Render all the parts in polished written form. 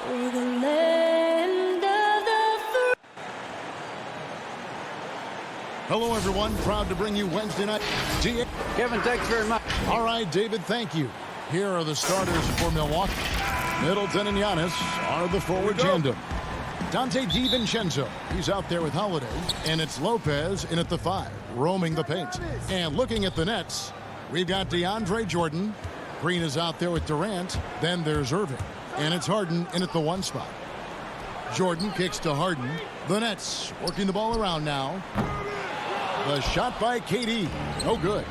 For the land of the Hello, everyone. Proud to bring you Wednesday night. Kevin, thanks very much. All right, David, thank you. Here are the starters for Milwaukee. Middleton and Giannis are the forward tandem. Dante DiVincenzo, he's out there with Holiday. And it's Lopez in at the 5, roaming the paint. And looking at the Nets, we've got DeAndre Jordan. Green is out there with Durant. Then there's Irving. And it's Harden in at the 1 spot. Jordan kicks to Harden. The Nets working the ball around now. The shot by KD. No good.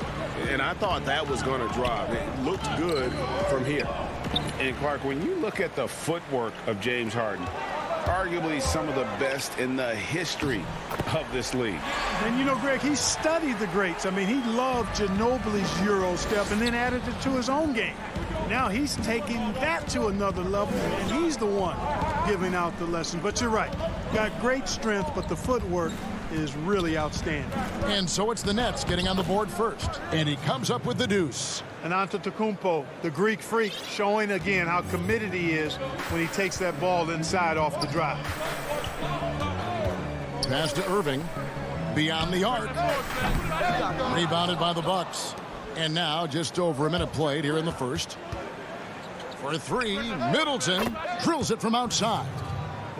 And I thought that was going to drop. It looked good from here. And, Clark, when you look at the footwork of James Harden, arguably some of the best in the history of this league. And, you know, Greg, he studied the greats. I mean, he loved Ginobili's Euro step and then added it to his own game. Now he's taking that to another level, and he's the one giving out the lesson. But you're right. Got great strength, but the footwork is really outstanding. And so it's the Nets getting on the board first. And he comes up with the deuce. And Antetokounmpo, the Greek freak, showing again how committed he is when he takes that ball inside off the drive. Pass to Irving. Beyond the arc. Rebounded by the Bucks. And now just over a minute played here in the first. For 3, Middleton drills it from outside.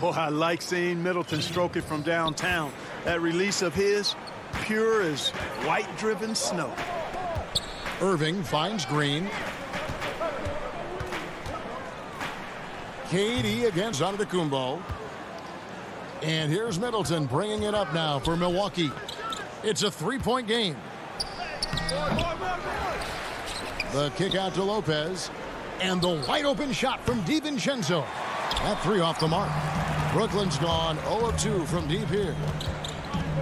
Oh, I like seeing Middleton stroke it from downtown. That release of his, pure as white-driven snow. Irving finds Green. KD against Antetokounmpo. And here's Middleton bringing it up now for Milwaukee. It's a 3-point game. The kick out to Lopez. And the wide open shot from DiVincenzo. That 3 off the mark. Brooklyn's gone 0 of 2 from deep here.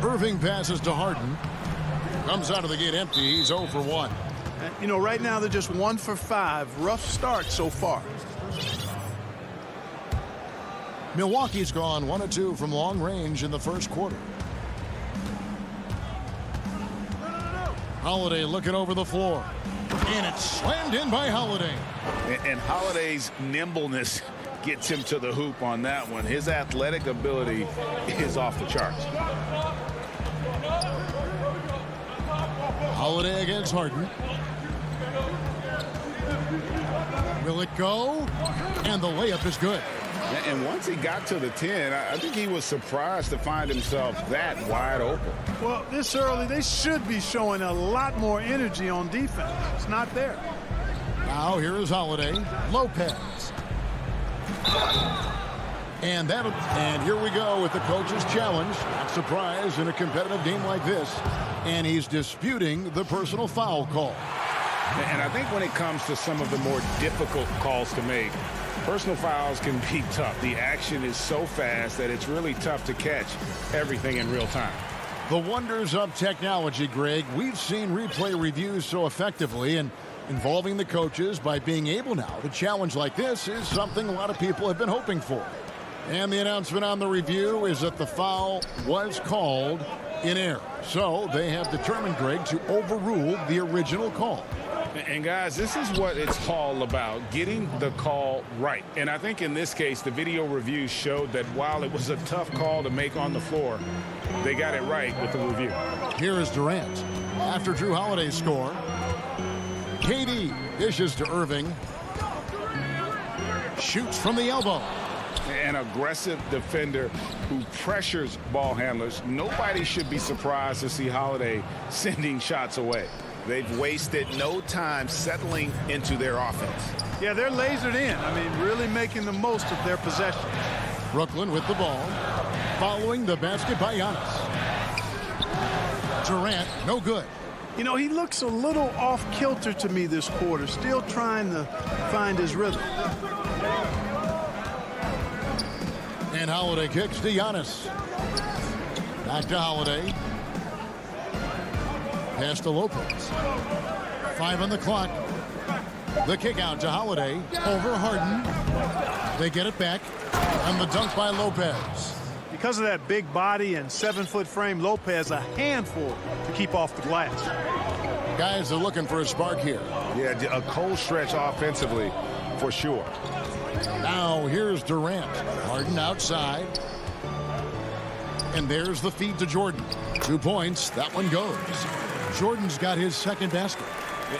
Irving passes to Harden. Comes out of the gate empty. He's 0 for 1. You know, right now they're just 1 for 5. Rough start so far. Milwaukee's gone 1 of 2 from long range in the first quarter. Holiday looking over the floor. And it's slammed in by Holiday. And Holiday's nimbleness gets him to the hoop on that one. His athletic ability is off the charts. Holiday against Harden. Will it go? And the layup is good. And once he got to the 10, I think he was surprised to find himself that wide open. Well, this early, they should be showing a lot more energy on defense. It's not there. Now here is Holiday. Lopez. And here we go with the coach's challenge. Not surprised in a competitive game like this. And he's disputing the personal foul call. And I think when it comes to some of the more difficult calls to make, personal fouls can be tough. The action is so fast that it's really tough to catch everything in real time. The wonders of technology, Greg. We've seen replay reviews so effectively, and involving the coaches by being able now to challenge like this is something a lot of people have been hoping for. And the announcement on the review is that the foul was called in error. So they have determined, Greg, to overrule the original call. And guys, this is what it's all about, getting the call right. And I think in this case, the video review showed that while it was a tough call to make on the floor, they got it right with the review. Here is Durant. After Drew Holiday's score, KD dishes to Irving. Shoots from the elbow. An aggressive defender who pressures ball handlers. Nobody should be surprised to see Holiday sending shots away. They've wasted no time settling into their offense. Yeah, they're lasered in. I mean, really making the most of their possession. Brooklyn with the ball. Following the basket by Giannis. Durant, no good. You know, he looks a little off-kilter to me this quarter, still trying to find his rhythm. And Holiday kicks to Giannis. Back to Holiday. Pass to Lopez. 5 on the clock. The kick out to Holiday. Over Harden. They get it back. And the dunk by Lopez. Because of that big body and 7-foot frame, Lopez a handful to keep off the glass. Guys are looking for a spark here. Yeah, a cold stretch offensively for sure. Now here's Durant. Harden outside. And there's the feed to Jordan. 2 points. That one goes. Jordan's got his second basket.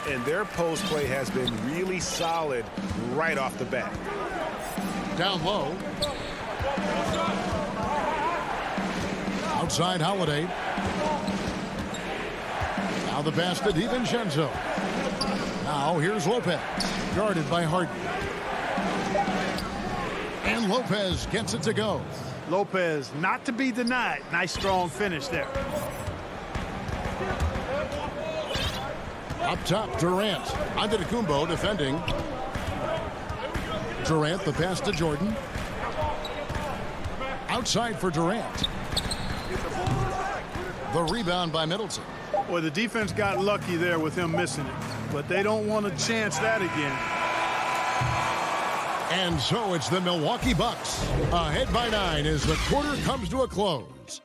And their post play has been really solid right off the bat. Down low. Outside Holiday. Now the pass to DiVincenzo. Now here's Lopez. Guarded by Harden. And Lopez gets it to go. Lopez not to be denied. Nice strong finish there. Up top, Durant. Antetokounmpo defending. Durant, the pass to Jordan. Outside for Durant. The rebound by Middleton. Boy, the defense got lucky there with him missing it. But they don't want to chance that again. And so it's the Milwaukee Bucks ahead by 9 as the quarter comes to a close.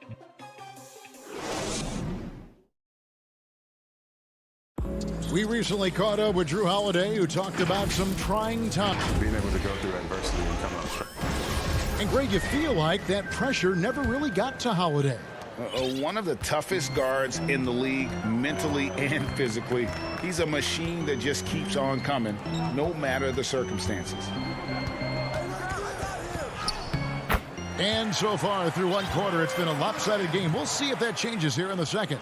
We recently caught up with Drew Holiday, who talked about some trying times. Being able to go through adversity and come out strong. And Greg, you feel like that pressure never really got to Holiday. One of the toughest guards in the league, mentally and physically. He's a machine that just keeps on coming, no matter the circumstances. And so far through one quarter, it's been a lopsided game. We'll see if that changes here in the second.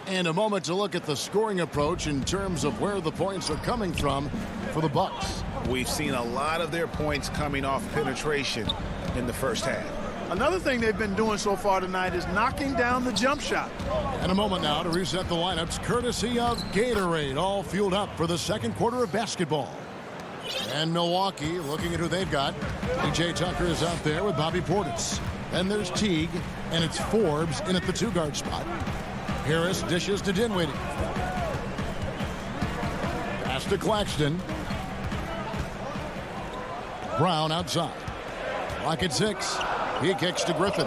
And a moment to look at the scoring approach in terms of where the points are coming from for the Bucks. We've seen a lot of their points coming off penetration in the first half. Another thing they've been doing so far tonight is knocking down the jump shot. And a moment now to reset the lineups courtesy of Gatorade, all fueled up for the second quarter of basketball. And Milwaukee looking at who they've got. P.J. Tucker is out there with Bobby Portis. Then there's Teague, and it's Forbes in at the 2-guard spot. Harris dishes to Dinwiddie. Pass to Claxton. Brown outside. Clock at 6. He kicks to Griffin.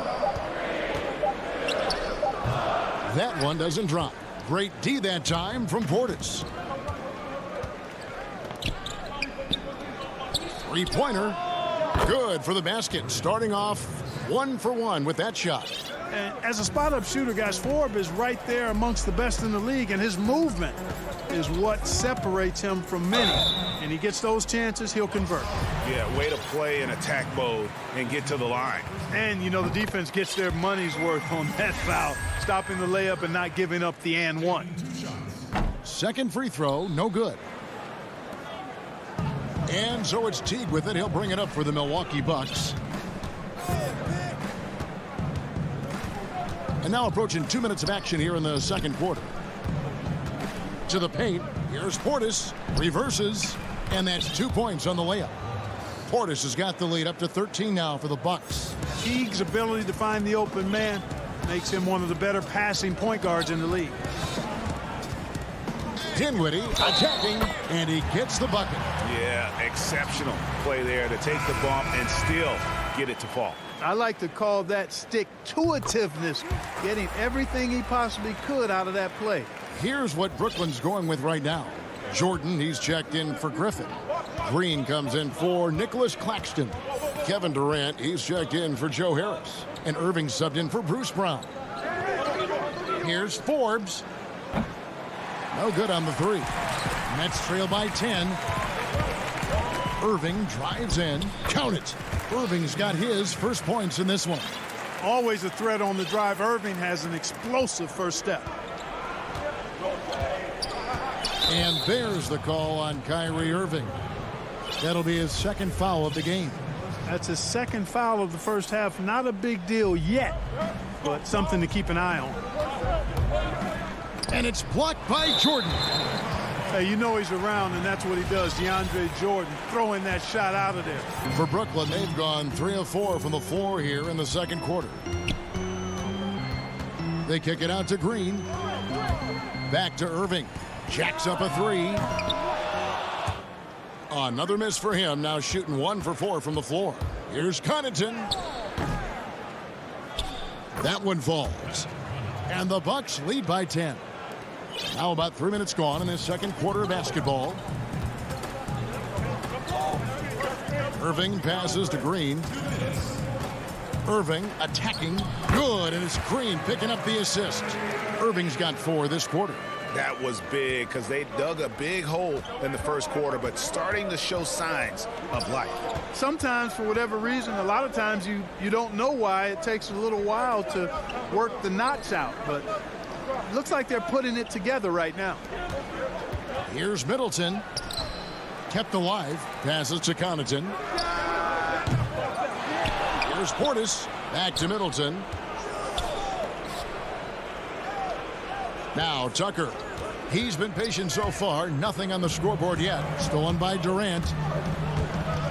That one doesn't drop. Great D that time from Portis. Three-pointer. Good for the basket. Starting off 1 for 1 with that shot. And as a spot-up shooter, guys, Forbes is right there amongst the best in the league, and his movement is what separates him from many. And he gets those chances, he'll convert. Yeah, way to play in attack mode and get to the line. And, you know, the defense gets their money's worth on that foul, stopping the layup and not giving up the and one. Second free throw, no good. And so it's Teague with it. He'll bring it up for the Milwaukee Bucks. And now approaching 2 minutes of action here in the second quarter. To the paint. Here's Portis. Reverses. And that's 2 points on the layup. Portis has got the lead up to 13 now for the Bucks. Teague's ability to find the open man makes him one of the better passing point guards in the league. Dinwiddie attacking, and he gets the bucket. Yeah, exceptional play there to take the bump and still get it to fall. I like to call that stick-to-itiveness, getting everything he possibly could out of that play. Here's what Brooklyn's going with right now. Jordan, he's checked in for Griffin. Green comes in for Nicholas Claxton. Kevin Durant, he's checked in for Joe Harris. And Irving subbed in for Bruce Brown. Here's Forbes. No good on the 3. Mets trail by 10. Irving drives in. Count it. Irving's got his first points in this one. Always a threat on the drive. Irving has an explosive first step. And there's the call on Kyrie Irving. That'll be his second foul of the game. That's his second foul of the first half. Not a big deal yet, but something to keep an eye on. And it's blocked by Jordan. Hey, you know he's around, and that's what he does. DeAndre Jordan throwing that shot out of there. For Brooklyn, they've gone 3 of 4 from the floor here in the second quarter. They kick it out to Green. Back to Irving. Jacks up a 3. Another miss for him. Now shooting 1 for 4 from the floor. Here's Connaughton. That one falls. And the Bucks lead by 10. Now about 3 minutes gone in this second quarter of basketball. Irving passes to Green. Irving attacking. Good, and it's Green picking up the assist. Irving's got 4 this quarter. That was big because they dug a big hole in the first quarter, but starting to show signs of life. Sometimes, for whatever reason, a lot of times you don't know why. It takes a little while to work the knots out, but it looks like they're putting it together right now. Here's Middleton. Kept alive. Passes to Connaughton. Here's Portis. Back to Middleton. Now Tucker. He's been patient so far. Nothing on the scoreboard yet. Stolen by Durant.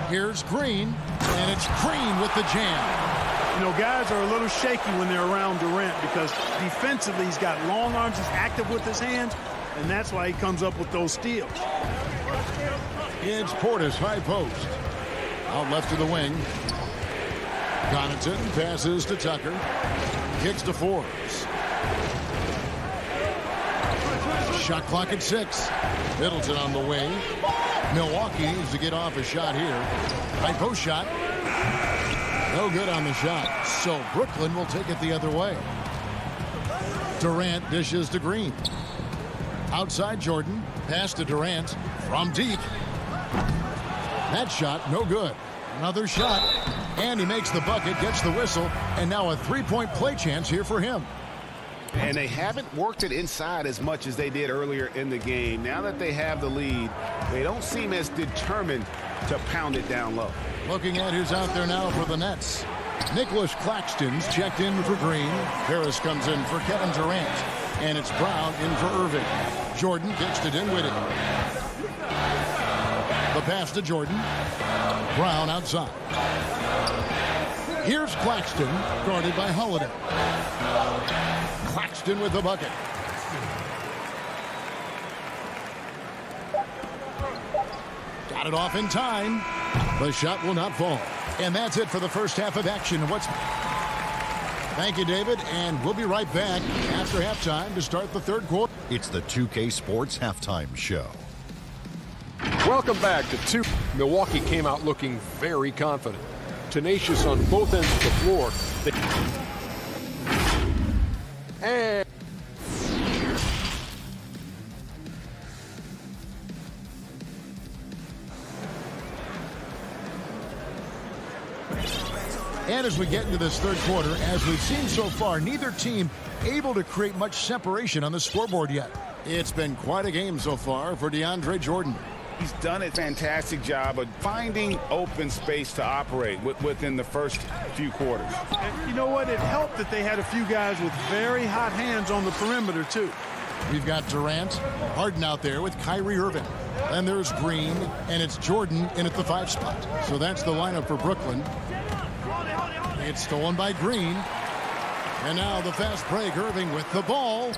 Here's Green. And it's Green with the jam. You know, guys are a little shaky when they're around Durant because defensively he's got long arms. He's active with his hands. And that's why he comes up with those steals. It's Portis, high post. Out left to the wing. Connaughton passes to Tucker. Kicks to Forbes. Shot clock at 6. Middleton on the wing. Milwaukee needs to get off a shot here. High post shot. No good on the shot. So Brooklyn will take it the other way. Durant dishes to Green. Outside Jordan. Pass to Durant. From deep. That shot, no good. Another shot. And he makes the bucket, gets the whistle, and now a three-point play chance here for him. And they haven't worked it inside as much as they did earlier in the game. Now that they have the lead, they don't seem as determined to pound it down low. Looking at who's out there now for the Nets. Nicholas Claxton's checked in for Green. Harris comes in for Kevin Durant. And it's Brown in for Irving. Jordan gets to Dinwiddie. The pass to Jordan. Brown outside. Here's Claxton, guarded by Holiday. Claxton with the bucket. Got it off in time. The shot will not fall. And that's it for the first half of action. Thank you, David, and we'll be right back after halftime to start the third quarter. It's the 2K Sports Halftime Show. Welcome back to 2. Milwaukee came out looking very confident. Tenacious on both ends of the floor. And as we get into this third quarter, as we've seen so far, neither team able to create much separation on the scoreboard yet. It's been quite a game so far for DeAndre Jordan. He's done a fantastic job of finding open space to operate within the first few quarters. And you know what? It helped that they had a few guys with very hot hands on the perimeter, too. We've got Durant, Harden out there with Kyrie Irving. Then there's Green, and it's Jordan in at the 5 spot. So that's the lineup for Brooklyn. It's stolen by Green. And now the fast break. Irving with the ball.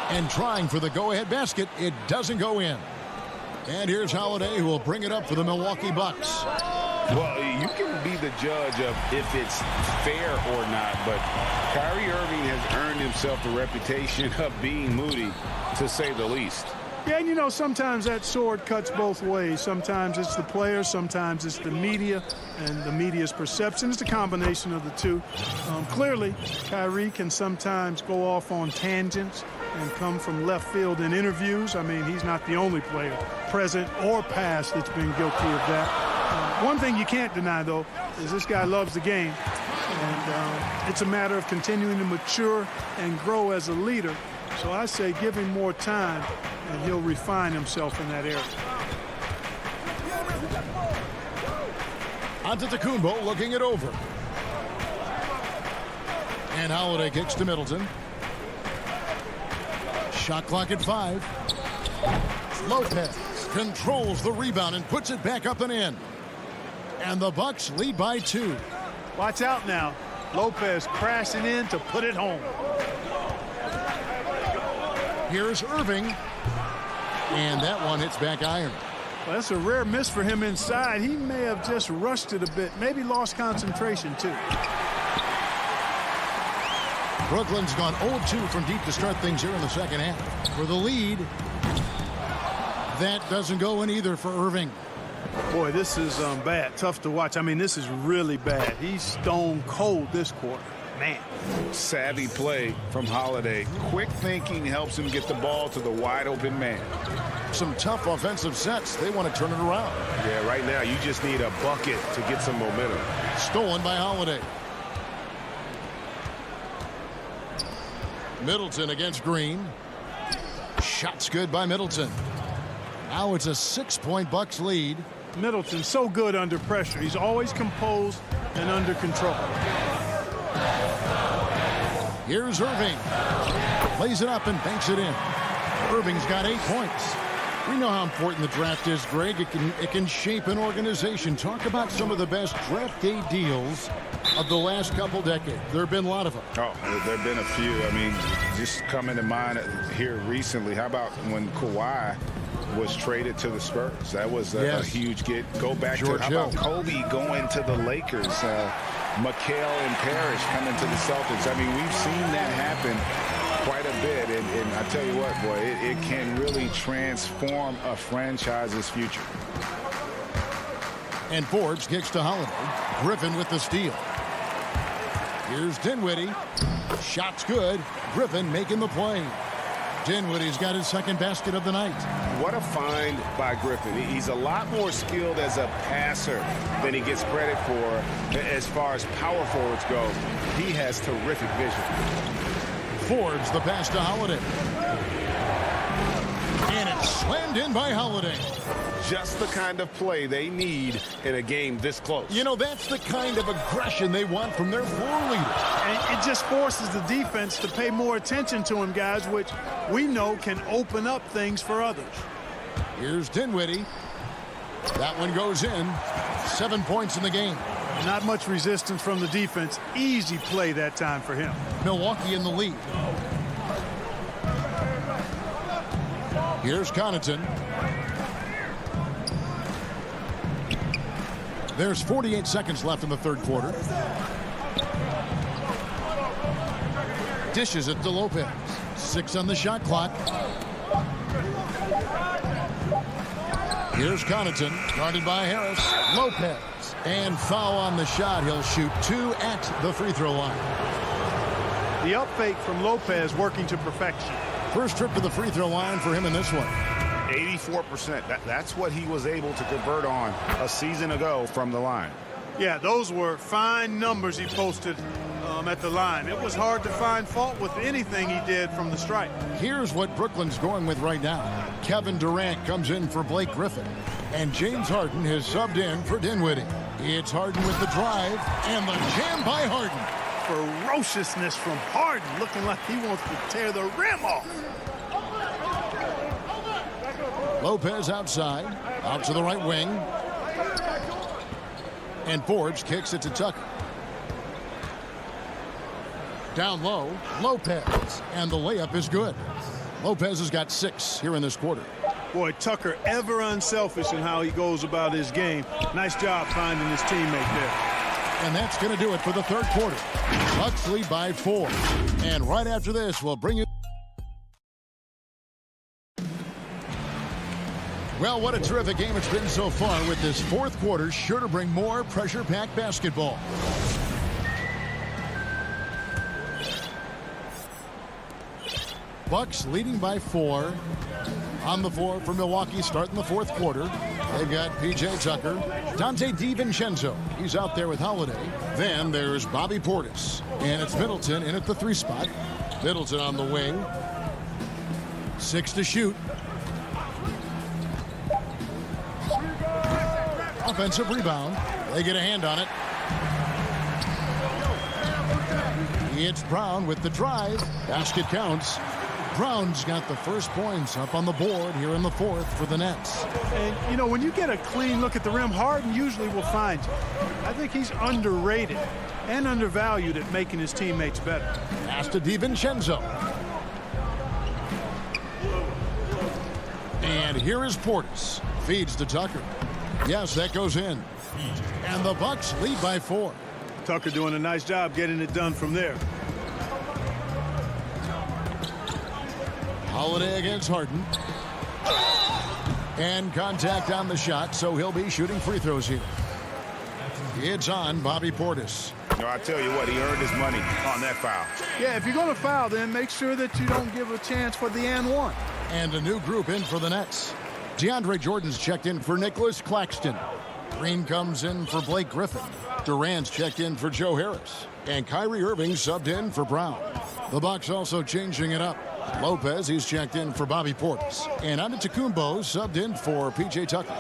And trying for the go-ahead basket. It doesn't go in. And here's Holiday, who will bring it up for the Milwaukee Bucks. Well, you can be the judge of if it's fair or not, but Kyrie Irving has earned himself the reputation of being moody, to say the least. Yeah, and you know, sometimes that sword cuts both ways. Sometimes it's the player, sometimes it's the media, and the media's perception. It's a combination of the two. Clearly, Kyrie can sometimes go off on tangents and come from left field in interviews. I mean, he's not the only player, present or past, that's been guilty of that. One thing you can't deny, though, is this guy loves the game. And it's a matter of continuing to mature and grow as a leader. So I say give him more time, and he'll refine himself in that area. Antetokounmpo looking it over. And Holiday kicks to Middleton. Shot clock at 5. Lopez controls the rebound and puts it back up and in. And the Bucks lead by 2. Watch out now. Lopez crashing in to put it home. Here's Irving. And that one hits back iron. Well, that's a rare miss for him inside. He may have just rushed it a bit. Maybe lost concentration, too. Brooklyn's gone 0-2 from deep to start things here in the second half. For the lead, that doesn't go in either for Irving. Boy, this is bad. Tough to watch. I mean, this is really bad. He's stone cold this quarter. Man. Savvy play from Holiday. Quick thinking helps him get the ball to the wide open man. Some tough offensive sets. They want to turn it around. Yeah, right now you just need a bucket to get some momentum. Stolen by Holiday. Middleton against Green. Shots good by Middleton. Now it's a 6-point Bucks lead. Middleton so good under pressure. He's always composed and under control. Here's Irving. Plays it up and banks it in. Irving's got 8 points. We know how important the draft is, Greg. It can shape an organization. Talk about some of the best draft day deals of the last couple decades. There have been a lot of them. Oh, there have been a few. I mean, just coming to mind here recently. How about when Kawhi was traded to the Spurs? That was a huge get. Go back George to how about Kobe going to the Lakers? McHale and Parrish coming to the Celtics. I mean, we've seen that happen quite a bit. And I tell you what, boy, it can really transform a franchise's future. And Forbes kicks to Holiday. Griffin with the steal. Here's Dinwiddie. Shot's good. Griffin making the play. Dinwiddie's got his second basket of the night. What a find by Griffin. He's a lot more skilled as a passer than he gets credit for as far as power forwards go. He has terrific vision. Forbes the pass to Holiday. And it's slammed in by Holiday. Just the kind of play they need in a game this close. You know, that's the kind of aggression they want from their floor leader. And it just forces the defense to pay more attention to him, guys, which we know can open up things for others. Here's Dinwiddie. That one goes in. 7 points in the game. Not much resistance from the defense. Easy play that time for him. Milwaukee in the lead. Here's Connaughton. There's 48 seconds left in the third quarter. Dishes it to Lopez. 6 on the shot clock. Here's Connaughton, guarded by Harris. Lopez. And foul on the shot. He'll shoot 2 at the free throw line. The up fake from Lopez working to perfection. First trip to the free throw line for him in this one. 84%. That's what he was able to convert on a season ago from the line. Yeah, those were fine numbers he posted at the line. It was hard to find fault with anything he did from the stripe. Here's what Brooklyn's going with right now. Kevin Durant comes in for Blake Griffin. And James Harden has subbed in for Dinwiddie. It's Harden with the drive. And the jam by Harden. Ferociousness from Harden, looking like he wants to tear the rim off. Lopez outside. Out to the right wing. And Forbes kicks it to Tucker. Down low, Lopez. And the layup is good. Lopez has got 6 here in this quarter. Boy, Tucker ever unselfish in how he goes about his game. Nice job finding his teammate there. And that's going to do it for the third quarter. Bucks lead by 4. And right after this, we'll bring you... Well, what a terrific game it's been so far, with this fourth quarter sure to bring more pressure-packed basketball. Bucks leading by 4. On the floor for Milwaukee starting the fourth quarter. They've got P.J. Tucker. Donte DiVincenzo. He's out there with Holiday. Then there's Bobby Portis. And it's Middleton in at the 3 spot. Middleton on the wing. 6 to shoot. Offensive rebound. They get a hand on it. It's Brown with the drive. Basket counts. Brown's got the first points up on the board here in the fourth for the Nets. And, you know, when you get a clean look at the rim, Harden usually will find you. I think he's underrated and undervalued at making his teammates better. Pass to DiVincenzo. And here is Portis. Feeds to Tucker. Yes, that goes in. And the Bucks lead by 4. Tucker doing a nice job getting it done from there. Holiday against Harden. And contact on the shot, so he'll be shooting free throws here. It's on Bobby Portis. No, I tell you what, he earned his money on that foul. Yeah, if you're going to foul, then make sure that you don't give a chance for the and one. And a new group in for the Nets. DeAndre Jordan's checked in for Nicholas Claxton. Green comes in for Blake Griffin. Durant's checked in for Joe Harris. And Kyrie Irving subbed in for Brown. The Bucks also changing it up. Lopez, he's checked in for Bobby Portis. And Antetokounmpo subbed in for P.J. Tucker.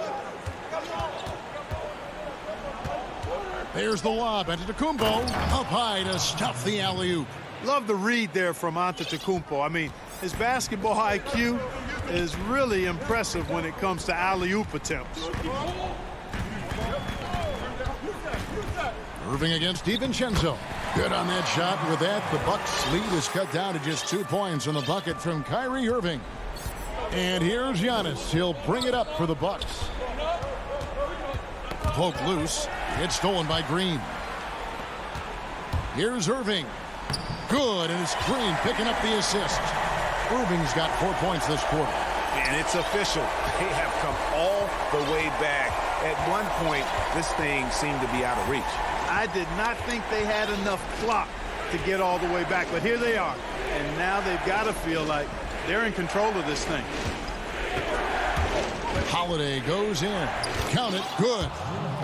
There's the lob. Antetokounmpo up high to stuff the alley-oop. Love the read there from Antetokounmpo. I mean, his basketball IQ is really impressive when it comes to alley-oop attempts. Irving against DiVincenzo. Good on that shot. With that, the Bucks lead is cut down to just 2 points on the bucket from Kyrie Irving. And here's Giannis. He'll bring it up for the Bucks. Poke loose. It's stolen by Green. Here's Irving. Good, and it's Green picking up the assist. Irving's got 4 points this quarter. And it's official. They have come all the way back. At one point, this thing seemed to be out of reach. I did not think they had enough clock to get all the way back, but here they are. And now they've got to feel like they're in control of this thing. Holiday goes in. Count it. Good.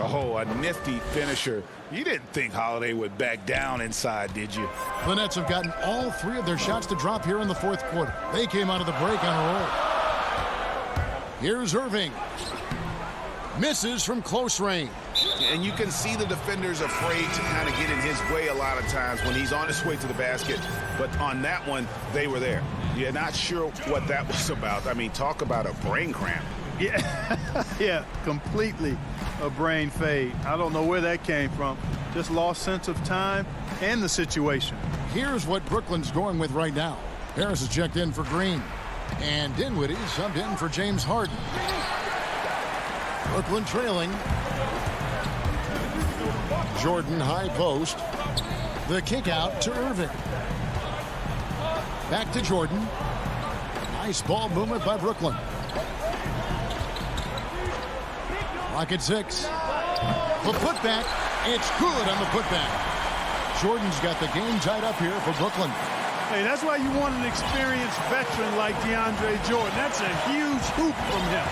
Oh, a nifty finisher. You didn't think Holiday would back down inside, did you? The Nets have gotten all 3 of their shots to drop here in the 4th quarter. They came out of the break on a roll. Here's Irving. Misses from close range. And you can see the defenders afraid to kind of get in his way a lot of times when he's on his way to the basket. But on that one, they were there. You're not sure what that was about. I mean, talk about a brain cramp. Yeah, yeah, completely a brain fade. I don't know where that came from. Just lost sense of time and the situation. Here's what Brooklyn's going with right now. Harris is checked in for Green. And Dinwiddie subbed in for James Harden. Brooklyn trailing. Jordan high post. The kick out to Irving. Back to Jordan. Nice ball movement by Brooklyn. Clock at 6. The putback. It's good on the putback. Jordan's got the game tied up here for Brooklyn. Hey, that's why you want an experienced veteran like DeAndre Jordan. That's a huge hoop from him.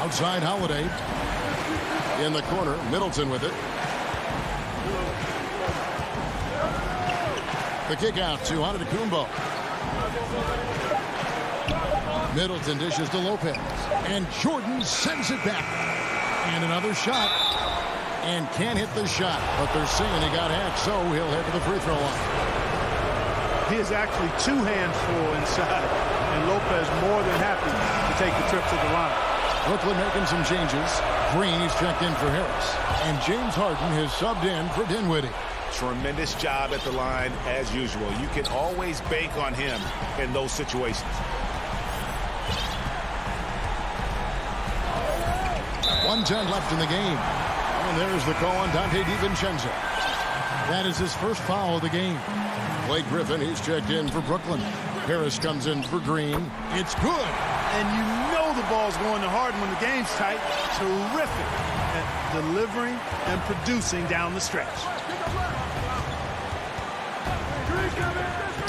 Outside Holiday. In the corner, Middleton with it. The kick out to Antetokounmpo. Middleton dishes to Lopez. And Jordan sends it back. And another shot. And can't hit the shot. But they're saying he got hacked, so he'll head to the free throw line. He is actually 2 hands full inside. And Lopez more than happy to take the trip to the line. Brooklyn making some changes. Green is checked in for Harris. And James Harden has subbed in for Dinwiddie. Tremendous job at the line as usual. You can always bank on him in those situations. 1:10 left in the game. And there's the call on Dante DiVincenzo. That is his first foul of the game. Blake Griffin, he's checked in for Brooklyn. Harris comes in for Green. It's good. And you know the ball's going to Harden when the game's tight. Terrific at delivering and producing down the stretch.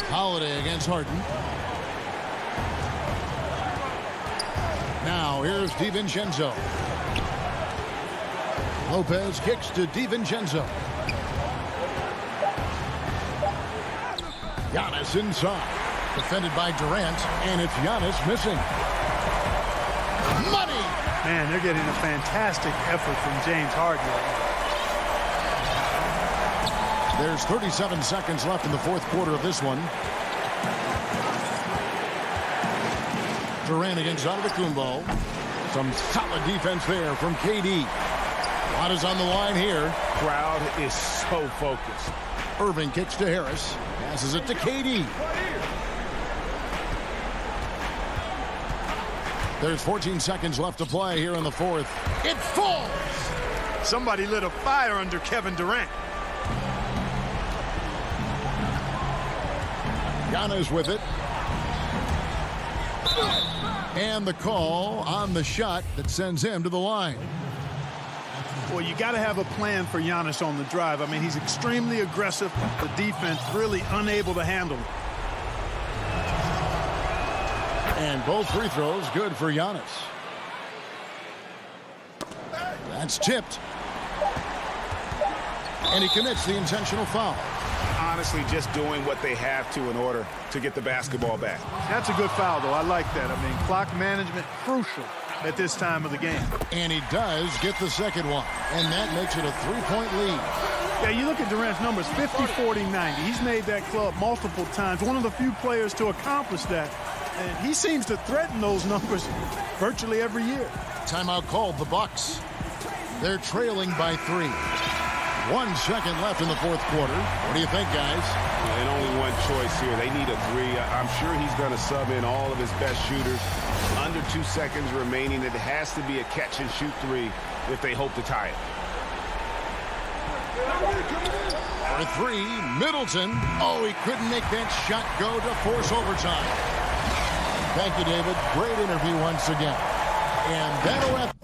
Holiday against Harden. Now here's DiVincenzo. Lopez kicks to DiVincenzo. Giannis inside. Defended by Durant, and it's Giannis missing. Money! Man, they're getting a fantastic effort from James Harden. There's 37 seconds left in the 4th quarter of this one. Durant against Antetokounmpo. Some solid defense there from KD. Lot is on the line here. Crowd is so focused. Irving kicks to Harris. Passes it to KD. There's 14 seconds left to play here in the 4th. It falls! Somebody lit a fire under Kevin Durant. Giannis with it. And the call on the shot that sends him to the line. Well, you got to have a plan for Giannis on the drive. I mean, he's extremely aggressive. The defense really unable to handle him. And both free throws good for Giannis. That's tipped. And he commits the intentional foul. Honestly, just doing what they have to in order to get the basketball back. That's a good foul, though. I like that. I mean, clock management crucial at this time of the game. And he does get the second one. And that makes it a 3-point lead. Yeah, you look at Durant's numbers, 50, 40, 90. He's made that club multiple times. One of the few players to accomplish that. And he seems to threaten those numbers virtually every year. Timeout called the Bucks. They're trailing by 3. 1 second left in the fourth quarter. What do you think, guys? And only one choice here. They need a 3. I'm sure he's going to sub in all of his best shooters. Under 2 seconds remaining. It has to be a catch-and-shoot 3 if they hope to tie it. For 3, Middleton. Oh, he couldn't make that shot go to force overtime. Thank you, David. Great interview once again. And that'll wrap.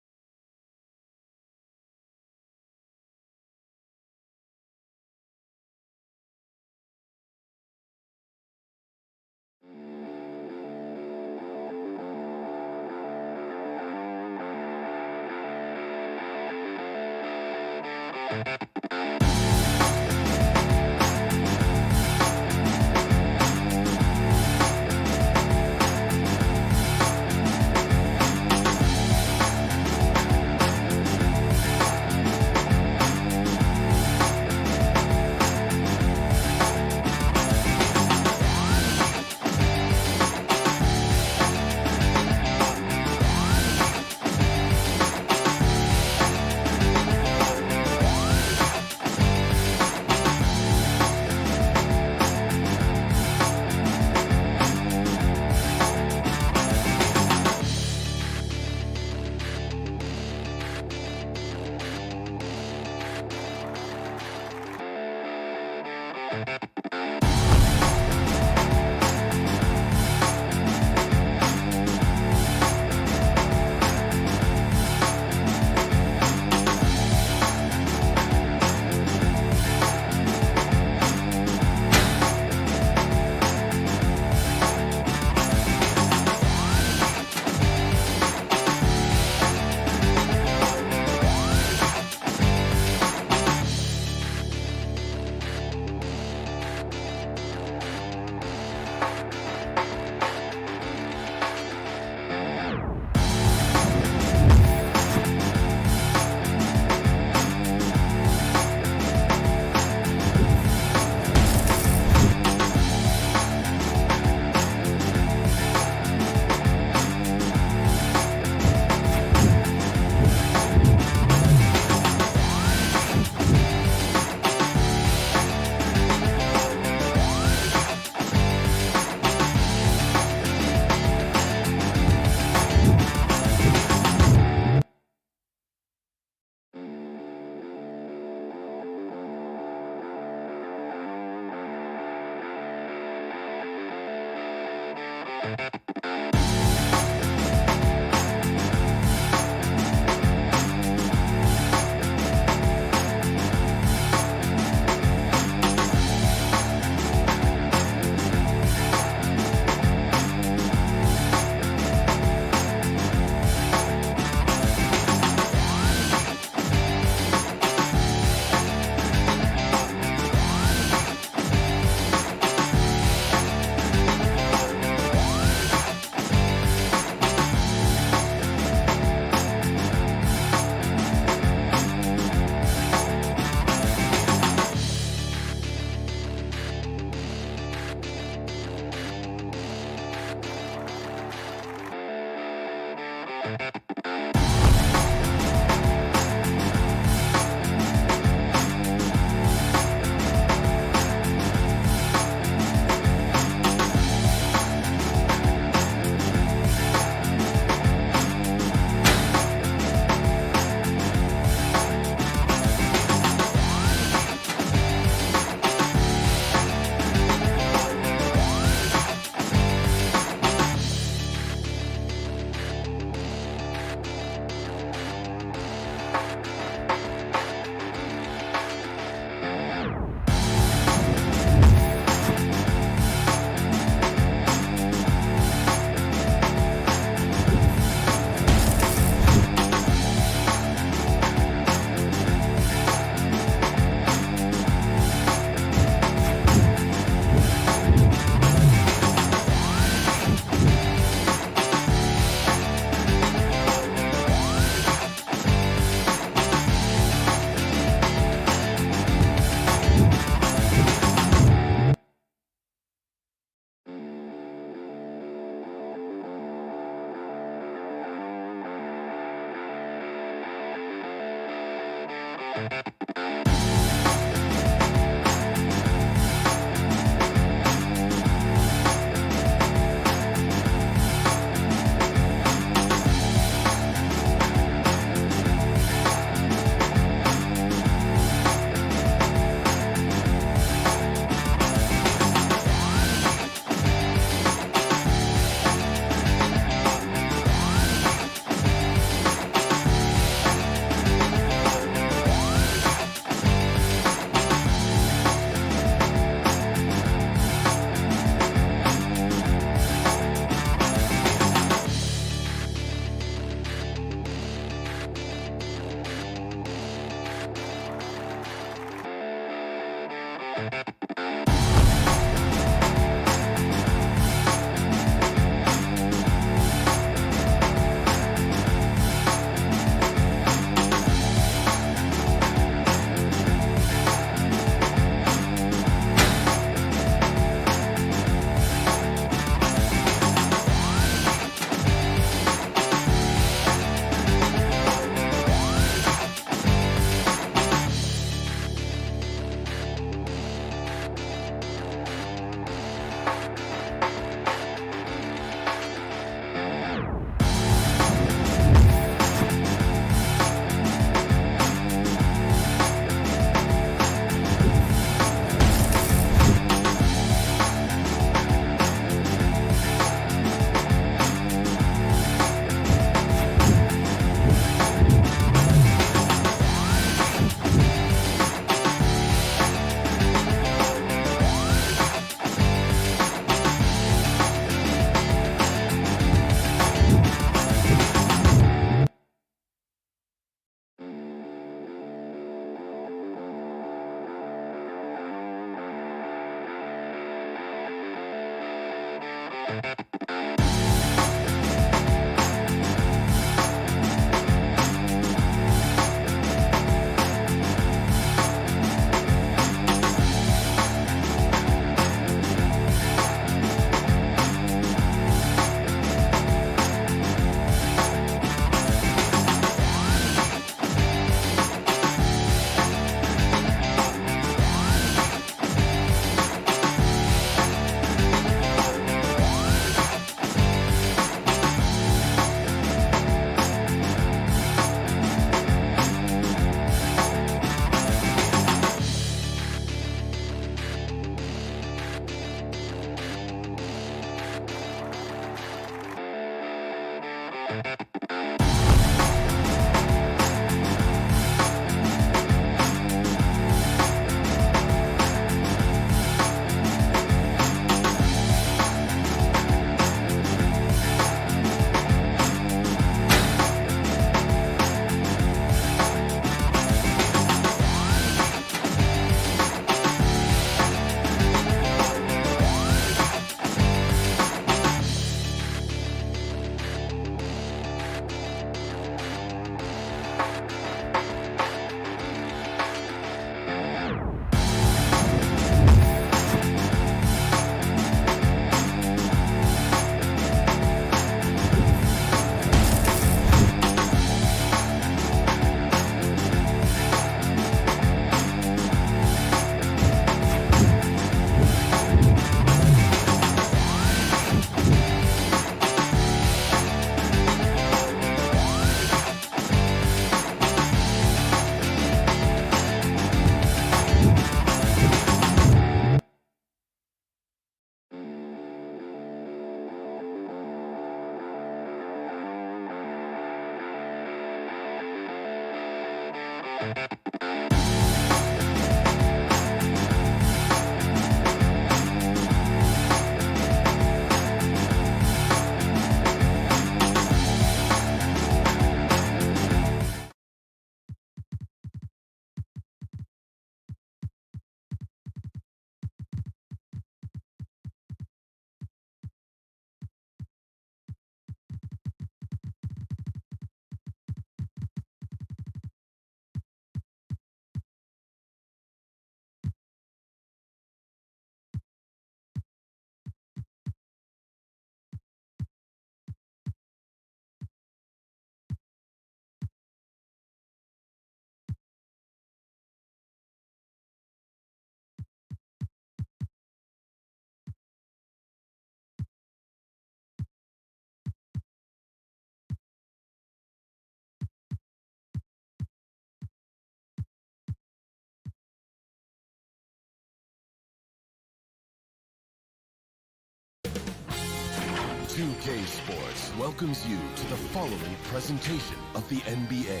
2K Sports welcomes you to the following presentation of the NBA.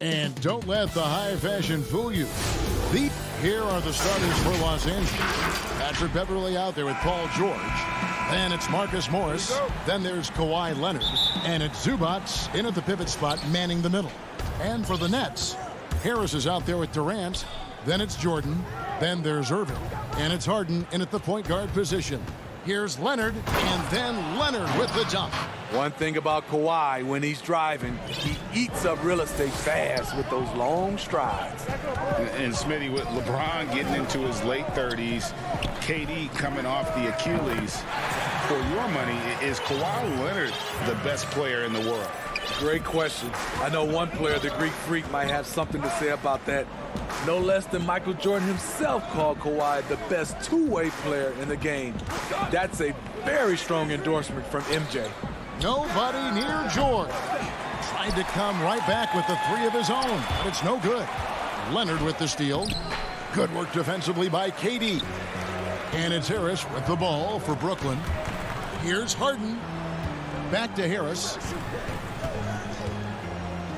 And don't let the high fashion fool you. Here are the starters for Los Angeles. Patrick Beverley out there with Paul George. Then it's Marcus Morris. Then there's Kawhi Leonard. And it's Zubats in at the pivot spot, manning the middle. And for the Nets, Harris is out there with Durant. Then it's Jordan. Then there's Irving. And it's Harden in at the point guard position. Here's Leonard, and then Leonard with the dunk. One thing about Kawhi, when he's driving, he eats up real estate fast with those long strides. And Smitty, with LeBron getting into his late 30s, KD coming off the Achilles, for your money, is Kawhi Leonard the best player in the world? Great question. I know one player, the Greek Freak, might have something to say about that. No less than Michael Jordan himself called Kawhi the best two-way player in the game. That's a very strong endorsement from MJ. Nobody near George. Tried to come right back with the three of his own, but it's no good. Leonard with the steal. Good work defensively by KD. And it's Harris with the ball for Brooklyn. Here's Harden. Back to Harris.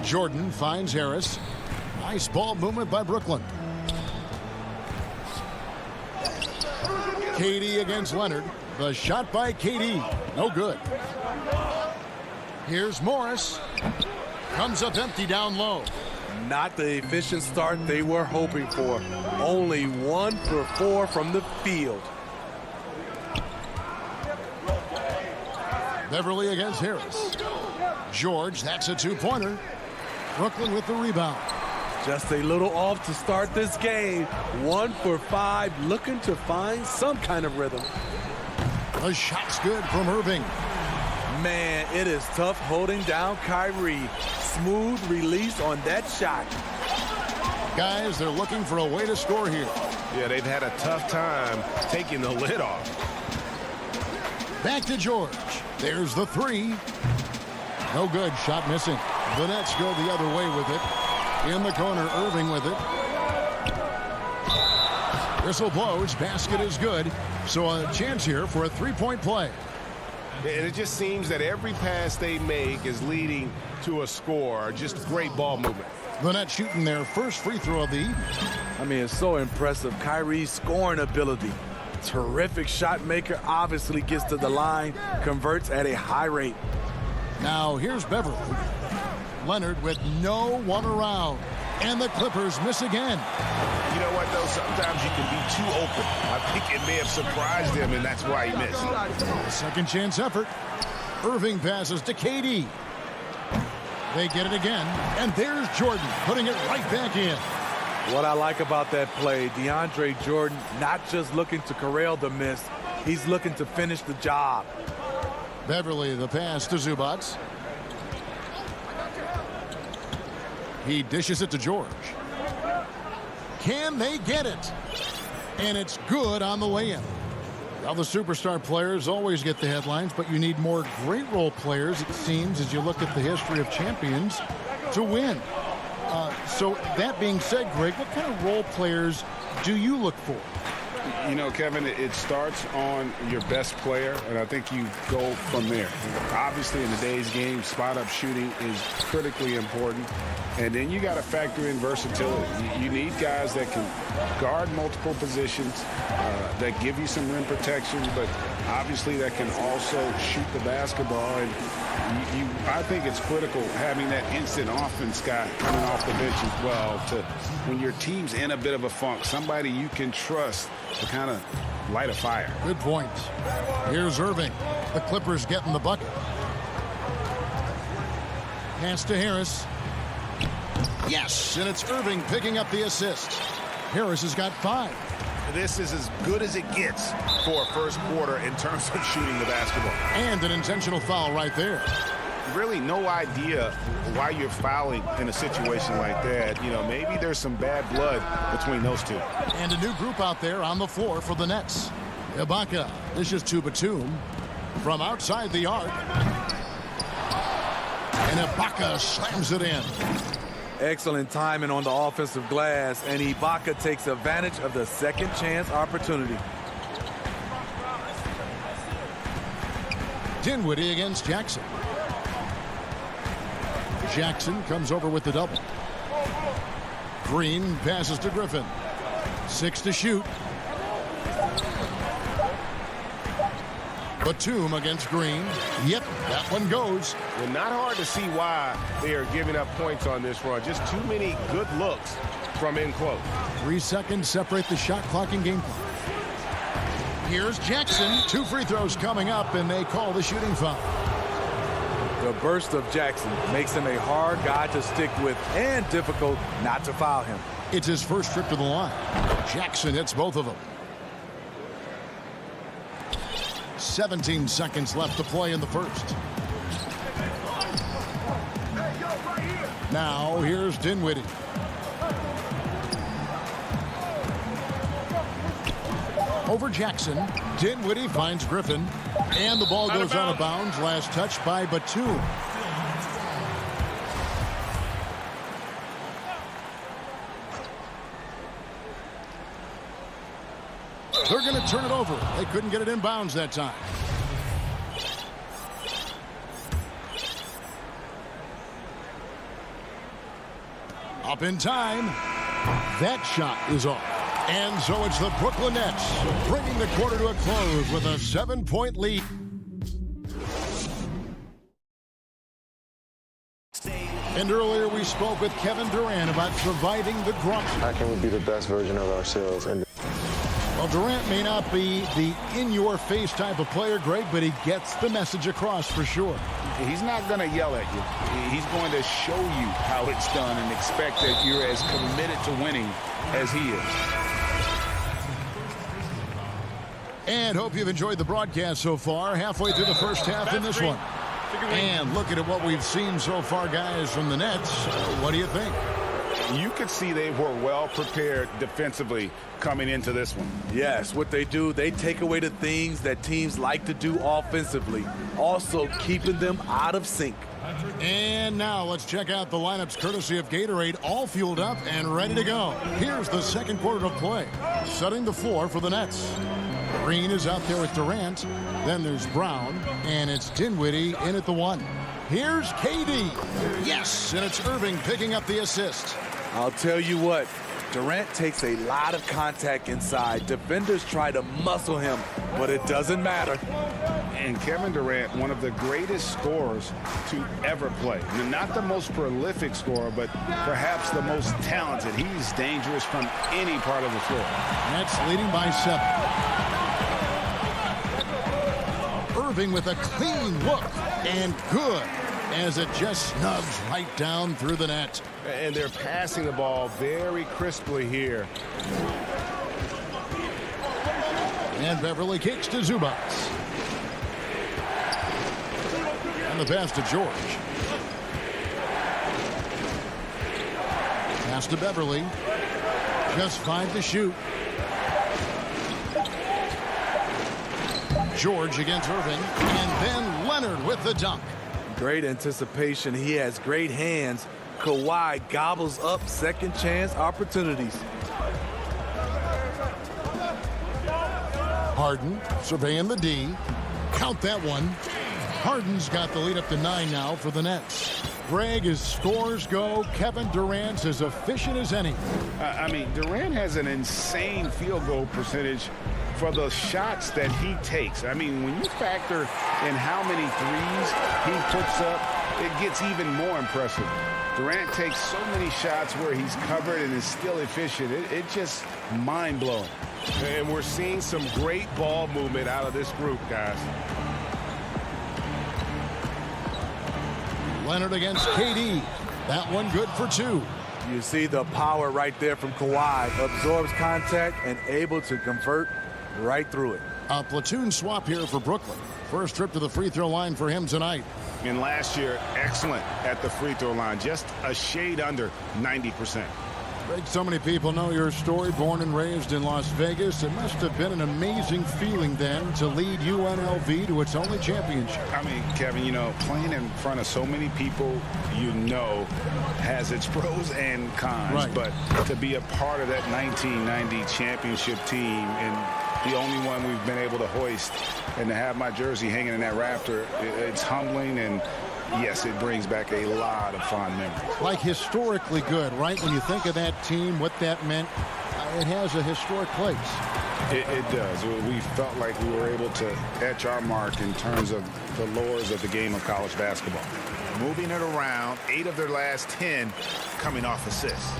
Jordan finds Harris. Nice ball movement by Brooklyn. KD against Leonard. The shot by KD. No good. Here's Morris. Comes up empty down low. Not the efficient start they were hoping for. Only 1 for 4 from the field. Beverley against Harris. George, that's a two-pointer. Brooklyn with the rebound. Just a little off to start this game. 1 for 5, looking to find some kind of rhythm. The shot's good from Irving. Man, it is tough holding down Kyrie. Smooth release on that shot. Guys, they're looking for a way to score here. Yeah, they've had a tough time taking the lid off. Back to George. There's the three. No good. Shot missing. The Nets go the other way with it. In the corner, Irving with it. Whistle blows. Basket is good. So a chance here for a three-point play. And it just seems that every pass they make is leading to a score. Just great ball movement. The Nets shooting their first free throw of the evening. I mean, it's so impressive. Kyrie's scoring ability. Terrific shot maker. Obviously gets to the line. Converts at a high rate. Now here's Beverley. Leonard with no one around. And the Clippers miss again. You know what, though? Sometimes you can be too open. I think it may have surprised him, and that's why he missed. Second chance effort. Irving passes to KD. They get it again. And there's Jordan putting it right back in. What I like about that play, DeAndre Jordan not just looking to corral the miss, he's looking to finish the job. Beverley, the pass to Zubats. He dishes it to George. Can they get it? And it's good on the way in. Well, the superstar players always get the headlines, but you need more great role players, it seems, as you look at the history of champions, to win. So that being said, Greg, what kind of role players do you look for? You know, Kevin, it starts on your best player, and I think you go from there. Obviously, in today's game, spot-up shooting is critically important. And then you got to factor in versatility. You need guys that can guard multiple positions, that give you some rim protection, but obviously that can also shoot the basketball. And I think it's critical having that instant offense guy coming off the bench as well to when your team's in a bit of a funk, somebody you can trust to kind of light a fire. Good point. Here's Irving. The Clippers getting the bucket. Pass to Harris. Yes, and it's Irving picking up the assist. Harris has got 5. This is as good as it gets for a first quarter in terms of shooting the basketball. And an intentional foul right there. Really no idea why you're fouling in a situation like that. You know, maybe there's some bad blood between those two. And a new group out there on the floor for the Nets. Ibaka, this is to Batum from outside the arc. And Ibaka slams it in. Excellent timing on the offensive glass, and Ibaka takes advantage of the second chance opportunity. Dinwiddie against Jackson. Jackson comes over with the double. Green passes to Griffin. 6 to shoot. Batum against Green. Yep, that one goes. Well, not hard to see why they are giving up points on this run. Just too many good looks from in close. 3 seconds separate the shot clock and game clock. Here's Jackson. 2 free throws coming up, and they call the shooting foul. The burst of Jackson makes him a hard guy to stick with and difficult not to foul him. It's his first trip to the line. Jackson hits both of them. 17 seconds left to play in the first. Now here's Dinwiddie. Over Jackson. Dinwiddie finds Griffin. And the ball goes out of bounds. Last touch by Batum. They're going to turn it over. They couldn't get it in bounds that time. Up in time. That shot is off. And so it's the Brooklyn Nets bringing the quarter to a close with a 7-point lead. And earlier we spoke with Kevin Durant about surviving the grunt. How can we be the best version of ourselves? Well, Durant may not be the in-your-face type of player, Greg, but he gets the message across for sure. He's not going to yell at you. He's going to show you how it's done and expect that you're as committed to winning as he is. And hope you've enjoyed the broadcast so far. Halfway through the first half in this one. And looking at what we've seen so far, guys, from the Nets, what do you think? You could see they were well prepared defensively coming into this one. Yes, what they do, they take away the things that teams like to do offensively, also keeping them out of sync. And now let's check out the lineups courtesy of Gatorade, all fueled up and ready to go. Here's the second quarter of play. Setting the floor for the Nets. Green is out there with Durant. Then there's Brown, and it's Dinwiddie in at the 1. Here's KD. Yes, and it's Irving picking up the assist. I'll tell you what, Durant takes a lot of contact inside. Defenders try to muscle him, but it doesn't matter. And Kevin Durant, one of the greatest scorers to ever play. Not the most prolific scorer, but perhaps the most talented. He's dangerous from any part of the floor. Nets leading by 7. Irving with a clean look, and good, as it just snubs right down through the net. And they're passing the ball very crisply here. And Beverly kicks to Zubac. And the pass to George. Pass to Beverly. Just 5 to shoot. George against Irving. And then Leonard with the dunk. Great anticipation. He has great hands. Kawhi gobbles up second chance opportunities. Harden surveying the D. Count that one. Harden's got the lead up to 9 now for the Nets. Greg, as scores go, Kevin Durant's as efficient as any. I mean, Durant has an insane field goal percentage for the shots that he takes. I mean, when you factor in how many threes he puts up, it gets even more impressive. Durant takes so many shots where he's covered and is still efficient. It's just mind-blowing. And we're seeing some great ball movement out of this group, guys. Leonard against KD. That one good for 2. You see the power right there from Kawhi. Absorbs contact and able to convert right through it. A platoon swap here for Brooklyn. First trip to the free throw line for him tonight. And last year, excellent at the free throw line. Just a shade under 90%. Greg, so many people know your story. Born and raised in Las Vegas. It must have been an amazing feeling then to lead UNLV to its only championship. I mean, Kevin, you know, playing in front of so many people, you know, has its pros and cons. Right. But to be a part of that 1990 championship team and the only one we've been able to hoist and to have my jersey hanging in that rafter, it's humbling, and yes, it brings back a lot of fond memories. Like historically good, right? When you think of that team, what that meant, it has a historic place. It does. We felt like we were able to etch our mark in terms of the lures of the game of college basketball. Moving it around, 8 of their last 10 coming off assists.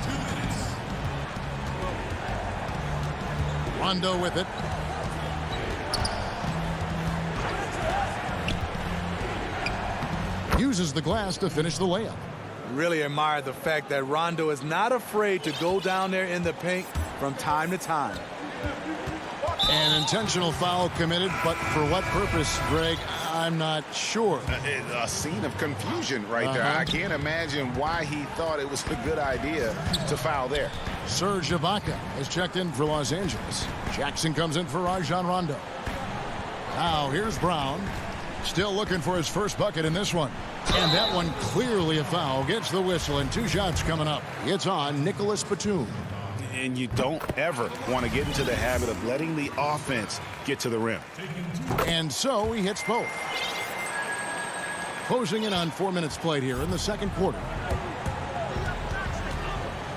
Rondo with it. Uses the glass to finish the layup. Really admire the fact that Rondo is not afraid to go down there in the paint from time to time. An intentional foul committed, but for what purpose, Greg, I'm not sure. A scene of confusion right there. I can't imagine why he thought it was a good idea to foul there. Serge Ibaka has checked in for Los Angeles. Jackson comes in for Rajon Rondo. Now here's Brown. Still looking for his first bucket in this one. And that one clearly a foul. Gets the whistle, and 2 shots coming up. It's on Nicholas Batum. And you don't ever want to get into the habit of letting the offense get to the rim. And so he hits both. Closing in on 4 minutes played here in the second quarter.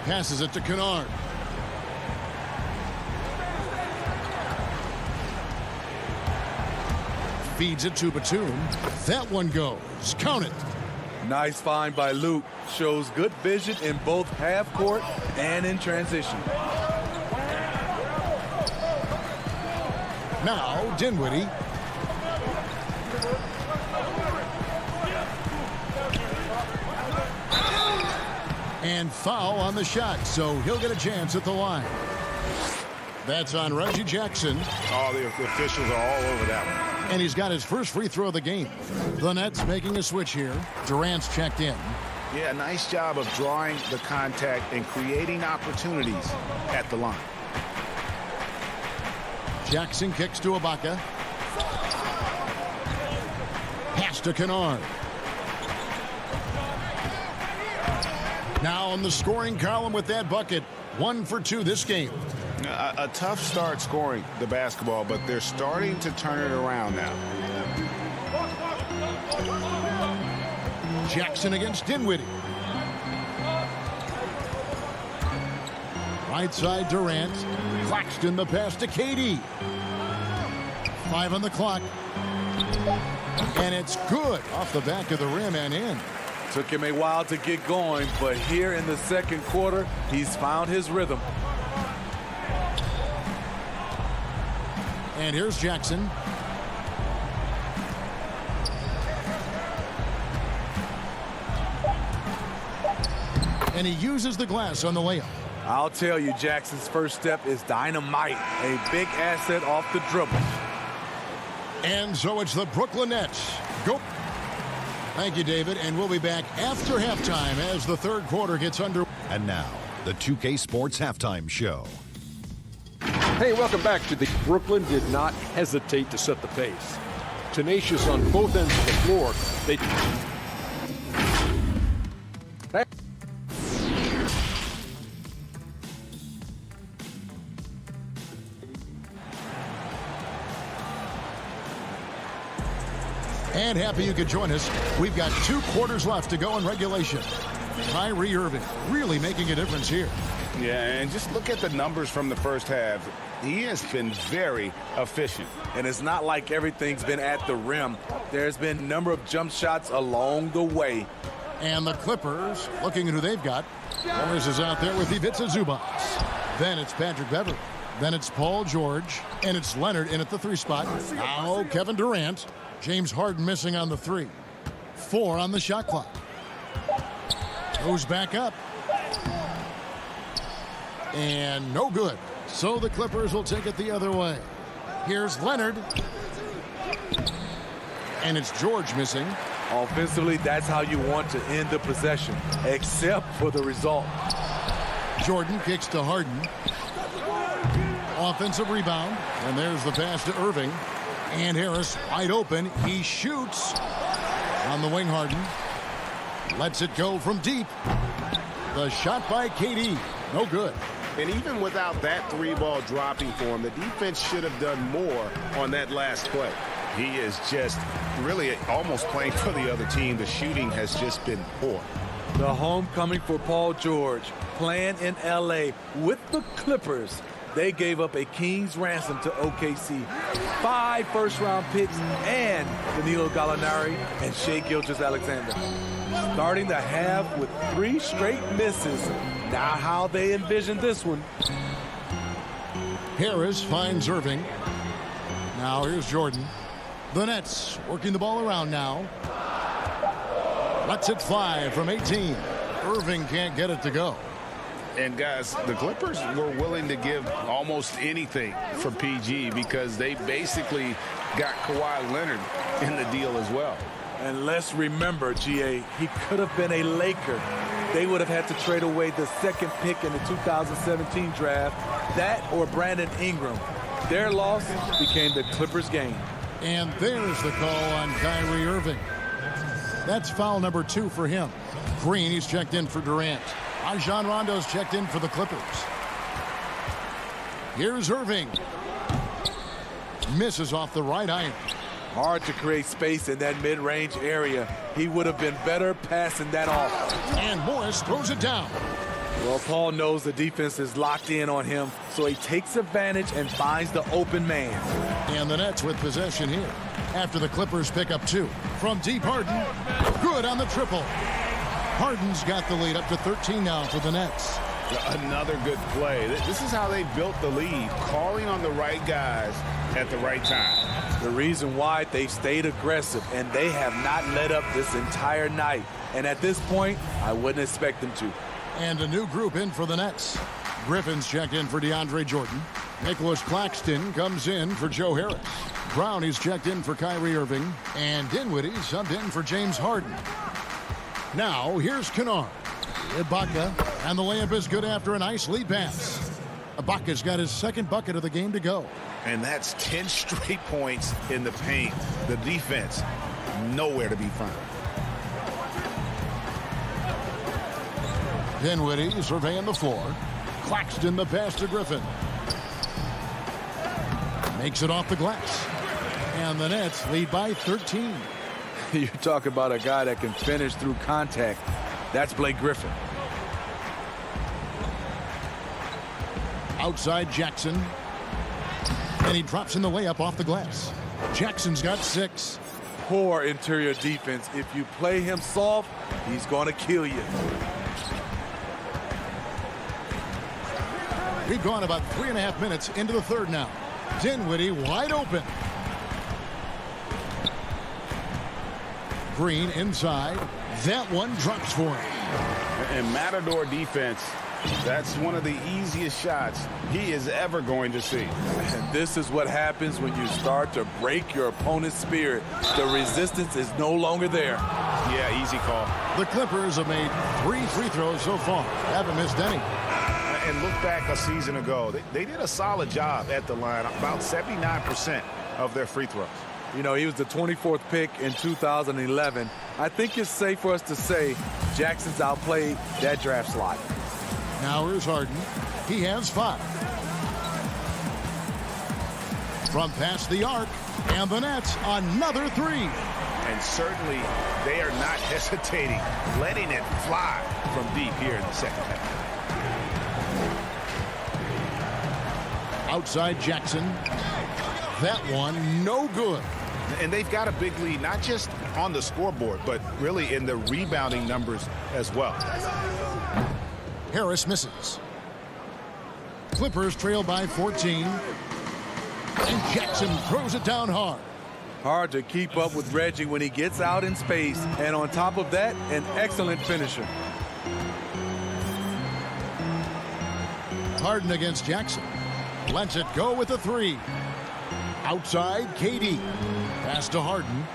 Passes it to Kennard. Feeds it to Batum. That one goes. Count it. Nice find by Luke. Shows good vision in both half court and in transition. Now Dinwiddie. And foul on the shot, so he'll get a chance at the line. That's on Reggie Jackson. Oh, the officials are all over that one. And he's got his first free throw of the game. The Nets making a switch here. Durant's checked in. Yeah, nice job of drawing the contact and creating opportunities at the line. Jackson kicks to Ibaka. Pass to Kennard. Now on the scoring column with that bucket. 1 for 2 this game. A tough start scoring the basketball, but they're starting to turn it around now. Jackson against Dinwiddie. Right side Durant. Claxton the pass to KD. 5 on the clock. And it's good off the back of the rim and in. Took him a while to get going, but here in the second quarter, he's found his rhythm. And here's Jackson. And he uses the glass on the layup. I'll tell you, Jackson's first step is dynamite. A big asset off the dribble. And so it's the Brooklyn Nets. Go. Thank you, David. And we'll be back after halftime as the third quarter gets under. And now, the 2K Sports Halftime Show. Hey, welcome back to the Brooklyn did not hesitate to set the pace. Tenacious on both ends of the floor. They And happy you could join us. We've got 2 quarters left to go in regulation. Kyrie Irving really making a difference here. Yeah, and just look at the numbers from the first half. He has been very efficient. And it's not like everything's been at the rim. There's been a number of jump shots along the way. And the Clippers, looking at who they've got. Morris is out there with Ivica Zubac. Then it's Patrick Beverley. Then it's Paul George. And it's Leonard in at the 3 spot. Now Kevin Durant. James Harden missing on the 3. 4 on the shot clock. Goes back up. And no good. So the Clippers will take it the other way. Here's Leonard. And it's George missing. Offensively, that's how you want to end the possession, except for the result. Jordan kicks to Harden. Offensive rebound. And there's the pass to Irving. And Harris wide open. He shoots on the wing. Harden lets it go from deep. The shot by KD. No good. And even without that three-ball dropping for him, the defense should have done more on that last play. He is just really almost playing for the other team. The shooting has just been poor. The homecoming for Paul George, playing in LA with the Clippers. They gave up a king's ransom to OKC. 5 first-round picks and Danilo Gallinari and Shai Gilgeous-Alexander. Starting the half with 3 straight misses. Not how they envisioned this one. Harris finds Irving. Now here's Jordan. The Nets working the ball around now. Lets it fly from 18. Irving can't get it to go. And guys, the Clippers were willing to give almost anything for PG because they basically got Kawhi Leonard in the deal as well. And let's remember, GA, he could have been a Laker. They would have had to trade away the 2nd pick in the 2017 draft. That or Brandon Ingram. Their loss became the Clippers' gain. And there's the call on Kyrie Irving. That's foul number 2 for him. Green, he's checked in for Durant. Rajon Rondo's checked in for the Clippers. Here's Irving. Misses off the right iron. Hard to create space in that mid-range area. He would have been better passing that off. And Morris throws it down. Well, Paul knows the defense is locked in on him, so he takes advantage and finds the open man. And the Nets with possession here after the Clippers pick up 2. From deep, Harden. Good on the triple. Harden's got the lead up to 13 now for the Nets. Another good play. This is how they built the lead, calling on the right guys at the right time. The reason why they stayed aggressive, and they have not let up this entire night. And at this point, I wouldn't expect them to. And a new group in for the Nets. Griffin's checked in for DeAndre Jordan. Nicholas Claxton comes in for Joe Harris. Brownie's checked in for Kyrie Irving. And Dinwiddie subbed in for James Harden. Now, here's Kennard. Ibaka, and the layup is good after a nice lead pass. Ibaka's got his 2nd bucket of the game to go. And that's 10 straight points in the paint. The defense, nowhere to be found. Dinwiddie surveying the floor. Claxton the pass to Griffin. Makes it off the glass. And the Nets lead by 13. You talk about a guy that can finish through contact. That's Blake Griffin. Outside Jackson. And he drops in the layup off the glass. Jackson's got 6. Poor interior defense. If you play him soft, he's going to kill you. We've gone about 3.5 minutes into the 3rd now. Dinwiddie wide open. Green inside. That one drops for him. And Matador defense, that's one of the easiest shots he is ever going to see. And this is what happens when you start to break your opponent's spirit. The resistance is no longer there. Yeah, easy call. The Clippers have made 3 free throws so far. Haven't missed any. And look back a season ago. They did a solid job at the line, about 79% of their free throws. You know, he was the 24th pick in 2011. I think it's safe for us to say Jackson's outplayed that draft slot. Now here's Harden. He has 5. From past the arc, and the Nets, another 3. And certainly they are not hesitating, letting it fly from deep here in the 2nd half. Outside Jackson. That one, no good. And they've got a big lead, not just on the scoreboard, but really in the rebounding numbers as well. Harris misses. Clippers trail by 14. And Jackson throws it down hard. Hard to keep up with Reggie when he gets out in space. And on top of that, an excellent finisher. Harden against Jackson. Lets it go with a 3. Outside, KD. Pass to Harden.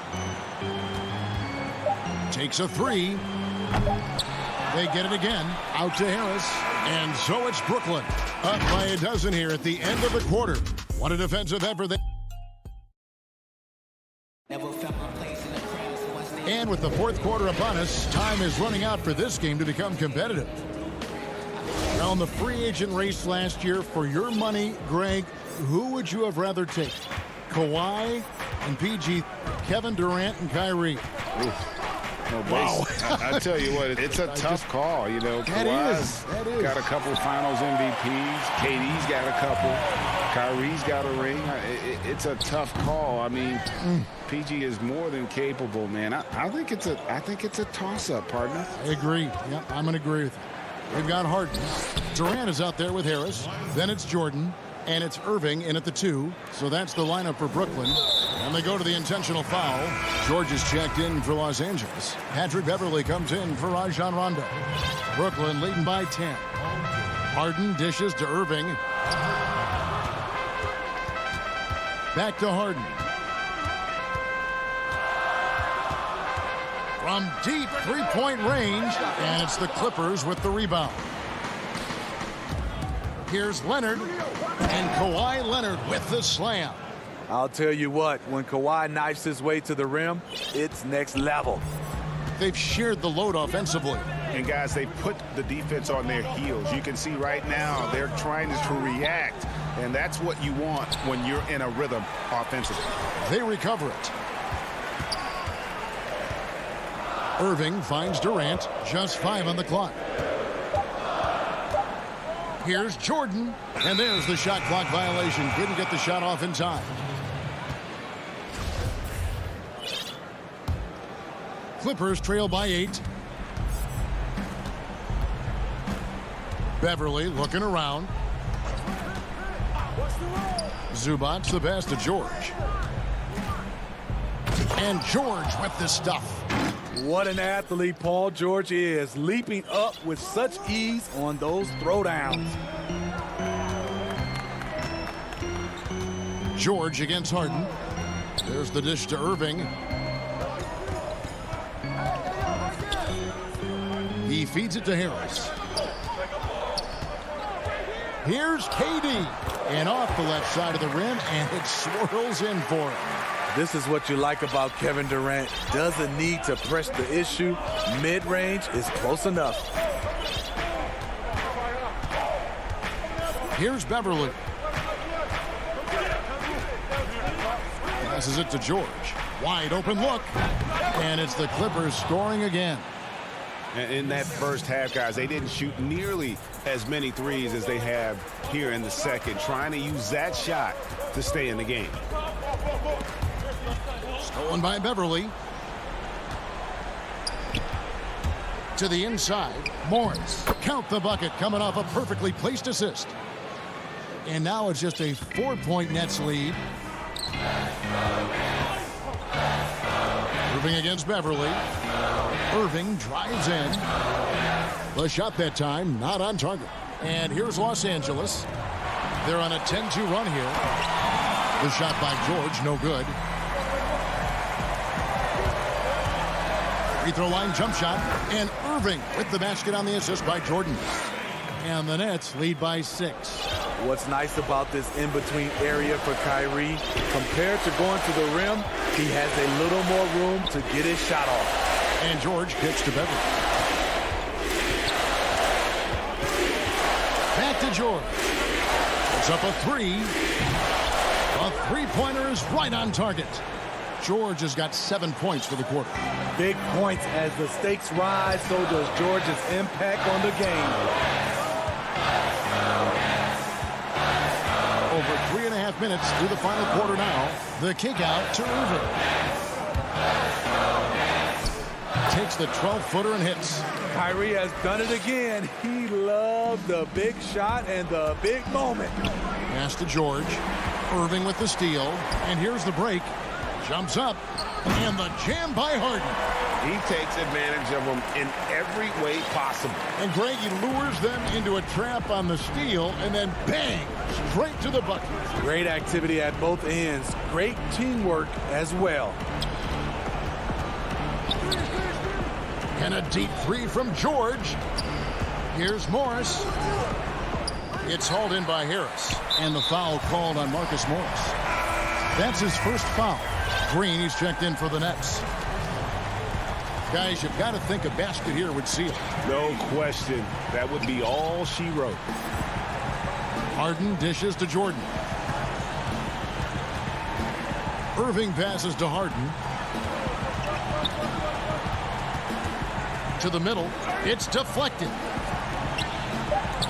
Takes a 3. They get it again. Out to Harris. And so it's Brooklyn. Up by a dozen here at the end of the quarter. What a defensive effort. And with the fourth quarter upon us, time is running out for this game to become competitive. Now, in the free agent race last year, for your money, Greg, who would you have rather taken? Kawhi and PG, Kevin Durant and Kyrie. Wow. I tell you what, it's a tough call. You know, Kawhi's got a couple finals MVPs. KD's got a couple. Kyrie's got a ring. It's a tough call. I mean, PG is more than capable, man. I think it's a toss-up, partner. I agree. Yep, I'm going to agree with you. We've got Harden. Durant is out there with Harris. Then it's Jordan. And it's Irving in at the 2. So that's the lineup for Brooklyn. And they go to the intentional foul. George is checked in for Los Angeles. Patrick Beverley comes in for Rajon Rondo. Brooklyn leading by 10. Harden dishes to Irving. Back to Harden. From deep three-point range. And it's the Clippers with the rebound. Here's Leonard. And Kawhi Leonard with the slam. I'll tell you what, when Kawhi knifes his way to the rim, it's next level. They've shared the load offensively. And, guys, they put the defense on their heels. You can see right now they're trying to react, and that's what you want when you're in a rhythm offensively. They recover it. Irving finds Durant. Just 5 on the clock. Here's Jordan, and there's the shot clock violation. Didn't get the shot off in time. Clippers trail by 8. Beverley looking around. Zubac's the pass to George. And George with the stuff. What an athlete Paul George is, leaping up with such ease on those throwdowns. George against Harden. There's the dish to Irving. He feeds it to Harris. Here's KD. And off the left side of the rim, and it swirls in for him. This is what you like about Kevin Durant. Doesn't need to press the issue. Mid-range is close enough. Here's Beverley. Passes it to George. Wide open look. And it's the Clippers scoring again. In that first half, guys, they didn't shoot nearly as many threes as they have here in the second, trying to use that shot to stay in the game. Stolen by Beverley. To the inside. Morris. Count the bucket, coming off a perfectly placed assist. And now it's just a 4-point Nets lead. Irving against Beverley. Irving drives in. The shot that time not on target. And here's Los Angeles. They're on a 10-2 run here. The shot by George, no good. Free throw line jump shot. And Irving with the basket on the assist by Jordan. And the Nets lead by 6. What's nice about this in-between area for Kyrie, compared to going to the rim, he has a little more room to get his shot off. And George kicks to Beverley. Back to George. It's up a 3. A three-pointer is right on target. George has got 7 points for the quarter. Big points as the stakes rise, so does George's impact on the game. Over 3.5 minutes through the final quarter now. The kick out to Irving. Takes the 12-footer and hits. Kyrie has done it again. He loved the big shot and the big moment. Pass to George. Irving with the steal. And here's the break. Jumps up. And the jam by Harden. He takes advantage of them in every way possible. And Greg, he lures them into a trap on the steal, and then bang, straight to the bucket. Great activity at both ends. Great teamwork as well. And a deep three from George. Here's Morris. It's hauled in by Harris. And the foul called on Marcus Morris. That's his first foul. Green, he's checked in for the Nets. Guys, you've got to think a basket here would seal. No question. That would be all she wrote. Harden dishes to Jordan. Irving passes to Harden. To the middle. It's deflected.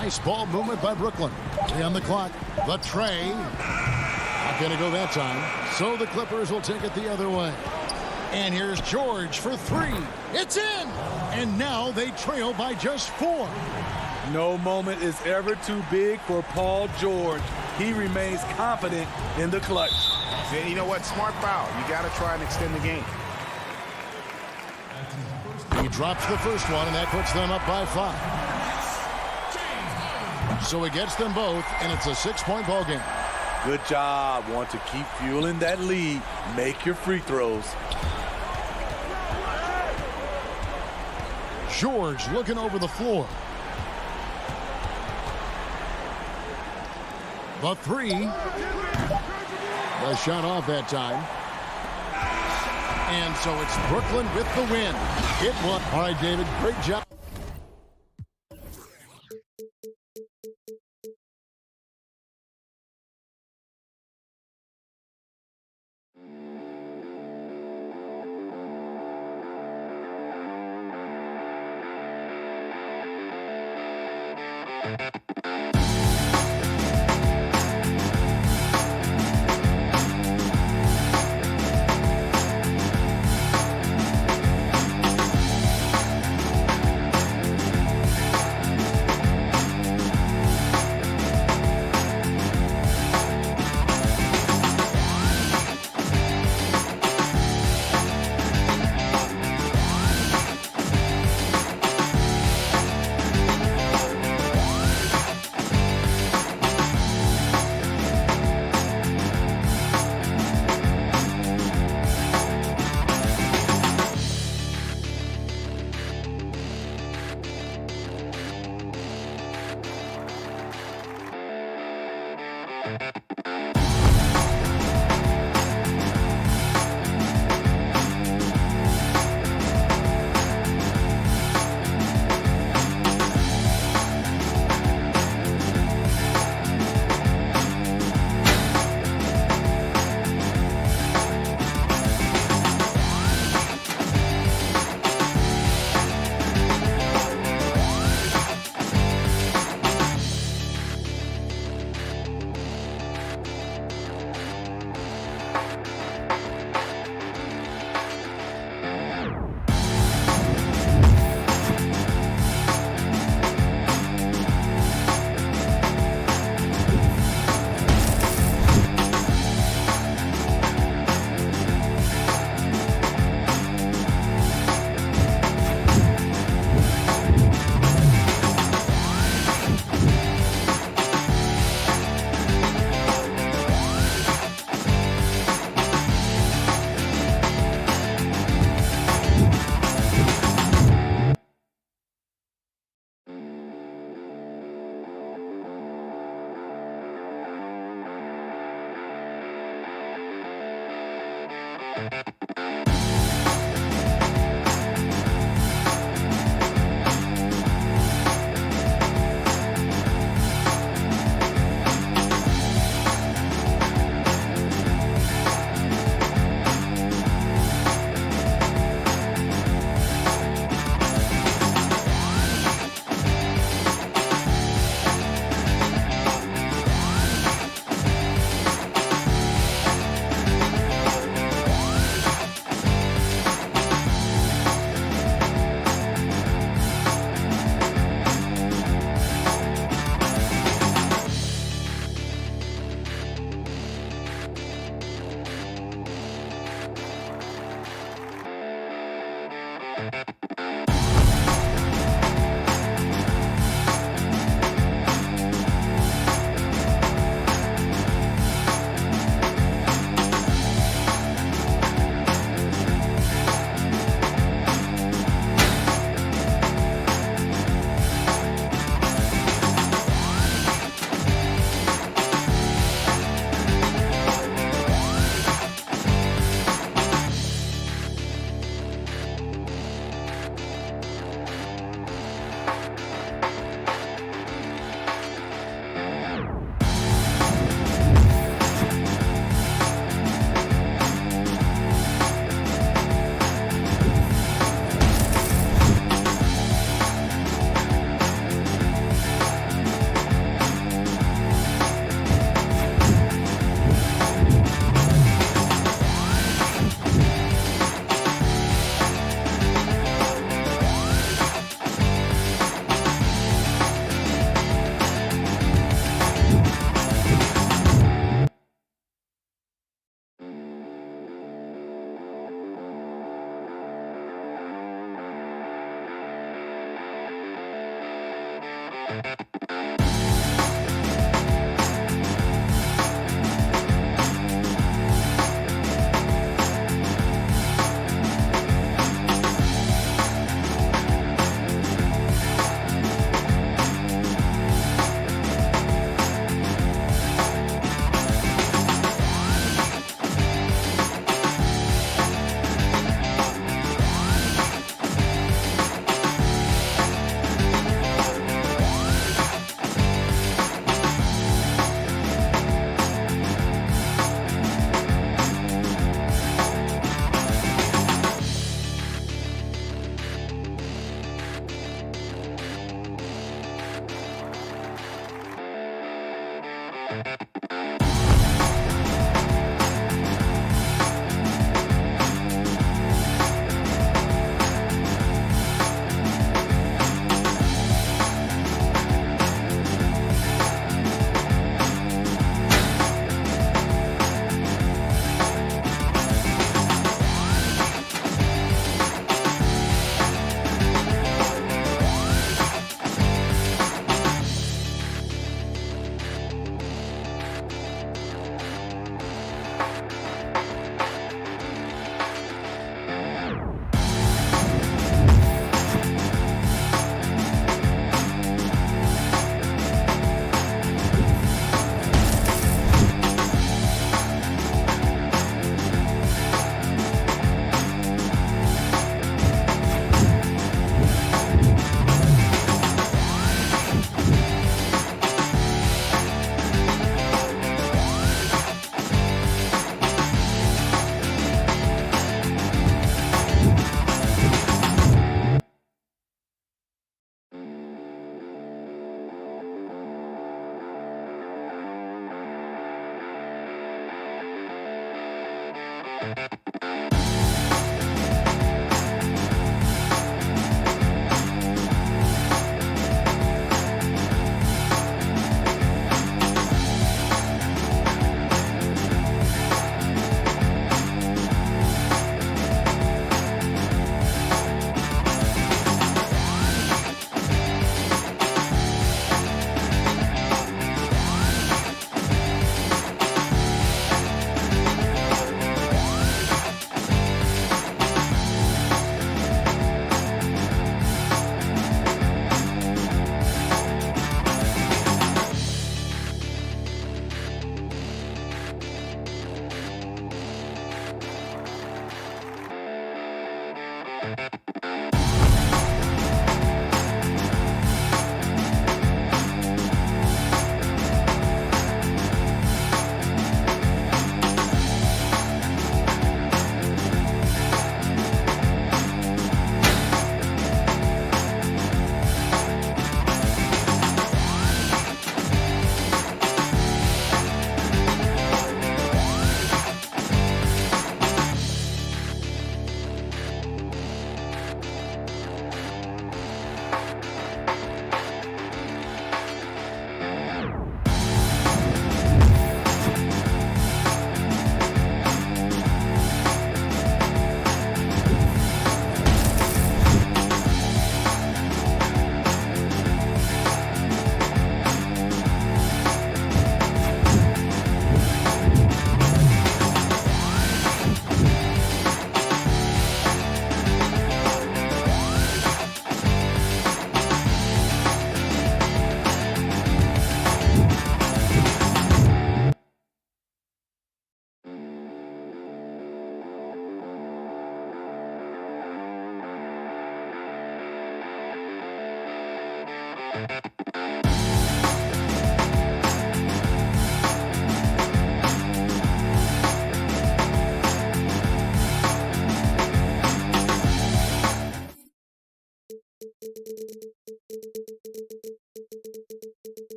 Nice ball movement by Brooklyn. 3 on the clock. The tray. Not going to go that time. So the Clippers will take it the other way. And here's George for 3. It's in! And now they trail by just 4. No moment is ever too big for Paul George. He remains confident in the clutch. And you know what? Smart foul. You got to try and extend the game. He drops the first one, and that puts them up by 5. So he gets them both, and it's a 6-point ball game. Good job. Want to keep fueling that lead. Make your free throws. George looking over the floor. The 3. The shot off that time. And so it's Brooklyn with the win. It won. All right, David, great job.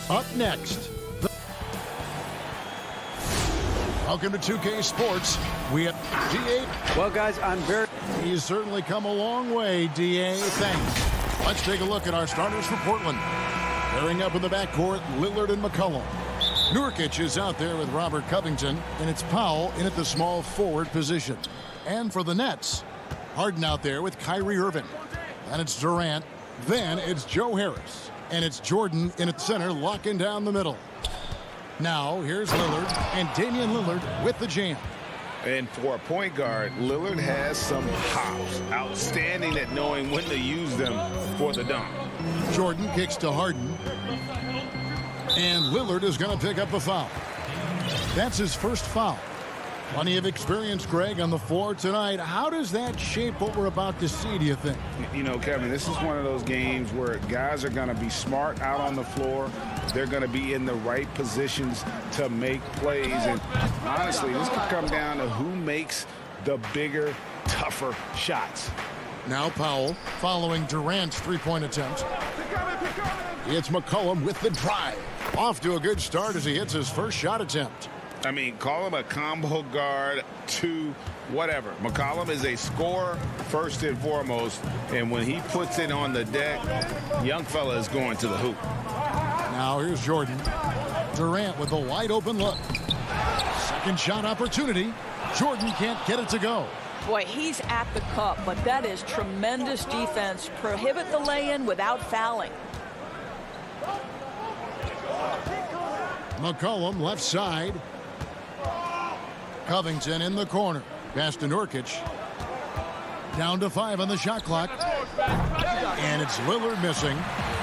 Up next. Welcome to 2K Sports. We have DA. Well, guys, He's certainly come a long way, DA. Thanks. Let's take a look at our starters for Portland. Pairing up in the backcourt, Lillard and McCollum. Nurkic is out there with Robert Covington, and it's Powell in at the small forward position. And for the Nets, Harden out there with Kyrie Irving. And it's Durant. Then it's Joe Harris. And it's Jordan in at center, locking down the middle. Now, here's Lillard, and Damian Lillard with the jam. And for a point guard, Lillard has some hops. Outstanding at knowing when to use them for the dunk. Jordan kicks to Harden. And Lillard is going to pick up the foul. That's his first foul. Plenty of experience, Greg, on the floor tonight. How does that shape what we're about to see, do you think? You know, Kevin, this is one of those games where guys are going to be smart out on the floor. They're going to be in the right positions to make plays. And honestly, this could come down to who makes the bigger, tougher shots. Now Powell following Durant's three-point attempt. It's McCollum with the drive. Off to a good start as he hits his first shot attempt. I mean, call him a combo guard to whatever. McCollum is a scorer first and foremost, and when he puts it on the deck, young fella is going to the hoop. Now here's Jordan. Durant with a wide open look. Second shot opportunity. Jordan can't get it to go. Boy, he's at the cup, but that is tremendous defense. Prohibit the lay-in without fouling. McCollum left side. Covington in the corner. Pass to Nurkic. Down to 5 on the shot clock. And it's Lillard missing.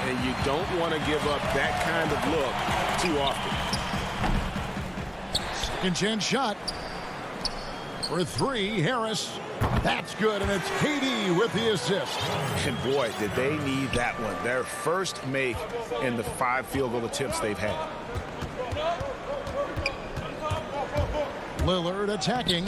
And you don't want to give up that kind of look too often. Second chance shot. For 3, Harris. That's good, and it's KD with the assist. And boy, did they need that one. Their first make in the 5 field goal attempts they've had. Lillard attacking.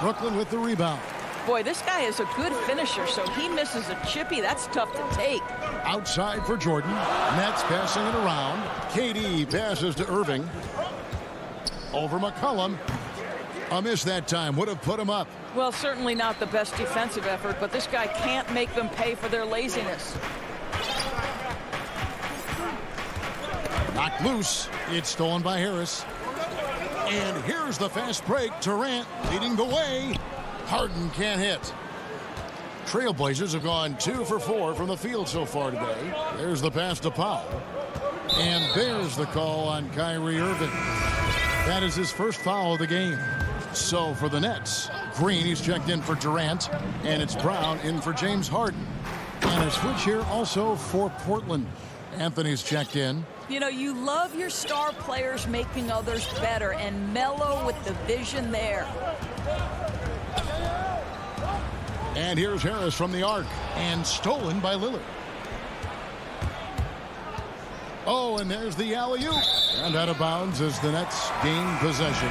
Brooklyn with the rebound. Boy, this guy is a good finisher, so he misses a chippy. That's tough to take. Outside for Jordan. Nets passing it around. KD passes to Irving. Over McCollum. A miss that time. Would have put him up. Well, certainly not the best defensive effort, but this guy can't make them pay for their laziness. Knocked loose. It's stolen by Harris. And here's the fast break. Durant leading the way. Harden can't hit. Trailblazers have gone 2 for 4 from the field so far today. There's the pass to Powell. And there's the call on Kyrie Irving. That is his first foul of the game. So for the Nets, Green is checked in for Durant. And it's Brown in for James Harden. And a switch here also for Portland. Anthony's checked in. You know, you love your star players making others better, and Melo with the vision there. And here's Harris from the arc, and stolen by Lillard. Oh, and there's the alley-oop. And out of bounds as the Nets gain possession.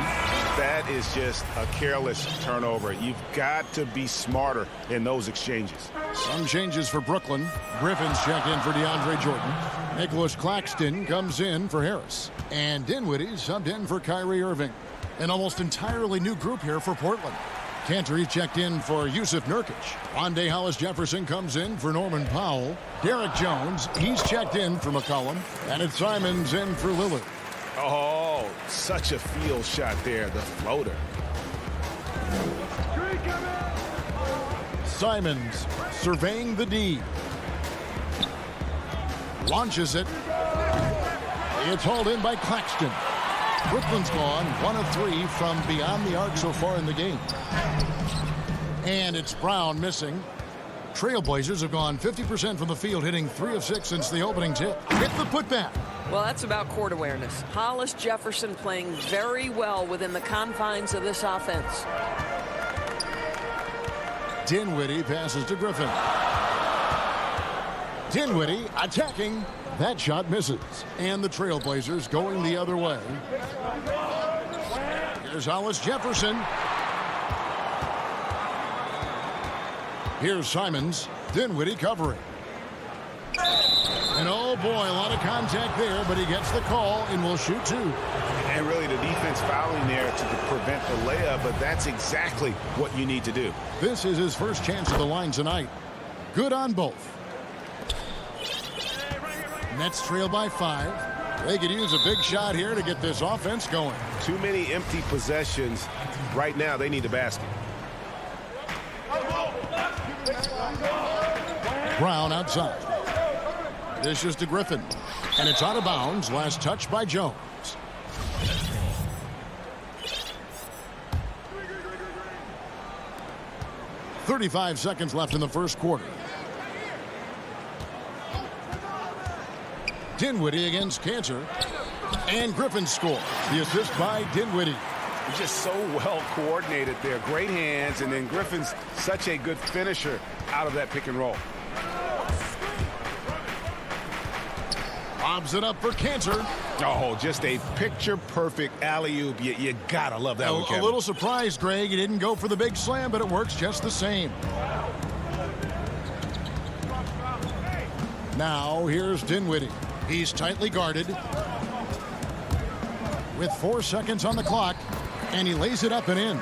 That is just a careless turnover. You've got to be smarter in those exchanges. Some changes for Brooklyn. Griffin's checked in for DeAndre Jordan. Nicholas Claxton comes in for Harris. And Dinwiddie subbed in for Kyrie Irving. An almost entirely new group here for Portland. Cantor checked in for Yusuf Nurkic. Rondé Hollis-Jefferson comes in for Norman Powell. Derek Jones, he's checked in for McCollum. And it's Simons in for Lillard. Oh, such a field shot there, the floater. Simons surveying the D. Launches it. It's hauled in by Claxton. Brooklyn's gone 1 of 3 from beyond the arc so far in the game. And it's Brown missing. Trailblazers have gone 50% from the field, hitting 3 of 6 since the opening tip. Hit the putback. Well, that's about court awareness. Hollis-Jefferson playing very well within the confines of this offense. Dinwiddie passes to Griffin. Dinwiddie attacking. That shot misses. And the Trailblazers going the other way. Here's Hollis-Jefferson. Here's Simons. Dinwiddie covering. And oh boy, a lot of contact there, but he gets the call and will shoot 2. And really the defense fouling there to prevent the layup, but that's exactly what you need to do. This is his first chance at the line tonight. Good on both. Nets trail by 5. They could use a big shot here to get this offense going. Too many empty possessions. Right now, they need the basket. Brown outside. Dishes to Griffin. And it's out of bounds. Last touch by Jones. .35 seconds left in the first quarter. Dinwiddie against Cantor. And Griffin scores. The assist by Dinwiddie. He's just so well coordinated there. Great hands, and then Griffin's such a good finisher out of that pick and roll. Lobs it up for Cantor. Oh, just a picture-perfect alley-oop. You gotta love that one, Kevin. A little surprised, Greg. He didn't go for the big slam, but it works just the same. Now, here's Dinwiddie. He's tightly guarded. With 4 seconds on the clock, and he lays it up and in.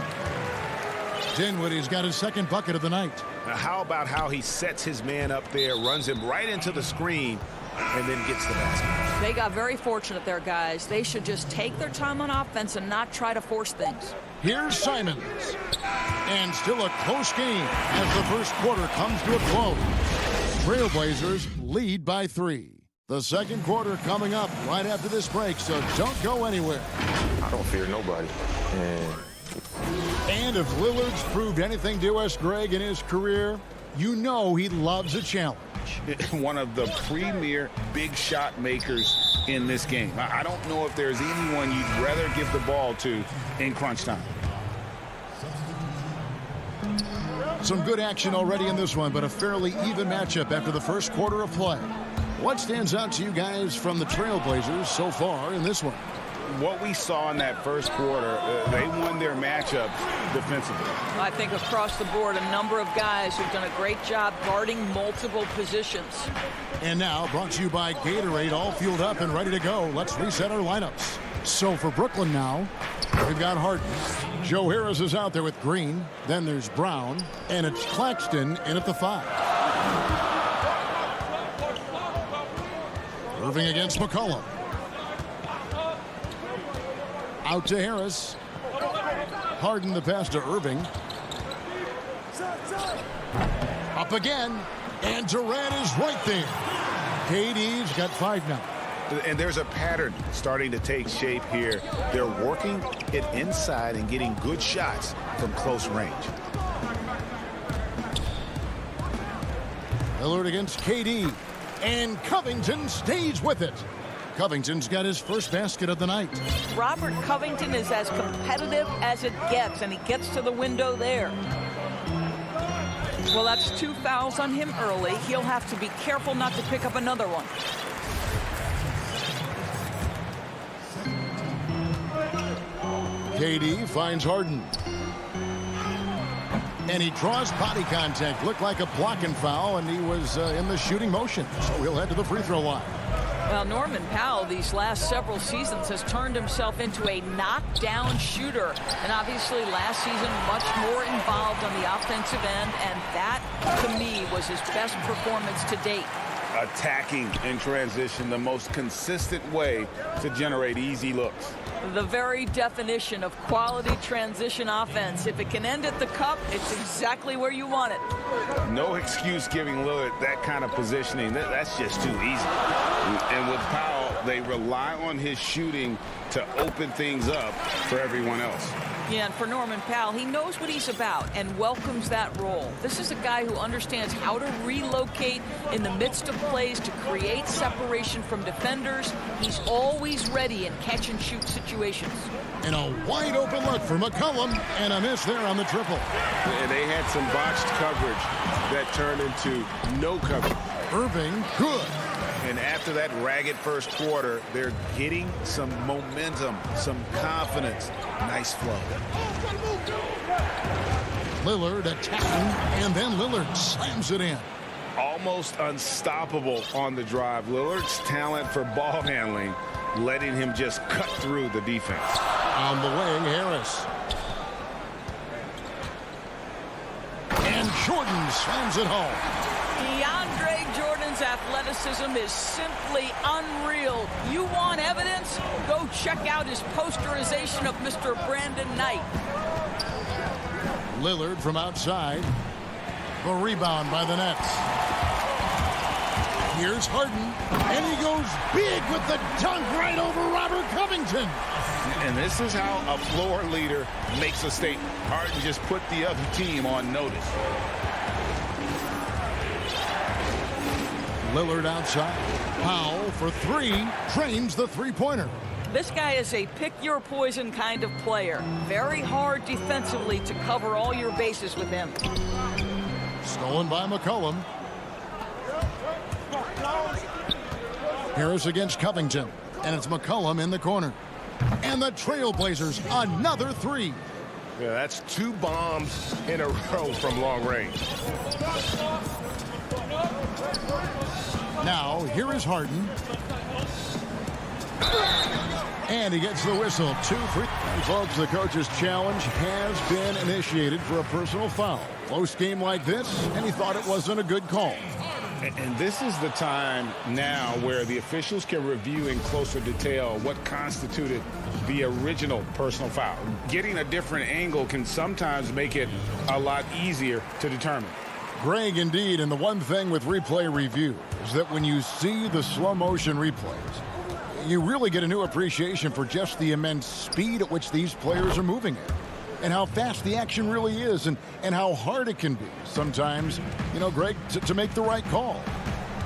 Dinwiddie's got his second bucket of the night. Now, how about how he sets his man up there, runs him right into the screen, and then gets the basket. They got very fortunate there, guys. They should just take their time on offense and not try to force things. Here's Simons. And still a close game as the first quarter comes to a close. Trailblazers lead by 3. The second quarter coming up right after this break, so don't go anywhere. I don't fear nobody. And if Lillard's proved anything to us, Greg, in his career, you know he loves a challenge. One of the premier big shot makers in this game. I don't know if there's anyone you'd rather give the ball to in crunch time. Some good action already in this one, but a fairly even matchup after the first quarter of play. What stands out to you guys from the Trailblazers so far in this one? What we saw in that first quarter, they won their matchup defensively. I think across the board, a number of guys who've done a great job guarding multiple positions. And now, brought to you by Gatorade, all fueled up and ready to go. Let's reset our lineups. So for Brooklyn now, we've got Harden. Joe Harris is out there with Green. Then there's Brown. And it's Claxton in at the 5. Irving against McCollum. Out to Harris. Harden the pass to Irving. Up again. And Durant is right there. KD's got 5 now. And there's a pattern starting to take shape here. They're working it inside and getting good shots from close range. Lillard against KD. And Covington stays with it. Covington's got his first basket of the night. Robert Covington is as competitive as it gets, and he gets to the window there. Well, that's 2 fouls on him early. He'll have to be careful not to pick up another one. KD finds Harden. And he draws body contact. Looked like a blocking foul, and he was in the shooting motion. So he'll head to the free throw line. Well, Norman Powell, these last several seasons, has turned himself into a knockdown shooter. And obviously last season, much more involved on the offensive end. And that, to me, was his best performance to date. Attacking in transition, the most consistent way to generate easy looks. The very definition of quality transition offense. If it can end at the cup, it's exactly where you want it. No excuse giving Lillard that kind of positioning. That's just too easy. And with Powell, they rely on his shooting to open things up for everyone else. Yeah, and for Norman Powell, he knows what he's about and welcomes that role. This is a guy who understands how to relocate in the midst of plays to create separation from defenders. He's always ready in catch-and-shoot situations. And a wide-open look for McCollum, and a miss there on the triple. And they had some botched coverage that turned into no coverage. Irving, good. And after that ragged first quarter, they're getting some momentum, some confidence. Nice flow. Lillard attacking, and then Lillard slams it in. almost unstoppable on the drive. Lillard's talent for ball handling letting him just cut through the defense. On the wing, Harris. And Jordan slams it home. DeAndre Jordan's athleticism is simply unreal. You want evidence? Go check out his posterization of Mr. Brandon Knight. Lillard from outside. The rebound by the Nets. Here's Harden, and he goes big with the dunk right over Robert Covington. And this is how a floor leader makes a statement. Harden just put the other team on notice. Lillard outside. Powell for three. Drains the three-pointer. This guy is a pick-your-poison kind of player. Very hard defensively to cover all your bases with him. Stolen by McCollum. Harris against Covington. And it's McCollum in the corner. And the Trailblazers, another three. Yeah, that's 2 bombs in a row from long range. Now, here is Harden. And he gets the whistle. 2 free. And folks, the coach's challenge has been initiated for a personal foul. Close game like this, and he thought it wasn't a good call. And this is the time now where the officials can review in closer detail what constituted the original personal foul. Getting a different angle can sometimes make it a lot easier to determine. Greg, indeed, and the one thing with replay review is that when you see the slow motion replays, you really get a new appreciation for just the immense speed at which these players are moving at. And how fast the action really is, and how hard it can be sometimes, you know, Greg, to make the right call.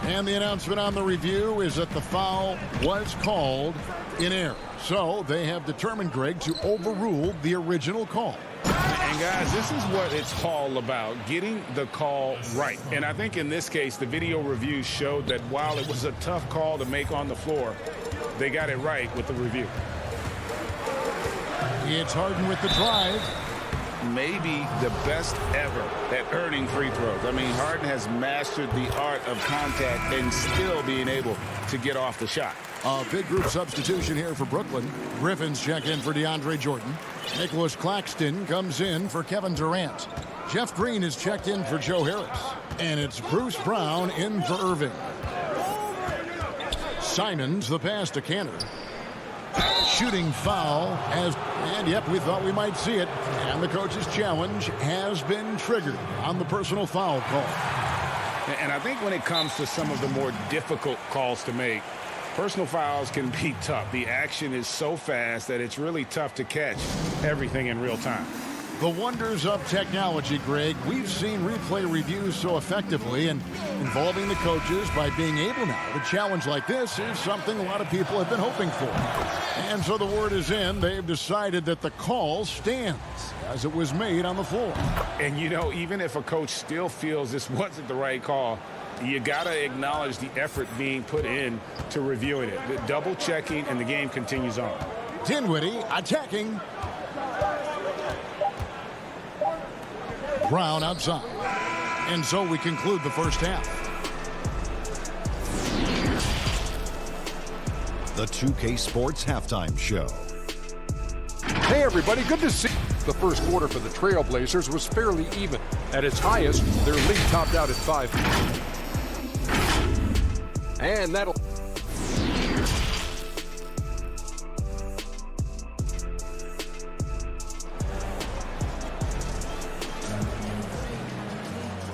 And the announcement on the review is that the foul was called in error. So they have determined, Greg, to overrule the original call. And guys, this is what it's all about, getting the call right. And I think in this case, the video review showed that while it was a tough call to make on the floor, they got it right with the review. It's Harden with the drive. Maybe the best ever at earning free throws. I mean, Harden has mastered the art of contact and still being able to get off the shot. A big group substitution here for Brooklyn. Griffin's check in for DeAndre Jordan. Nicholas Claxton comes in for Kevin Durant. Jeff Green is checked in for Joe Harris. And it's Bruce Brown in for Irving. Simons the pass to Cantor. Shooting foul and yep, we thought we might see it. And the coach's challenge has been triggered on the personal foul call. And I think when it comes to some of the more difficult calls to make, personal fouls can be tough. The action is so fast that it's really tough to catch everything in real time. The wonders of technology, Greg. We've seen replay reviews so effectively, and involving the coaches by being able now to challenge like this is something a lot of people have been hoping for. And so the word is in. They've decided that the call stands as it was made on the floor. And, you know, even if a coach still feels this wasn't the right call, you got to acknowledge the effort being put in to reviewing it. The double checking, and the game continues on. Dinwiddie attacking. Brown outside. And so we conclude the first half. The 2K Sports Halftime Show. Hey everybody, good to see you. The first quarter for the Trailblazers was fairly even. At its highest, their lead topped out at 5. And that'll...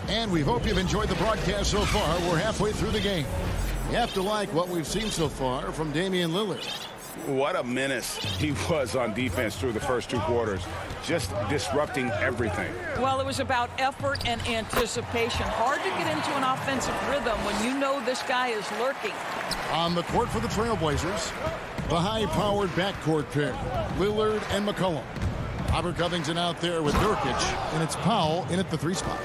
And we hope you've enjoyed the broadcast so far. We're halfway through the game. You have to like what we've seen so far from Damian Lillard. What a menace he was on defense through the first 2 quarters, just disrupting everything. Well, it was about effort and anticipation. Hard to get into an offensive rhythm when you know this guy is lurking. On the court for the Trailblazers, the high-powered backcourt pair, Lillard and McCollum. Robert Covington out there with Nurkic, and it's Powell in at the 3 spot.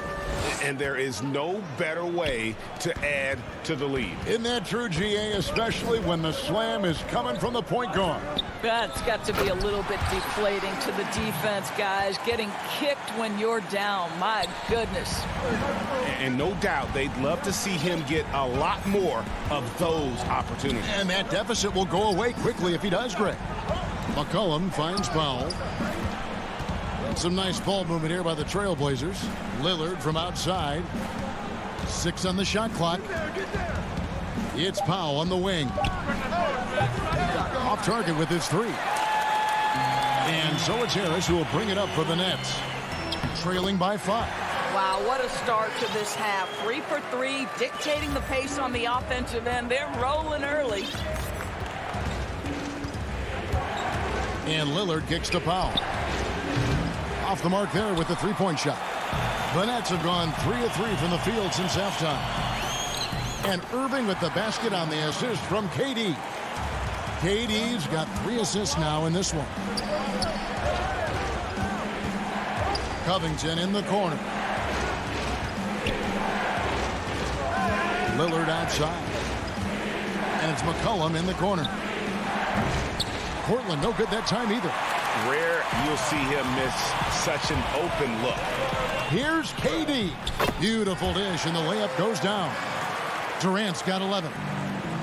And there is no better way to add to the lead. Isn't that true, GA, especially when the slam is coming from the point guard? That's got to be a little bit deflating to the defense, guys. Getting kicked when you're down. My goodness. And no doubt they'd love to see him get a lot more of those opportunities. And that deficit will go away quickly if he does, Greg. McCollum finds Powell. And some nice ball movement here by the Trailblazers. Lillard from outside. 6 on the shot clock. It's Powell on the wing. Off target with his 3. And so it's Harris who will bring it up for the Nets. Trailing by 5. Wow, what a start to this half. 3 for 3, dictating the pace on the offensive end. They're rolling early. And Lillard kicks to Powell. Off the mark there with the three-point shot. The Nets have gone 3 of 3 from the field since halftime. And Irving with the basket on the assist from KD. KD's got 3 assists now in this one. Covington in the corner. Lillard outside. And it's McCollum in the corner. Portland no good that time either. Rare you'll see him miss such an open look. Here's KD. Beautiful dish, and the layup goes down. Durant's got 11.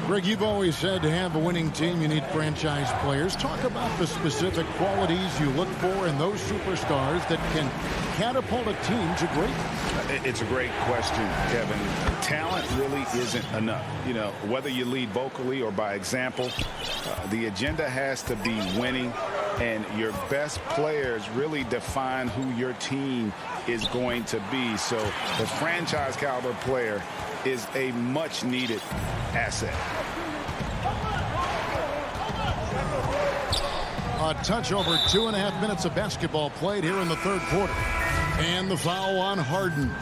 Greg, you've always said to have a winning team, you need franchise players. Talk about the specific qualities you look for in those superstars that can catapult a team to greatness. It's a great question, Kevin. Talent really isn't enough. You know, whether you lead vocally or by example, the agenda has to be winning, and your best players really define who your team is going to be. So the franchise caliber player is a much needed asset. A touch over 2.5 minutes of basketball played here in the third quarter. And the foul on Harden.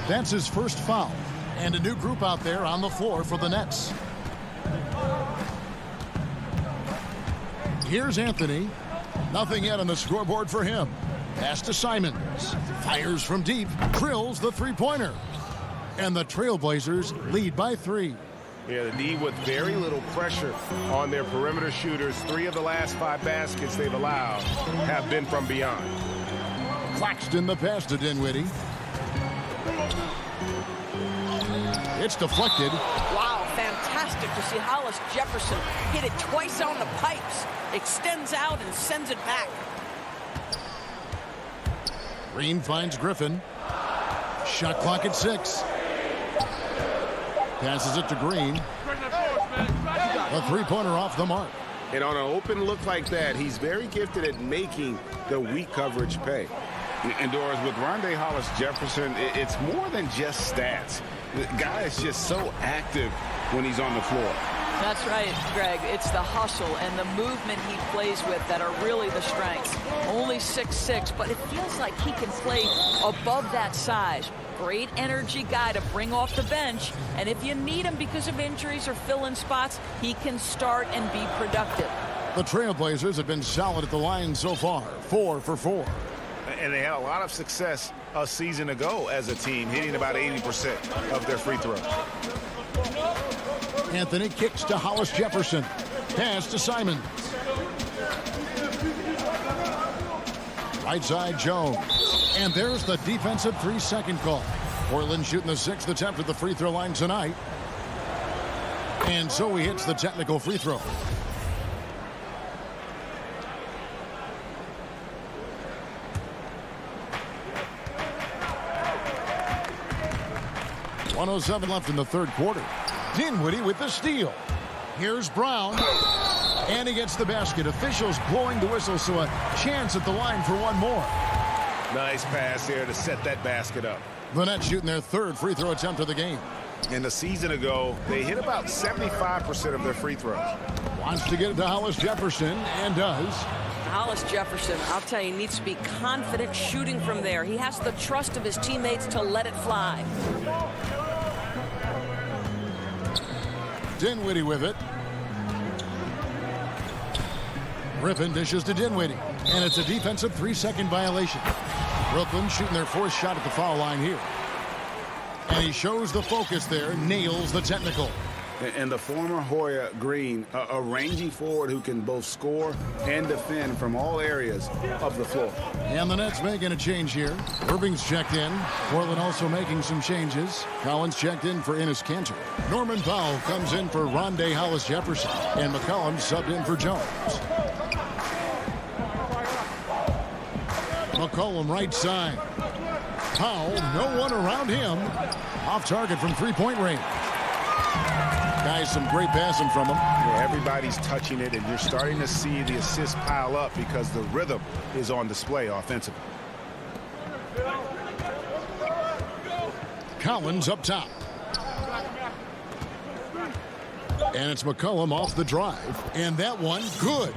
That's his first foul. And a new group out there on the floor for the Nets. Here's Anthony. Nothing yet on the scoreboard for him. Pass to Simons. Fires from deep. Drills the three-pointer. And the Trailblazers lead by 3. Yeah, the D with very little pressure on their perimeter shooters. 3 of the last 5 baskets they've allowed have been from beyond. Claxton the pass to Dinwiddie. It's deflected. Wow, fantastic to see Hollis Jefferson hit it twice on the pipes. Extends out and sends it back. Green finds Griffin. Shot clock at 6. Passes it to Green. A three-pointer off the mark. And on an open look like that, he's very gifted at making the weak coverage pay. And Doris, with Rondé Hollis Jefferson, it's more than just stats. The guy is just so active when he's on the floor. That's right, Greg. It's the hustle and the movement he plays with that are really the strengths. Only 6'6", but it feels like he can play above that size. Great energy guy to bring off the bench. And if you need him because of injuries or fill-in spots, he can start and be productive. The Trailblazers have been solid at the line so far. 4 for 4. And they had a lot of success a season ago as a team, hitting about 80% of their free throws. Anthony kicks to Hollis Jefferson. Pass to Simon. Right side Jones. And there's the defensive 3-second call. Portland shooting the 6th attempt at the free throw line tonight. And so he hits the technical free throw. .107 left in the third quarter. Dinwiddie with the steal. Here's Brown. And he gets the basket. Officials blowing the whistle, so a chance at the line for one more. Nice pass here to set that basket up. The Nets shooting their 3rd free throw attempt of the game. And a season ago, they hit about 75% of their free throws. Wants to get it to Hollis Jefferson, and does. Hollis Jefferson, I'll tell you, needs to be confident shooting from there. He has the trust of his teammates to let it fly. Dinwiddie with it. Griffin dishes to Dinwiddie. And it's a defensive 3-second violation. Brooklyn shooting their 4th shot at the foul line here. And he shows the focus there, nails the technical. And the former Hoya Green, a rangy forward who can both score and defend from all areas of the floor. And the Nets making a change here. Irving's checked in. Portland also making some changes. Collins checked in for Enes Kanter. Norman Powell comes in for Rondé Hollis-Jefferson. And McCollum subbed in for Jones. McCollum right side. Powell, no one around him. Off target from three-point range. Guys, some great passing from him. Yeah, everybody's touching it, and you're starting to see the assists pile up because the rhythm is on display offensively. Collins up top. And it's McCollum off the drive. And that one, good.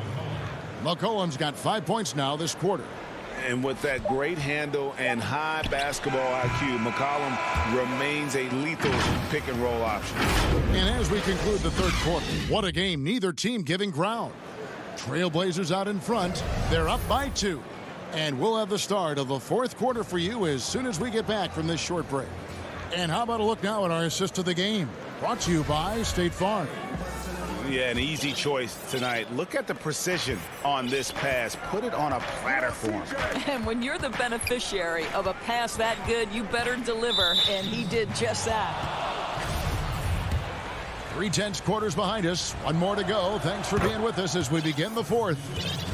McCollum's got 5 points now this quarter. And with that great handle and high basketball IQ, McCollum remains a lethal pick-and-roll option. And as we conclude the third quarter, what a game. Neither team giving ground. Trailblazers out in front. They're up by 2. And we'll have the start of the fourth quarter for you as soon as we get back from this short break. And how about a look now at our assist of the game? Brought to you by State Farm. Yeah, an easy choice tonight. Look at the precision on this pass. Put it on a platter for him. And when you're the beneficiary of a pass that good, you better deliver, and he did just that. 3/10 quarters behind us. One more to go. Thanks for being with us as we begin the fourth.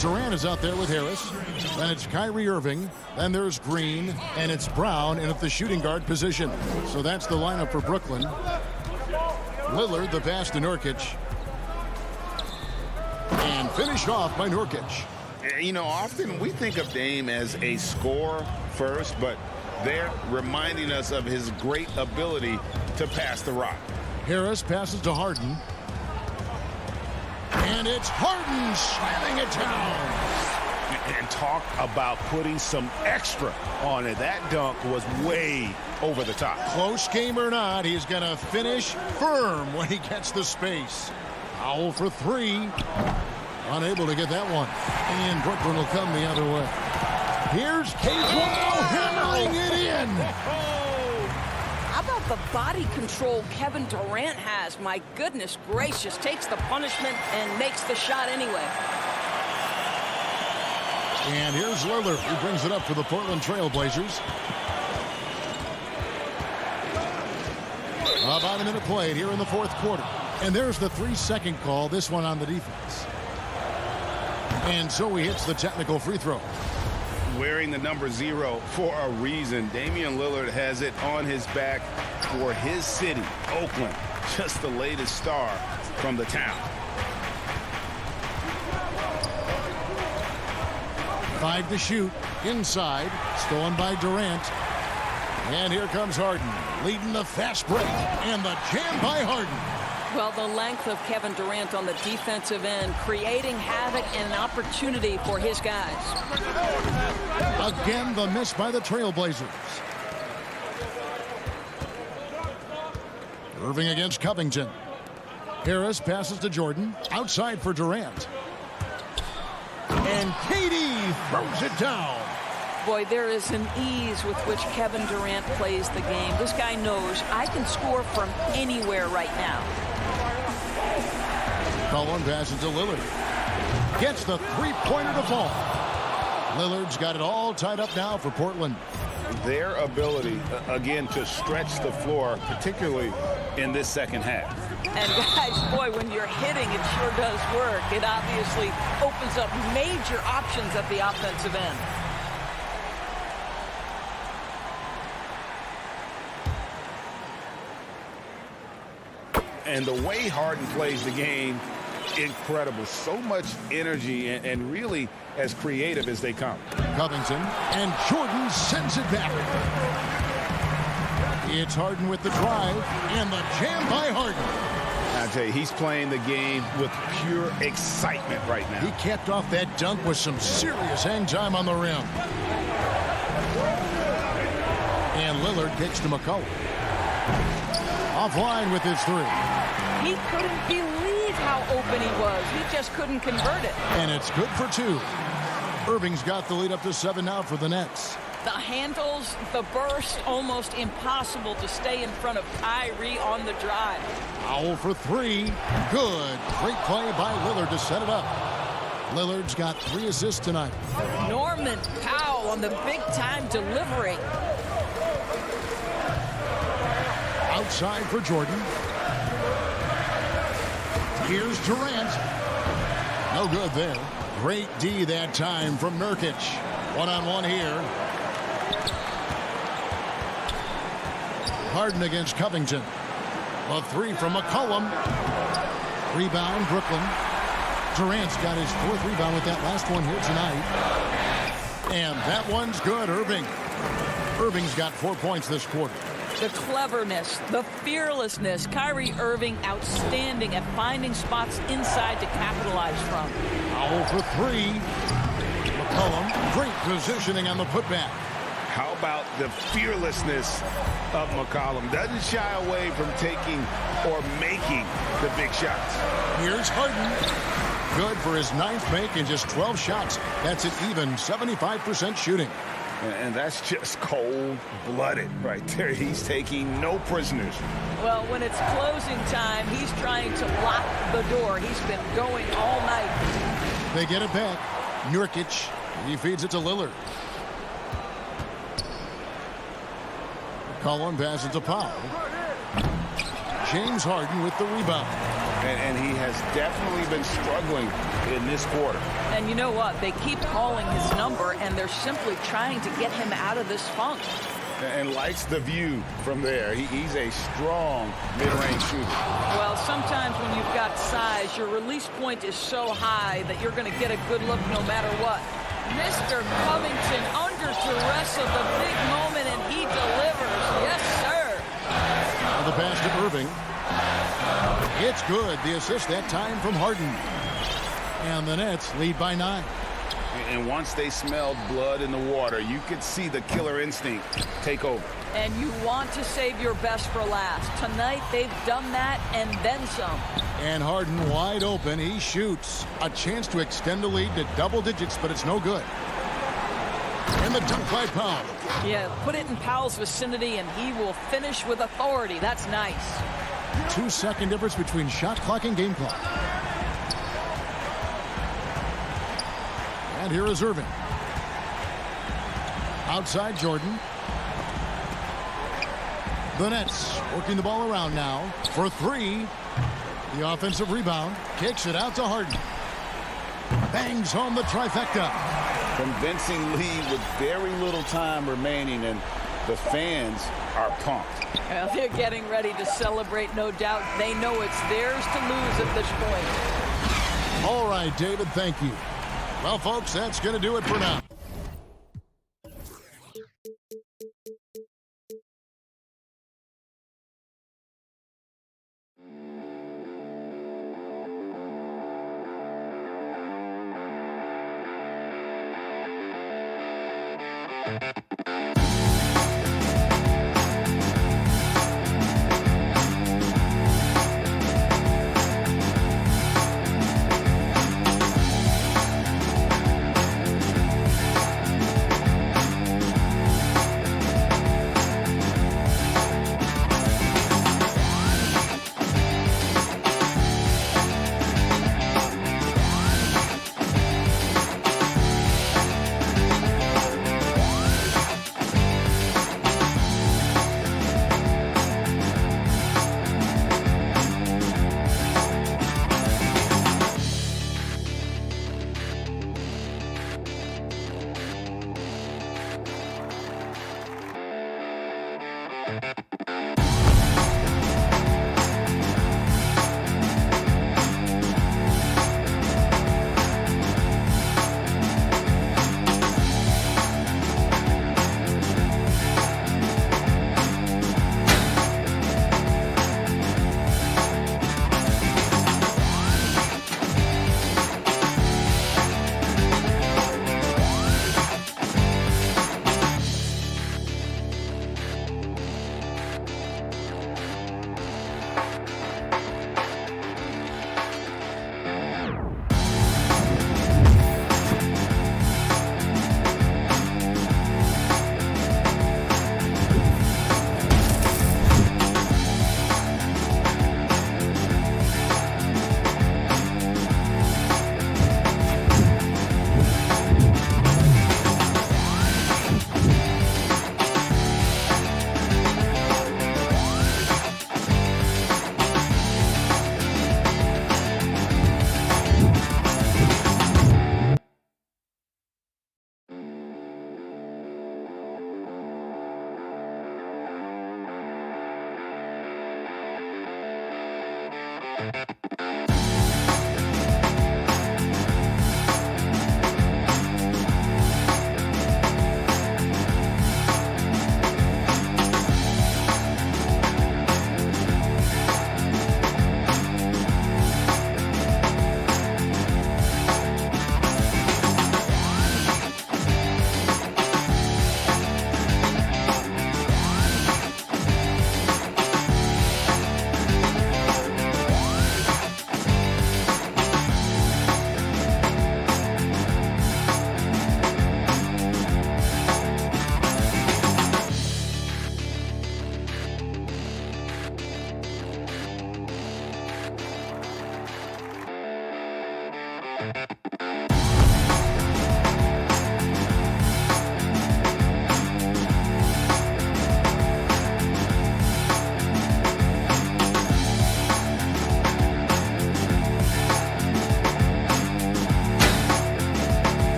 Durant is out there with Harris. Then it's Kyrie Irving. Then there's Green. And it's Brown in at the shooting guard position. So that's the lineup for Brooklyn. Lillard, the pass to Nurkic. And finished off by Nurkic. You know, often we think of Dame as a scorer first, but they're reminding us of his great ability to pass the rock. Harris passes to Harden. And it's Harden slamming it down. And talk about putting some extra on it. That dunk was way over the top. Close game or not, he's going to finish firm when he gets the space. Powell for 3. Unable to get that one. And Brooklyn will come the other way. Here's K12 hammering it in. How about the body control Kevin Durant has? My goodness gracious. Takes the punishment and makes the shot anyway. And here's Lillard, who brings it up for the Portland Trailblazers. About a minute played here in the fourth quarter. And there's the 3-second call, this one on the defense. And so he hits the technical free throw. Wearing the number 0 for a reason. Damian Lillard has it on his back for his city, Oakland. Just the latest star from the town. 5 to shoot. Inside. Stolen by Durant. And here comes Harden. Leading the fast break. And the jam by Harden. Well, the length of Kevin Durant on the defensive end, creating havoc and an opportunity for his guys. Again, the miss by the Trailblazers. Irving against Covington. Harris passes to Jordan. Outside for Durant. And KD throws it down. Boy, there is an ease with which Kevin Durant plays the game. This guy knows I can score from anywhere right now. Cullen passes to Lillard. Gets the three-pointer to fall. Lillard's got it all tied up now for Portland. Their ability, again, to stretch the floor, particularly in this second half. And guys, boy, when you're hitting, it sure does work. It obviously opens up major options at the offensive end. And the way Harden plays the game, incredible. So much energy and really as creative as they come. Covington, and Jordan sends it back. It's Harden with the drive, and the jam by Harden. I tell you, he's playing the game with pure excitement right now. He capped off that dunk with some serious hang time on the rim. And Lillard kicks to McCollum. Offline with his 3. He couldn't believe how open he was. He just couldn't convert it. And it's good for 2. Irving's got the lead up to 7 now for the Nets. The handles, the burst, almost impossible to stay in front of Kyrie on the drive. Powell for three. Good. Great play by Lillard to set it up. Lillard's got 3 assists tonight. Norman Powell on the big-time delivery. Outside for Jordan. Here's Durant. No good there. Great D that time from Nurkic. One-on-one here. Harden against Covington. A 3 from McCollum. Rebound, Brooklyn. Durant's got his 4th rebound with that last one here tonight. And that one's good, Irving. Irving's got 4 points this quarter. The cleverness, the fearlessness. Kyrie Irving outstanding at finding spots inside to capitalize from. Powell for 3. McCollum, great positioning on the putback. How about the fearlessness of McCollum? Doesn't shy away from taking or making the big shots. Here's Harden. Good for his 9th make in just 12 shots. That's an even 75% shooting. And that's just cold-blooded right there. He's taking no prisoners. Well, when it's closing time, he's trying to lock the door. He's been going all night. They get it back. Nurkic, he feeds it to Lillard. McCollum passes to Powell. James Harden with the rebound. And he has definitely been struggling in this quarter. And you know what? They keep calling his number, and they're simply trying to get him out of this funk. And likes the view from there. He's a strong mid-range shooter. Well, sometimes when you've got size, your release point is so high that you're going to get a good look no matter what. Mr. Covington under duress of the big moment, and he delivers. Yes, sir. Now the pass to Irving. It's good. The assist that time from Harden. And the Nets lead by 9. And once they smelled blood in the water, you could see the killer instinct take over. And you want to save your best for last. Tonight, they've done that and then some. And Harden wide open. He shoots. A chance to extend the lead to double digits, but it's no good. And the dunk by Powell. Yeah, put it in Powell's vicinity, and he will finish with authority. That's nice. 2-second difference between shot clock and game clock. And here is Irving. Outside Jordan. The Nets working the ball around now for 3. The offensive rebound. Kicks it out to Harden. Bangs home the trifecta. Convincing lead with very little time remaining, and the fans are pumped. Well, they're getting ready to celebrate, no doubt. They know it's theirs to lose at this point. All right, David, thank you. Well, folks, that's going to do it for now.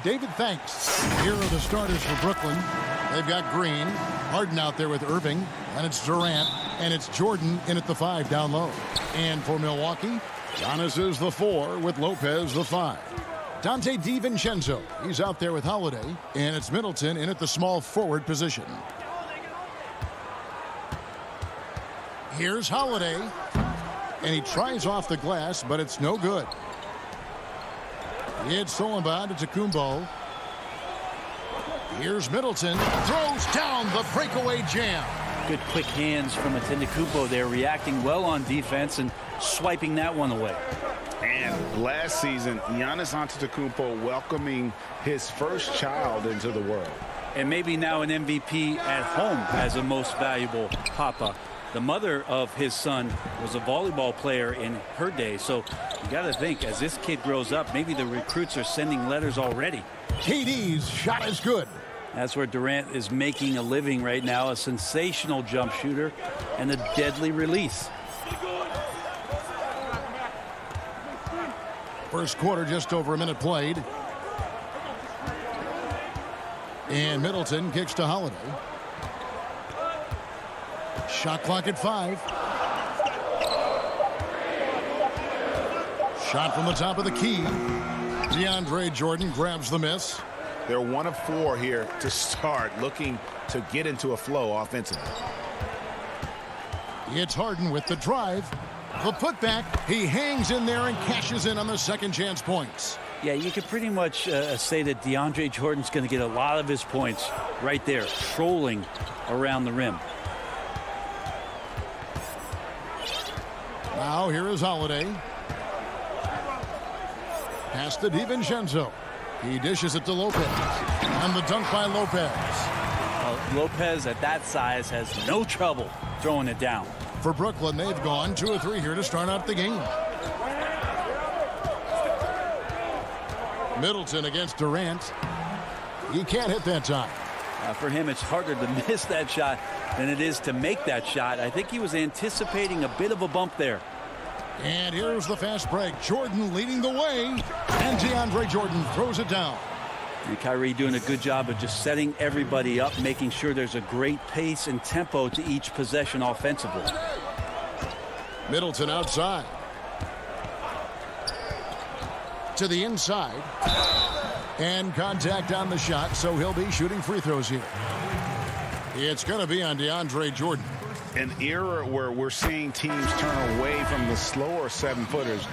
David, thanks. Here are the starters for Brooklyn. They've got Green, Harden out there with Irving, and it's Durant, and it's Jordan in at the 5 down low. And for Milwaukee, Giannis is the 4 with Lopez the 5. Dante DiVincenzo, he's out there with Holiday, and it's Middleton in at the small forward position. Here's Holiday, and he tries off the glass, but it's no good. It's Solomon to Tacumbo. Here's Middleton, throws down the breakaway jam. Good quick hands from Antetokounmpo there, reacting well on defense and swiping that one away. And last season, Giannis Antetokounmpo welcoming his first child into the world. And maybe now an MVP at home as a most valuable papa. The mother of his son was a volleyball player in her day, so you got to think, as this kid grows up, maybe the recruits are sending letters already. KD's shot is good. That's where Durant is making a living right now, a sensational jump shooter and a deadly release. First quarter, just over a minute played. And Middleton kicks to Holiday. Shot clock at 5. Shot from the top of the key. DeAndre Jordan grabs the miss. They're 1 of 4 here to start, looking to get into a flow offensively. It's Harden with the drive. The putback. He hangs in there and cashes in on the second chance points. Yeah, you could pretty much say that DeAndre Jordan's going to get a lot of his points right there, trolling around the rim. Now here is Holiday. Pass to DiVincenzo. He dishes it to Lopez. And the dunk by Lopez. Lopez at that size has no trouble throwing it down. For Brooklyn, they've gone 2 of 3 here to start out the game. Middleton against Durant. He can't hit that time. For him, it's harder to miss that shot than it is to make that shot. I think he was anticipating a bit of a bump there. And here's the fast break. Jordan leading the way. And DeAndre Jordan throws it down. And Kyrie doing a good job of just setting everybody up, making sure there's a great pace and tempo to each possession offensively. Middleton outside. To the inside. And contact on the shot, so he'll be shooting free throws here. It's going to be on DeAndre Jordan. An era where we're seeing teams turn away from the slower 7-footers.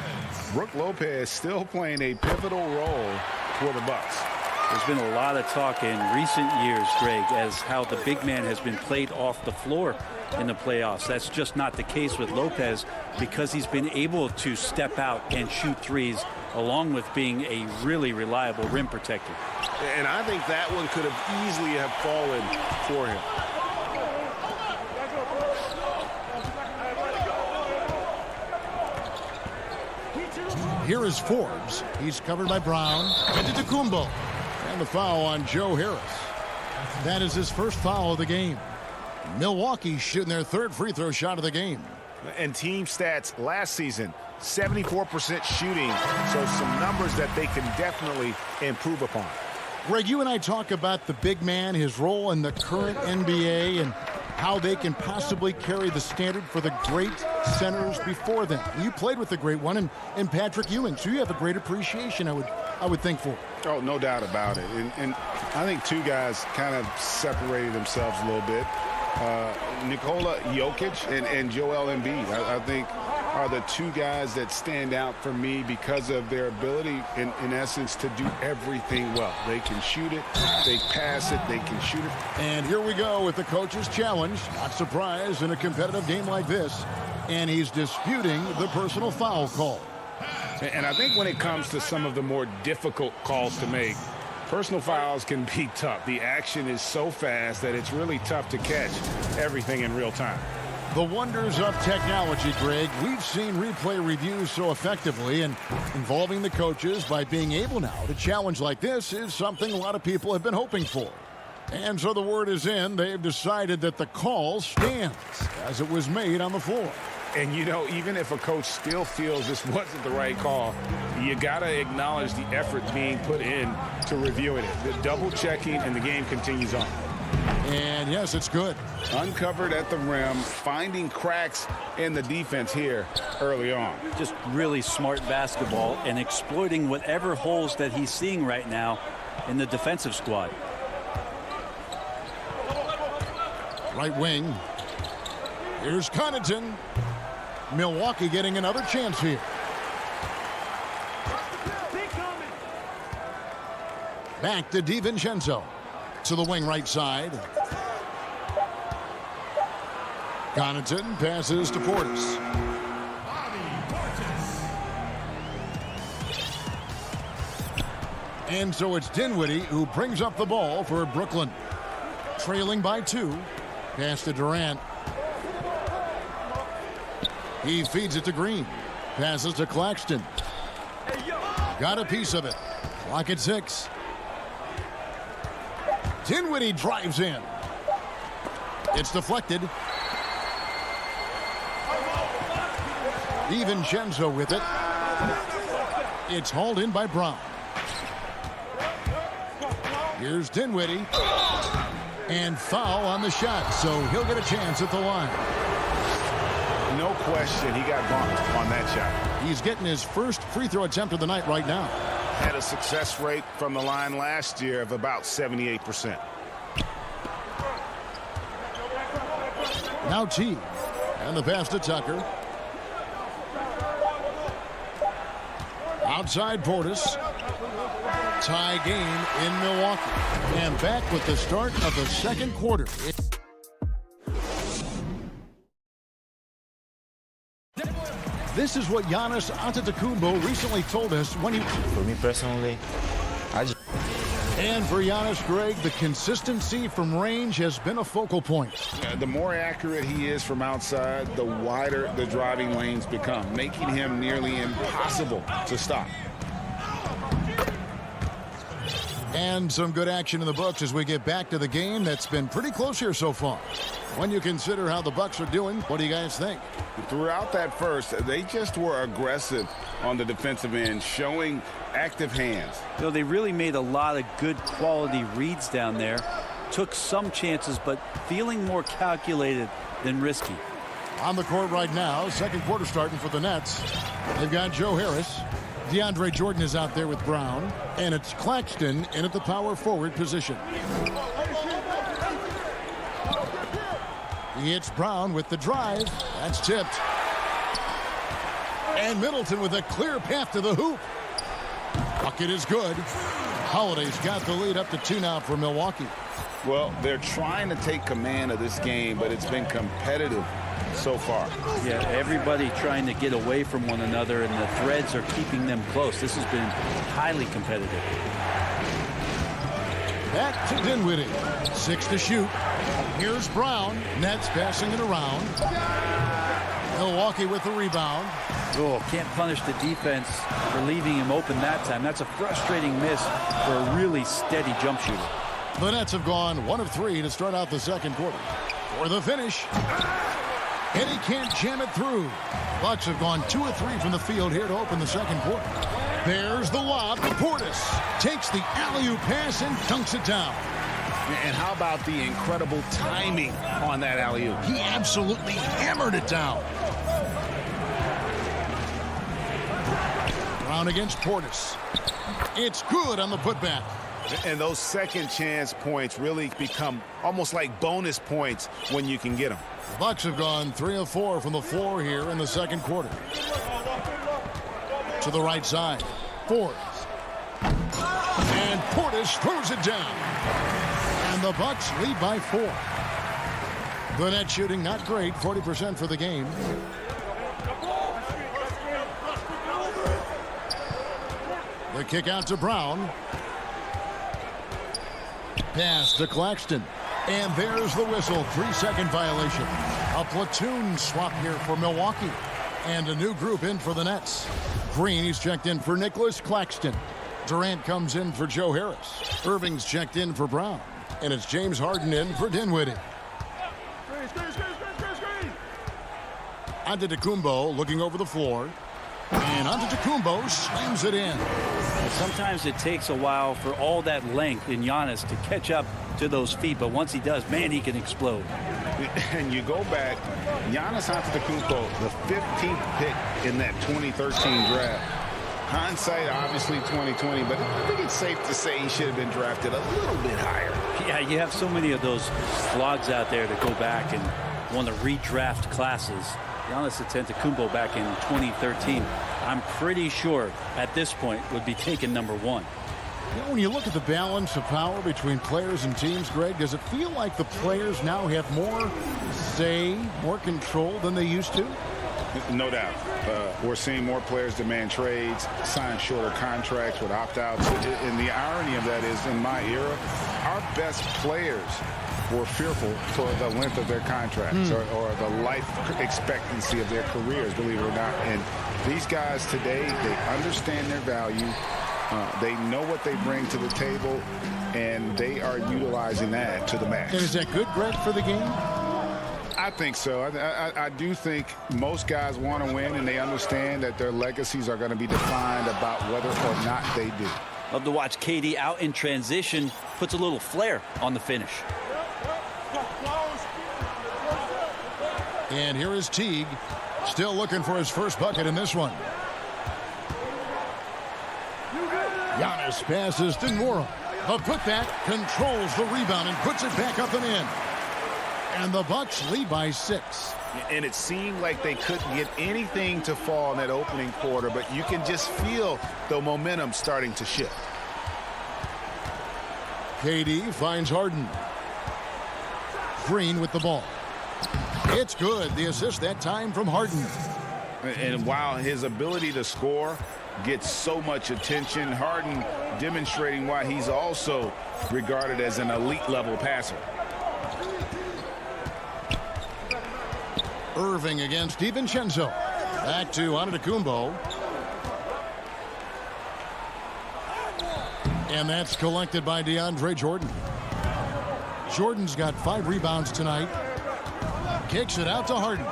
Brook Lopez still playing a pivotal role for the Bucks. There's been a lot of talk in recent years, Greg, as how the big man has been played off the floor in the playoffs. That's just not the case with Lopez because he's been able to step out and shoot threes along with being a really reliable rim protector. And I think that one could have easily have fallen for him. Here is Forbes. He's covered by Brown. Antetokounmpo. And the foul on Joe Harris. That is his first foul of the game. Milwaukee shooting their 3rd free throw shot of the game. And team stats last season, 74% shooting. So some numbers that they can definitely improve upon. Greg, you and I talk about the big man, his role in the current NBA, and how they can possibly carry the standard for the great centers before them. You played with the great one in Patrick Ewing, so you have a great appreciation, I would think, for. Oh, no doubt about it. And I think 2 guys kind of separated themselves a little bit. Nikola Jokic and Joel Embiid, I think, are the 2 guys that stand out for me because of their ability, in essence, to do everything well. They can shoot it, they pass it, they can shoot it. And here we go with the coach's challenge. Not surprised in a competitive game like this. And he's disputing the personal foul call. And I think when it comes to some of the more difficult calls to make, personal fouls can be tough. The action is so fast that it's really tough to catch everything in real time. The wonders of technology, Greg. We've seen replay reviews so effectively, and involving the coaches by being able now to challenge like this is something a lot of people have been hoping for. And so the word is in. They've decided that the call stands as it was made on the floor. And, you know, even if a coach still feels this wasn't the right call, you got to acknowledge the effort being put in to reviewing it. The double checking, and the game continues on. And yes, it's good. Uncovered at the rim, finding cracks in the defense here early on. Just really smart basketball and exploiting whatever holes that he's seeing right now in the defensive squad. Right wing. Here's Connaughton. Milwaukee getting another chance here. Back to DiVincenzo. To the wing right side. Connaughton passes to Portis. And so it's Dinwiddie who brings up the ball for Brooklyn. Trailing by 2. Pass to Durant. He feeds it to Green. Passes to Claxton. Got a piece of it. Clock at 6. Dinwiddie drives in. It's deflected. DiVincenzo with it. It's hauled in by Brown. Here's Dinwiddie. And foul on the shot, so he'll get a chance at the line. No question he got bumped on that shot. He's getting his first free throw attempt of the night right now. Had a success rate from the line last year of about 78%. Now T. And the pass to Tucker. Outside Portis. Tie game in Milwaukee. And back with the start of the second quarter. This is what Giannis Antetokounmpo recently told us when he... For me personally, And for Giannis, Greg, the consistency from range has been a focal point. The more accurate he is from outside, the wider the driving lanes become, making him nearly impossible to stop. And some good action in the books as we get back to the game that's been pretty close here so far. When you consider how the Bucks are doing, what do you guys think? Throughout that first, they just were aggressive on the defensive end, showing active hands. You know, they really made a lot of good quality reads down there. Took some chances, but feeling more calculated than risky. On the court right now, second quarter starting for the Nets. They've got Joe Harris. DeAndre Jordan is out there with Brown. And it's Claxton in at the power forward position. He hits Brown with the drive. That's tipped. And Middleton with a clear path to the hoop. Bucket is good. Holiday's got the lead up to 2 now for Milwaukee. Well, they're trying to take command of this game, but it's been competitive so far. Yeah, everybody trying to get away from one another, and the threads are keeping them close. This has been highly competitive. Back to Dinwiddie. 6 to shoot. Here's Brown. Nets passing it around. Milwaukee with the rebound. Oh, can't punish the defense for leaving him open that time. That's a frustrating miss for a really steady jump shooter. The Nets have gone 1 of 3 to start out the second quarter. For the finish. And he can't jam it through. Bucks have gone 2 of 3 from the field here to open the second quarter. There's the lob to Portis. Takes the alley-oop pass and dunks it down. And how about the incredible timing on that alley-oop? He absolutely hammered it down. Brown against Portis. It's good on the putback. And those second chance points really become almost like bonus points when you can get them. The Bucks have gone 3 of 4 from the floor here in the second quarter. To the right side. Forbes. And Portis throws it down. And the Bucks lead by 4. The net shooting not great, 40% for the game. The kick out to Brown. Pass to Claxton. And there's the whistle. 3-second violation. A platoon swap here for Milwaukee. And a new group in for the Nets. Green, he's checked in for Nicholas Claxton. Durant comes in for Joe Harris. Irving's checked in for Brown. And it's James Harden in for Dinwiddie. Antetokounmpo looking over the floor. And Antetokounmpo slams it in. Sometimes it takes a while for all that length in Giannis to catch up to those feet, but once he does, man, he can explode. And you go back, Giannis Antetokounmpo, the 15th pick in that 2013 draft. Hindsight, obviously 2020, but I think it's safe to say he should have been drafted a little bit higher. Yeah, you have so many of those slogs out there to go back and want to redraft classes. Giannis Antetokounmpo back in 2013, I'm pretty sure at this point would be taken number 1. You know, when you look at the balance of power between players and teams, Greg, does it feel like the players now have more say, more control than they used to? No doubt. We're seeing more players demand trades, sign shorter contracts with opt-outs. And the irony of that is, in my era, our best players were fearful for the length of their contracts or the life expectancy of their careers, believe it or not. And these guys today, they understand their value. They know what they bring to the table, and they are utilizing that to the max. And is that good, Greg, for the game? I think so. I do think most guys want to win, and they understand that their legacies are going to be defined about whether or not they do. Love to watch KD out in transition. Puts a little flair on the finish. And here is Teague, still looking for his first bucket in this one. Giannis passes to Nora. The putback controls the rebound and puts it back up and in. And the Bucks lead by 6. And it seemed like they couldn't get anything to fall in that opening quarter, but you can just feel the momentum starting to shift. KD finds Harden. Green with the ball. It's good. The assist that time from Harden. And while his ability to score gets so much attention, Harden demonstrating why he's also regarded as an elite level passer. Irving against DiVincenzo. Back to Antetokounmpo. And that's collected by DeAndre Jordan. Jordan's got 5 rebounds tonight. Kicks it out to Harden.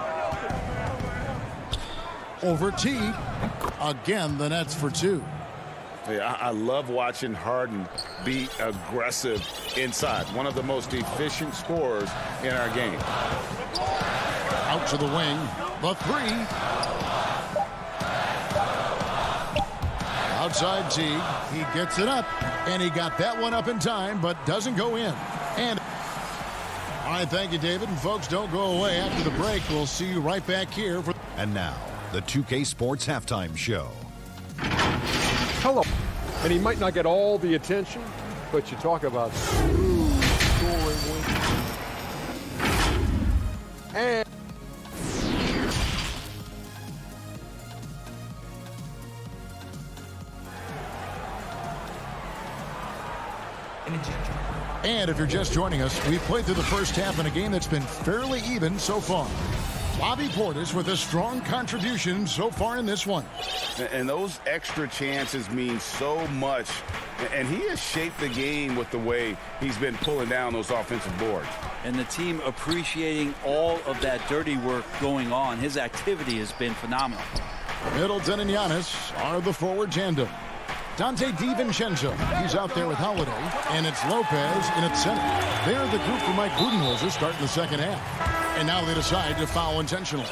Over Teague. Again, the Nets for 2. Yeah, I love watching Harden be aggressive inside. One of the most efficient scorers in our game. Out to the wing. The 3. Outside Teague. He gets it up. And he got that one up in time, but doesn't go in. And all right, thank you, David. And folks, don't go away. After the break, we'll see you right back here. And now, the 2K Sports Halftime Show. Hello. And he might not get all the attention, but you talk about smooth scoring. And And if you're just joining us, we've played through the first half in a game that's been fairly even so far. Bobby Portis with a strong contribution so far in this one. And those extra chances mean so much. And he has shaped the game with the way he's been pulling down those offensive boards. And the team appreciating all of that dirty work going on. His activity has been phenomenal. Middleton and Giannis are the forward tandem. Dante DiVincenzo, he's out there with Holiday, and it's Lopez in at center. They're the group for Mike Budenholzer starting the second half. And now they decide to foul intentionally.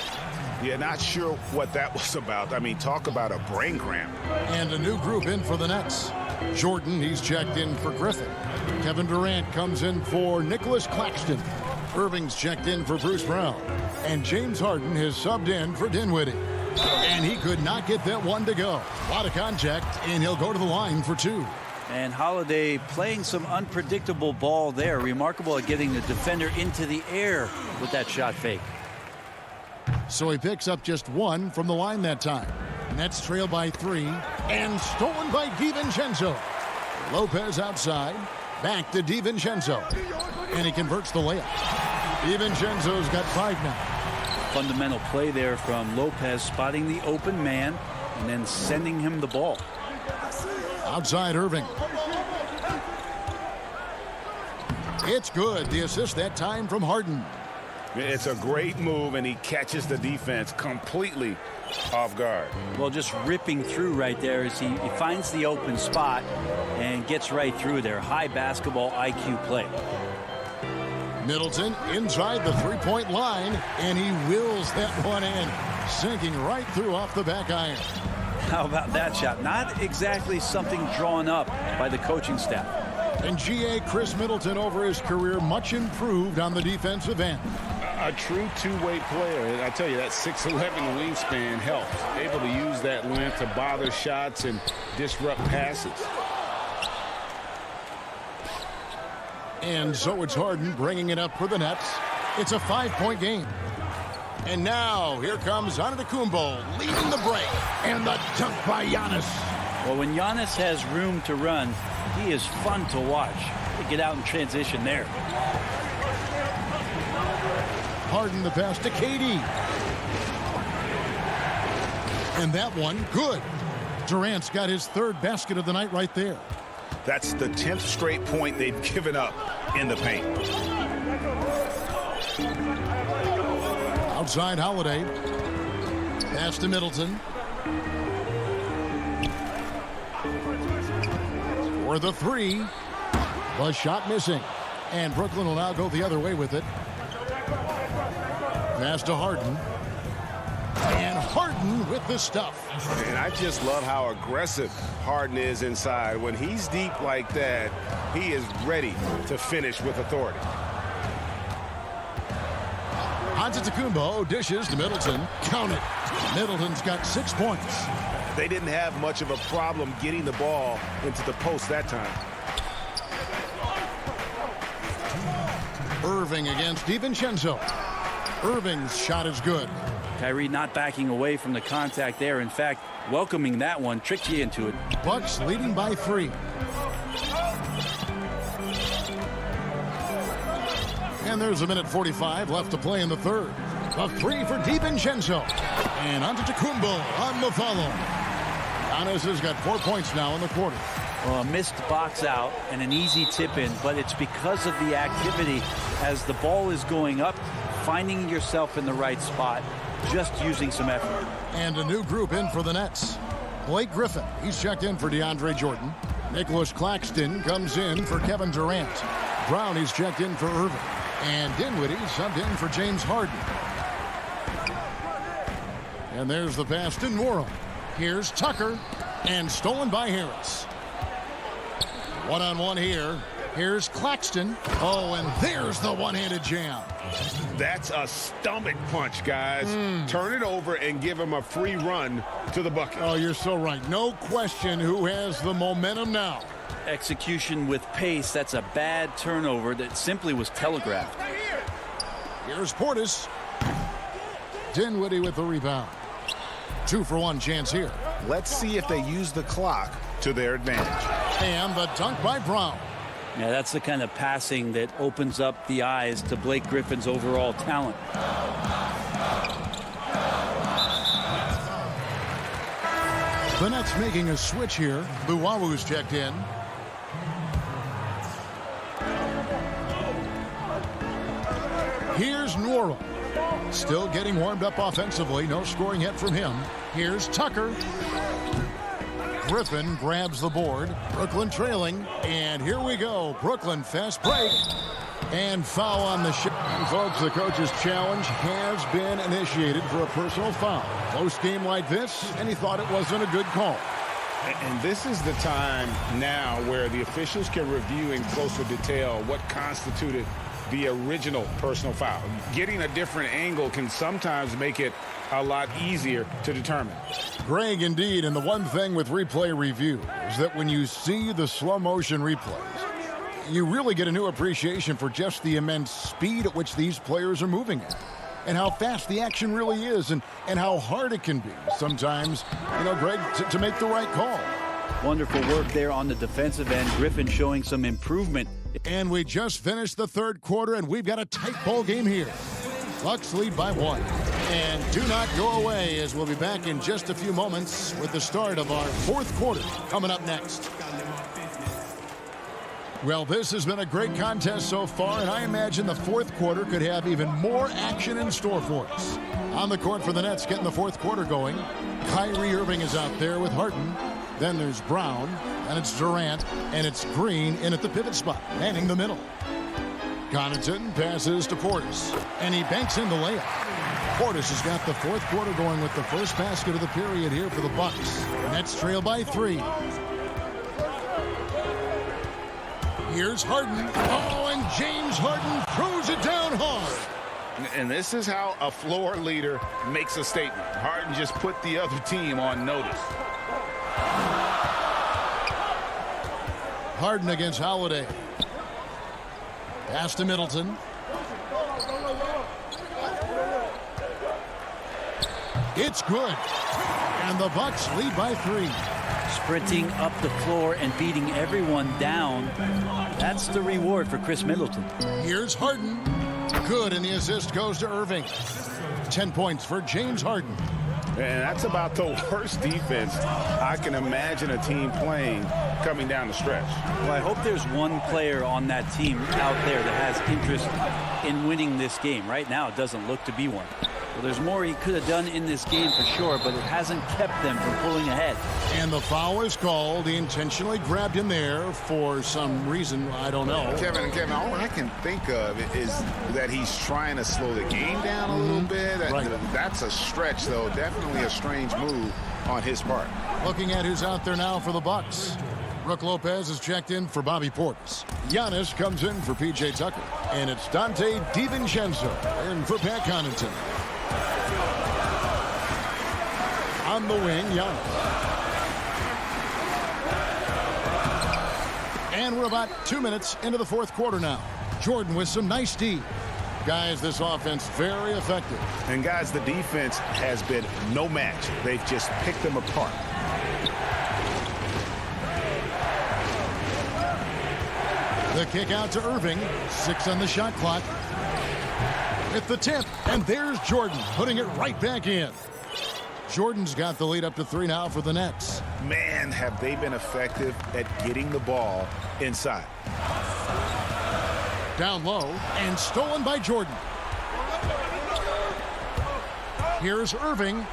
Yeah, not sure what that was about. I mean, talk about a brain cramp. And a new group in for the Nets. Jordan, he's checked in for Griffin. Kevin Durant comes in for Nicholas Claxton. Irving's checked in for Bruce Brown. And James Harden has subbed in for Dinwiddie. And he could not get that one to go. A lot of contact, and he'll go to the line for 2. And Holiday playing some unpredictable ball there. Remarkable at getting the defender into the air with that shot fake. So he picks up just 1 from the line that time. Nets trail by 3, and stolen by DiVincenzo. Lopez outside, back to DiVincenzo. And he converts the layup. DiVincenzo's got 5 now. Fundamental play there from Lopez, spotting the open man and then sending him the ball. Outside Irving. It's good. The assist that time from Harden. It's a great move, and he catches the defense completely off guard. Well, just ripping through right there as he finds the open spot and gets right through there. High basketball IQ play. Middleton inside the three-point line, and he wills that one in, sinking right through off the back iron. How about that shot? Not exactly something drawn up by the coaching staff. And GA Chris Middleton over his career much improved on the defensive end. A true two-way player. And I tell you, that 6'11" wingspan helps. Able to use that length to bother shots and disrupt passes. And so it's Harden bringing it up for the Nets. It's a 5-point game. And now here comes Antetokounmpo leading the break. And the dunk by Giannis. Well, when Giannis has room to run, he is fun to watch. To get out in transition there. Harden the pass to KD. And that one, good. Durant's got his third basket of the night right there. That's the 10th straight point they've given up in the paint. Outside Holiday. Pass to Middleton. For the three. The shot missing. And Brooklyn will now go the other way with it. Pass to Harden. And Harden with the stuff. And I just love how aggressive Harden is inside. When he's deep like that, he is ready to finish with authority. Antetokounmpo dishes to Middleton. Count it. Middleton's got 6 points. They didn't have much of a problem getting the ball into the post that time. Irving against DiVincenzo. Irving's shot is good. Kyrie not backing away from the contact there. In fact, welcoming that one, tricked you into it. Bucks leading by 3. And there's a minute 45 left to play in the third. A 3 for DiVincenzo. And Antetokounmpo on the follow. Giannis has got 4 points now in the quarter. Well, a missed box out and an easy tip in, but it's because of the activity as the ball is going up, finding yourself in the right spot, just using some effort. And a new group in for the Nets. Blake Griffin, he's checked in for DeAndre Jordan. Nicholas Claxton comes in for Kevin Durant. Brown, he's checked in for Irving. And Dinwiddie subbed in for James Harden. And there's the pass to Nwora. Here's Tucker. And stolen by Harris. One-on-one here. Here's Claxton. Oh, and there's the one-handed jam. That's a stomach punch, guys. Turn it over and give him a free run to the bucket. Oh, you're so right. No question who has the momentum now. Execution with pace. That's a bad turnover that simply was telegraphed. Here's Portis. Dinwiddie with the rebound. 2-for-1 chance here. Let's see if they use the clock to their advantage. And the dunk by Brown. Yeah, that's the kind of passing that opens up the eyes to Blake Griffin's overall talent. The Nets making a switch here. Luwawu's checked in. Here's Nwora. Still getting warmed up offensively. No scoring yet from him. Here's Tucker. Griffin grabs the board. Brooklyn trailing. And here we go. Brooklyn fast break. And foul on the shot. And folks, the coach's challenge has been initiated for a personal foul. Close game like this, and he thought it wasn't a good call. And this is the time now where the officials can review in closer detail what constituted the original personal foul. Getting a different angle can sometimes make it a lot easier to determine. Greg, indeed, and the one thing with replay review is that when you see the slow motion replays, you really get a new appreciation for just the immense speed at which these players are moving at, and how fast the action really is, and how hard it can be sometimes, Greg, to make the right call. Wonderful work there on the defensive end. Griffin showing some improvement. And we just finished the third quarter, and we've got a tight ball game here. Bucks lead by 1. And do not go away, as we'll be back in just a few moments with the start of our fourth quarter coming up next. Well, this has been a great contest so far, and I imagine the fourth quarter could have even more action in store for us. On the court for the Nets, getting the fourth quarter going. Kyrie Irving is out there with Harden. Then there's Brown, and it's Durant, and it's Green in at the pivot spot, manning the middle. Connaughton passes to Portis, and he banks in the layup. Portis has got the fourth quarter going with the first basket of the period here for the Bucks. Nets trail by 3. Here's Harden. Oh, and James Harden throws it down hard. And this is how a floor leader makes a statement. Harden just put the other team on notice. Harden against Holiday. Pass to Middleton. It's good. And the Bucks lead by 3. Sprinting up the floor and beating everyone down. That's the reward for Chris Middleton. Here's Harden. Good, and the assist goes to Irving. 10 points for James Harden. And that's about the worst defense I can imagine a team playing coming down the stretch. Well, I hope there's one player on that team out there that has interest in winning this game. Right now, it doesn't look to be one. Well, there's more he could have done in this game for sure, but it hasn't kept them from pulling ahead. And the foul is called. He intentionally grabbed him there for some reason. I don't know. Kevin, all I can think of is that he's trying to slow the game down a little bit. Right. That's a stretch, though. Definitely a strange move on his part. Looking at who's out there now for the Bucks. Brook Lopez is checked in for Bobby Portis. Giannis comes in for P.J. Tucker. And it's Dante DiVincenzo in for Pat Connaughton. On the wing, Giannis. And we're about 2 minutes into the fourth quarter now. Jordan with some nice D. Guys, this offense very effective. And guys, the defense has been no match. They've just picked them apart. The kick out to Irving. 6 on the shot clock. With the tip, and there's Jordan putting it right back in. Jordan's got the lead up to 3 now for the Nets. Man, have they been effective at getting the ball inside. Down low, and stolen by Jordan. Here's Irving,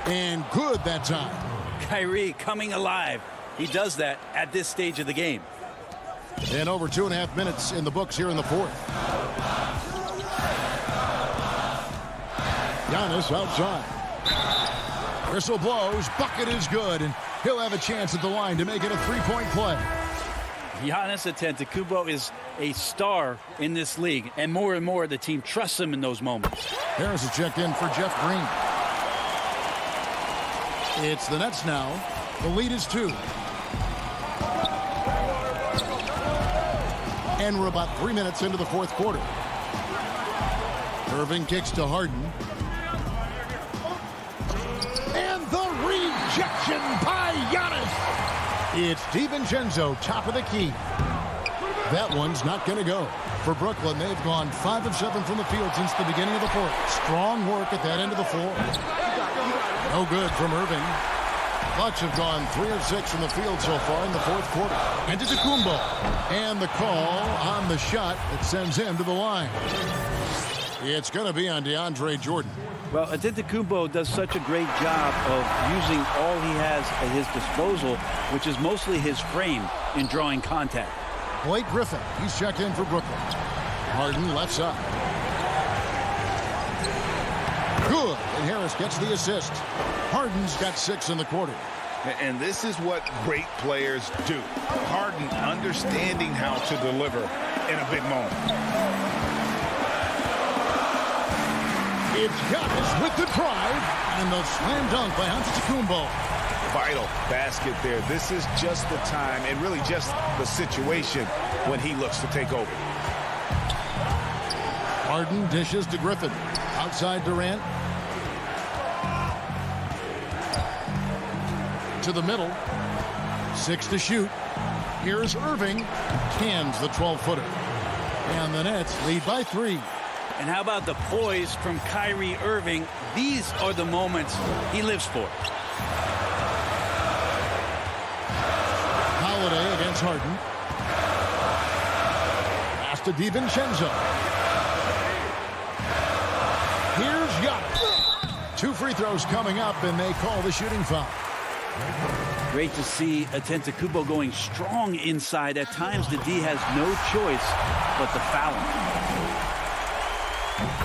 and good that time. Kyrie coming alive. He does that at this stage of the game. And over 2.5 minutes in the books here in the fourth. Giannis outside. Whistle blows. Bucket is good, and he'll have a chance at the line to make it a 3-point play. Giannis Antetokounmpo is a star in this league, and more the team trusts him in those moments. Harris is checked in for Jeff Green. It's the Nets now. The lead is 2. And we're about 3 minutes into the fourth quarter. Irving kicks to Harden. And the rejection by Giannis. It's DiVincenzo, top of the key. That one's not going to go. For Brooklyn, they've gone 5 of 7 from the field since the beginning of the fourth. Strong work at that end of the floor. No good from Irving. Bucks have gone 3 of 6 from the field so far in the fourth quarter. Antetokounmpo. And the call on the shot that sends him to the line. It's going to be on DeAndre Jordan. Well, Antetokounmpo does such a great job of using all he has at his disposal, which is mostly his frame in drawing contact. Blake Griffin, he's checked in for Brooklyn. Harden left side. Good, and Harris gets the assist. Harden's got 6 in the quarter. And this is what great players do. Harden understanding how to deliver in a big moment. It's Giannis with the drive, and the slam dunk by Antetokounmpo. Vital basket there. This is just the time, and really just the situation when he looks to take over. Harden dishes to Griffin. Outside Durant. To the middle. 6 to shoot. Here's Irving. Cans the 12-footer. And the Nets lead by 3. And how about the poise from Kyrie Irving? These are the moments he lives for. Holiday against Harden. Pass to DiVincenzo. Here's Giannis. 2 free throws coming up, and they call the shooting foul. Great to see Antetokounmpo going strong inside. At times, the D has no choice but to foul him.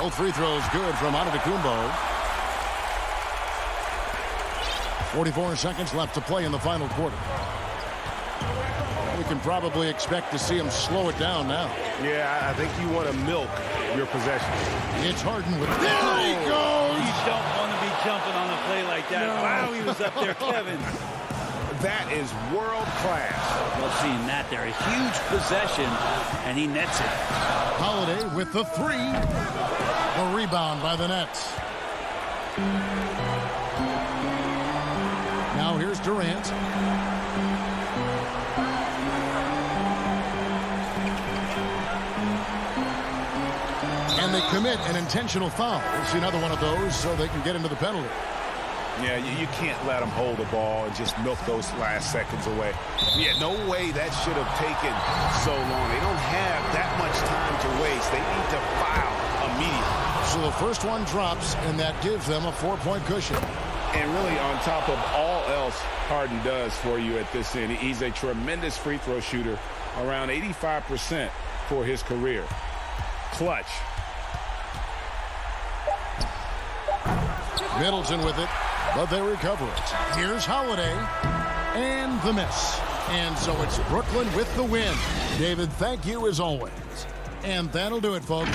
Both free throws good from Antetokounmpo. 44 seconds left to play in the final quarter. We can probably expect to see him slow it down now. Yeah, I think you want to milk your possession. It's Harden with... There he goes! You don't want to be jumping on a play like that. No. Wow, he was up there, Kevin. That is world class. Love seeing that there. A huge possession, and he nets it. Holiday with the three. A rebound by the Nets. Now here's Durant. And they commit an intentional foul. We'll see another one of those so they can get into the penalty. Yeah, you can't let them hold the ball and just milk those last seconds away. Yeah, no way that should have taken so long. They don't have that much time to waste. They need to foul immediately. So the first one drops, and that gives them a 4-point cushion. And really, on top of all else Harden does for you at this end, he's a tremendous free throw shooter, around 85% for his career. Clutch. Middleton with it, but they recover it. Here's Holiday, and the miss. And so it's Brooklyn with the win. David, thank you as always. And that'll do it, folks.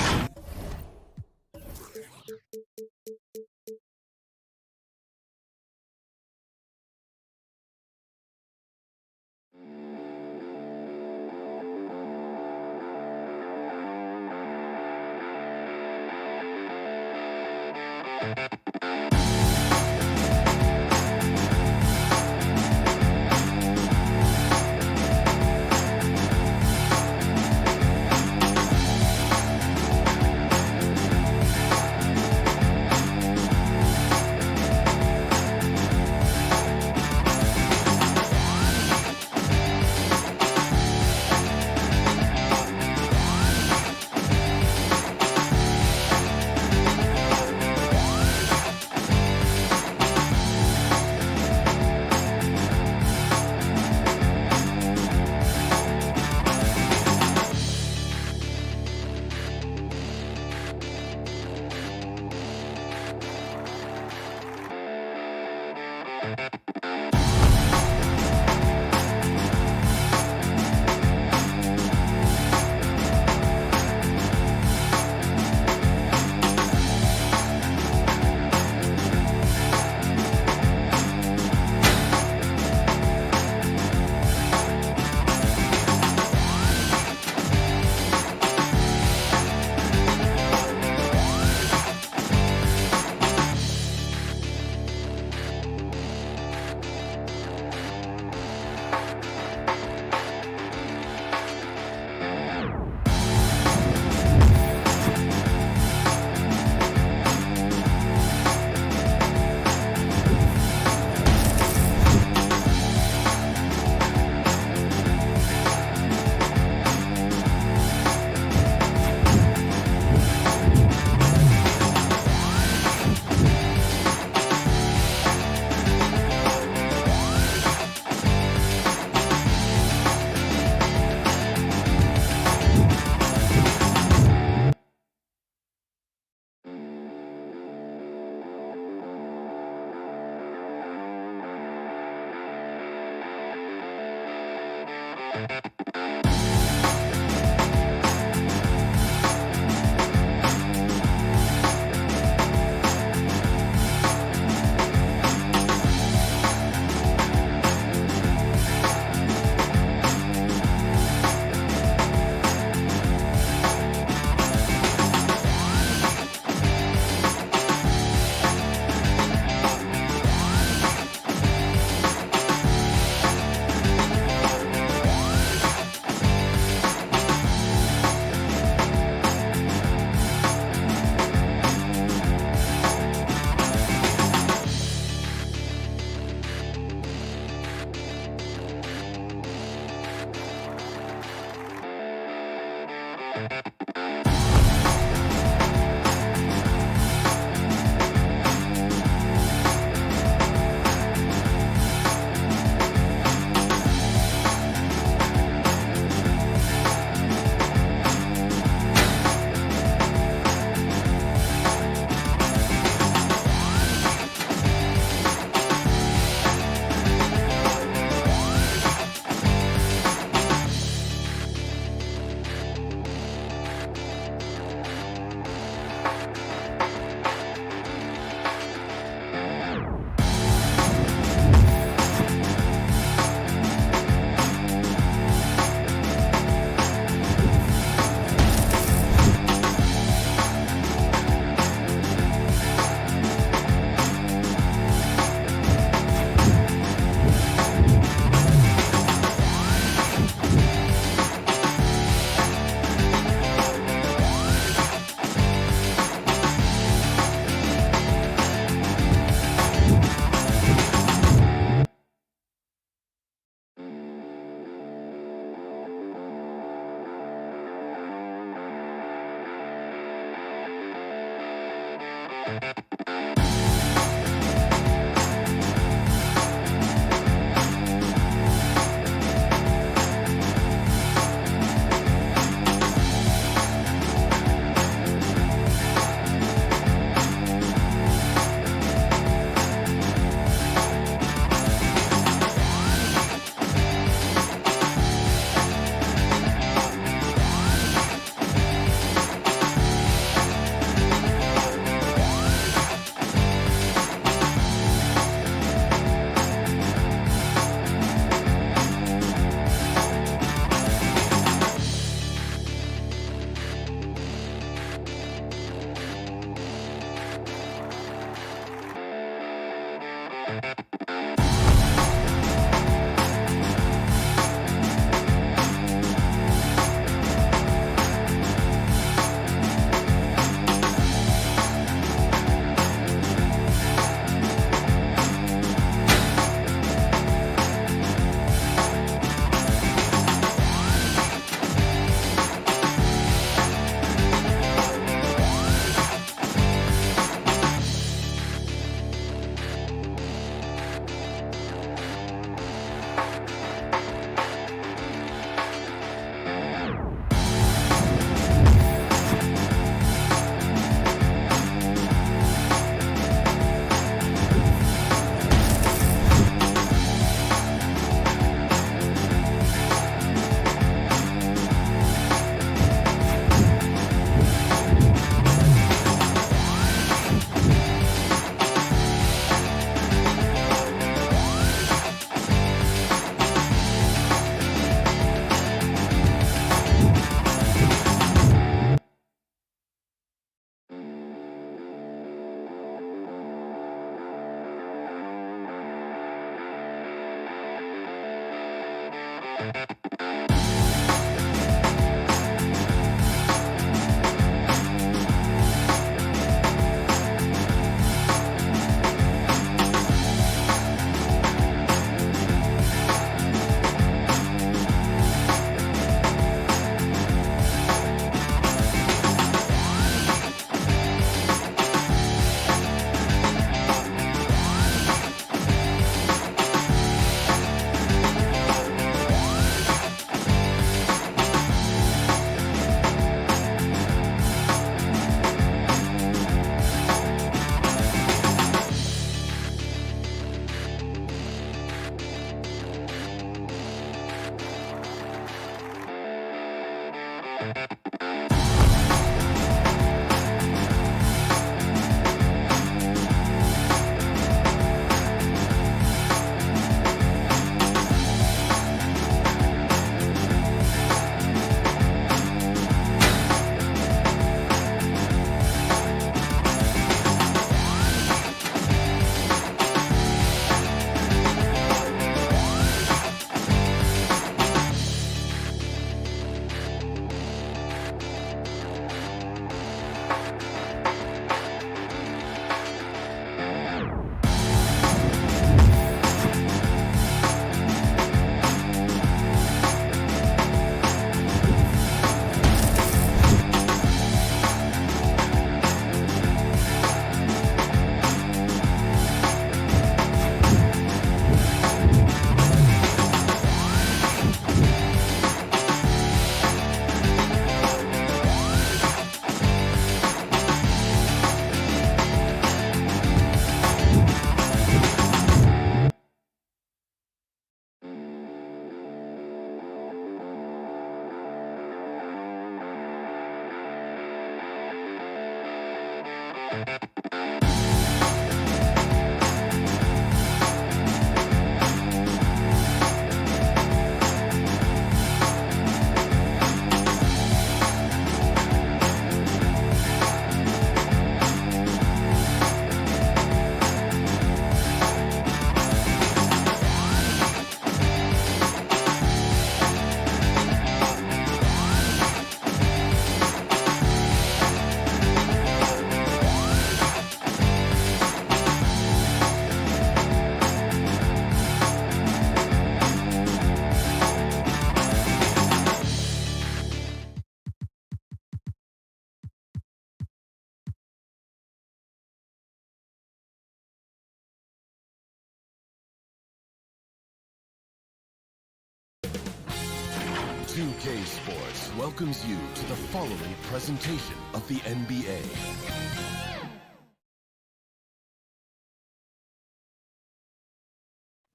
2K Sports welcomes you to the following presentation of the NBA.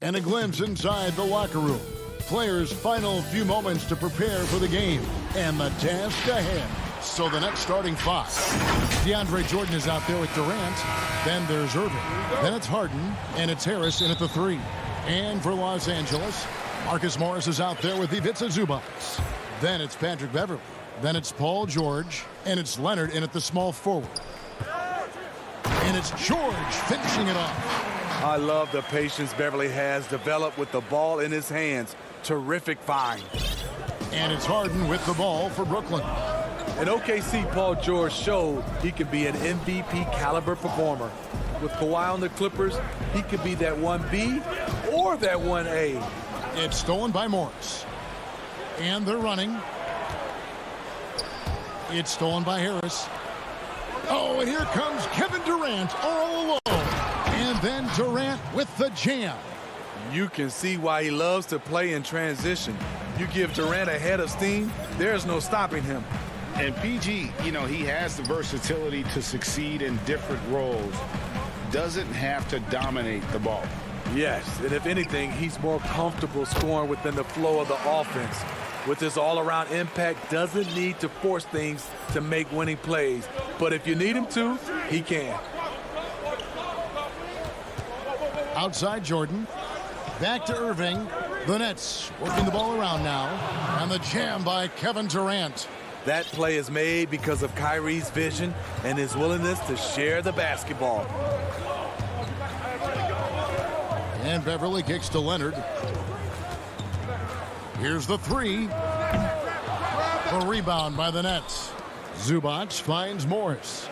And a glimpse inside the locker room. Players' final few moments to prepare for the game. And the task ahead. So the next starting five. DeAndre Jordan is out there with Durant. Then there's Irving. Then it's Harden. And it's Harris in at the 3. And for Los Angeles, Marcus Morris is out there with Ivica Zubac. Then it's Patrick Beverley. Then it's Paul George. And it's Leonard in at the small forward. And it's George finishing it off. I love the patience Beverly has developed with the ball in his hands. Terrific find. And it's Harden with the ball for Brooklyn. In OKC, Paul George showed he could be an MVP caliber performer. With Kawhi on the Clippers, he could be that 1B or that 1A. It's stolen by Morris. And they're running. It's stolen by Harris. Oh, and here comes Kevin Durant all alone. And then Durant with the jam. You can see why he loves to play in transition. You give Durant a head of steam, there's no stopping him. And PG, you know, he has the versatility to succeed in different roles. Doesn't have to dominate the ball. Yes, and if anything, he's more comfortable scoring within the flow of the offense. With his all-around impact, doesn't need to force things to make winning plays. But if you need him to, he can. Outside Jordan. Back to Irving. The Nets working the ball around now. And the jam by Kevin Durant. That play is made because of Kyrie's vision and his willingness to share the basketball. And Beverly kicks to Leonard. Here's the 3. A rebound by the Nets. Zubac finds Morris.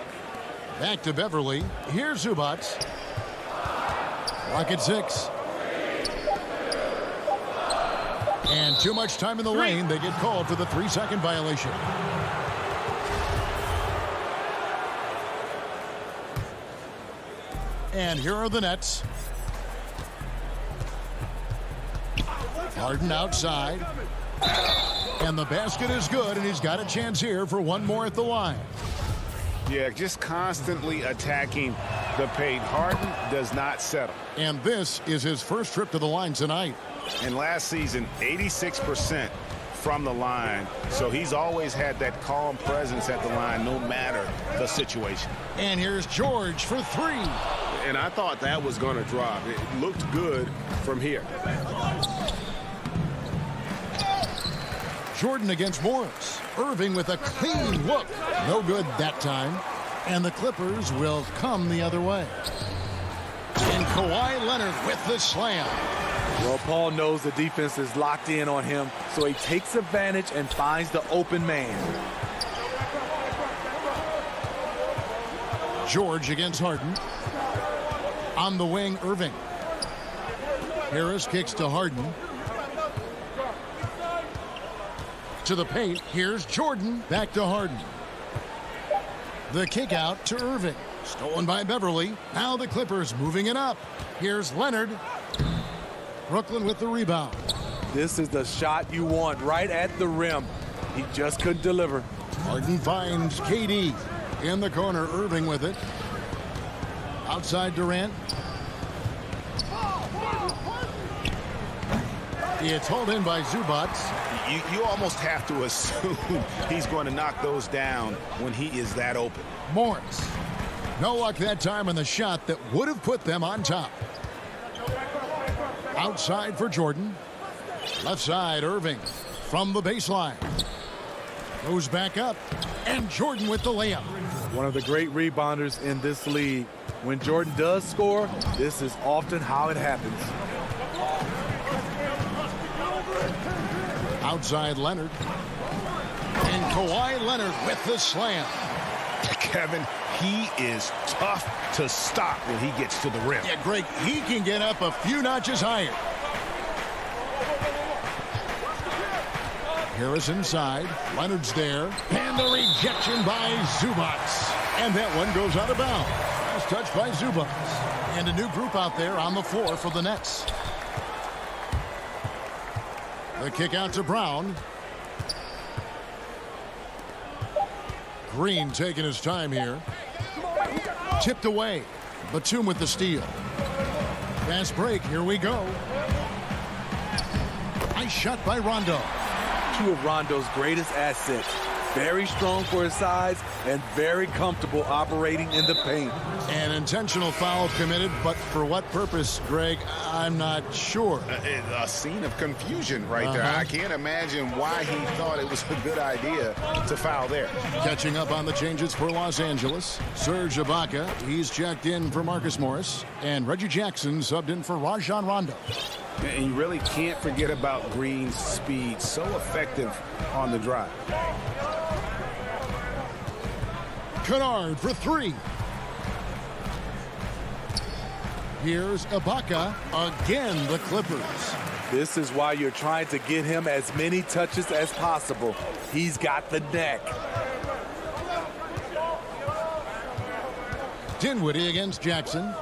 Back to Beverly. Here's Zubac. Rocket 6. And too much time in the lane. They get called for the 3-second violation. And here are the Nets. Harden outside. And the basket is good, and he's got a chance here for one more at the line. Yeah, just constantly attacking the paint. Harden does not settle. And this is his first trip to the line tonight. And last season, 86% from the line. So he's always had that calm presence at the line no matter the situation. And here's George for 3. And I thought that was going to drop. It looked good from here. Jordan against Morris. Irving with a clean look. No good that time. And the Clippers will come the other way. And Kawhi Leonard with the slam. Well, Paul knows the defense is locked in on him, so he takes advantage and finds the open man. George against Harden. On the wing, Irving. Harris kicks to Harden. To the paint, here's Jordan. Back to Harden. The kick out to Irving. Stolen by Beverly. Now the Clippers moving it up. Here's Leonard. Brooklyn with the rebound. This is the shot you want right at the rim. He just couldn't deliver. Harden finds KD. In the corner, Irving with it. Outside Durant. It's hauled in by Zubac. You almost have to assume he's going to knock those down when he is that open. Morris. No luck that time on the shot that would have put them on top. Outside for Jordan. Left side, Irving. From the baseline. Goes back up. And Jordan with the layup. One of the great rebounders in this league. When Jordan does score, this is often how it happens. Outside Leonard. And Kawhi Leonard with the slam. Kevin, he is tough to stop when he gets to the rim. Yeah, Greg, he can get up a few notches higher. Harris inside. Leonard's there. And the rejection by Zubac. And that one goes out of bounds. Nice touch by Zubac. And a new group out there on the floor for the Nets. The kick out to Brown. Green taking his time here. Tipped away. Batum with the steal. Fast break. Here we go. Nice shot by Rondo. Two of Rondo's greatest assets. Very strong for his size and very comfortable operating in the paint. An intentional foul committed, but for what purpose, Greg? I'm not sure. A scene of confusion right there. I can't imagine why he thought it was a good idea to foul there. Catching up on the changes for Los Angeles. Serge Ibaka, he's checked in for Marcus Morris. And Reggie Jackson subbed in for Rajon Rondo. And you really can't forget about Green's speed. So effective on the drive. Kennard for three. Here's Ibaka. Again, the Clippers. This is why you're trying to get him as many touches as possible. He's got the neck. Dinwiddie against Jackson.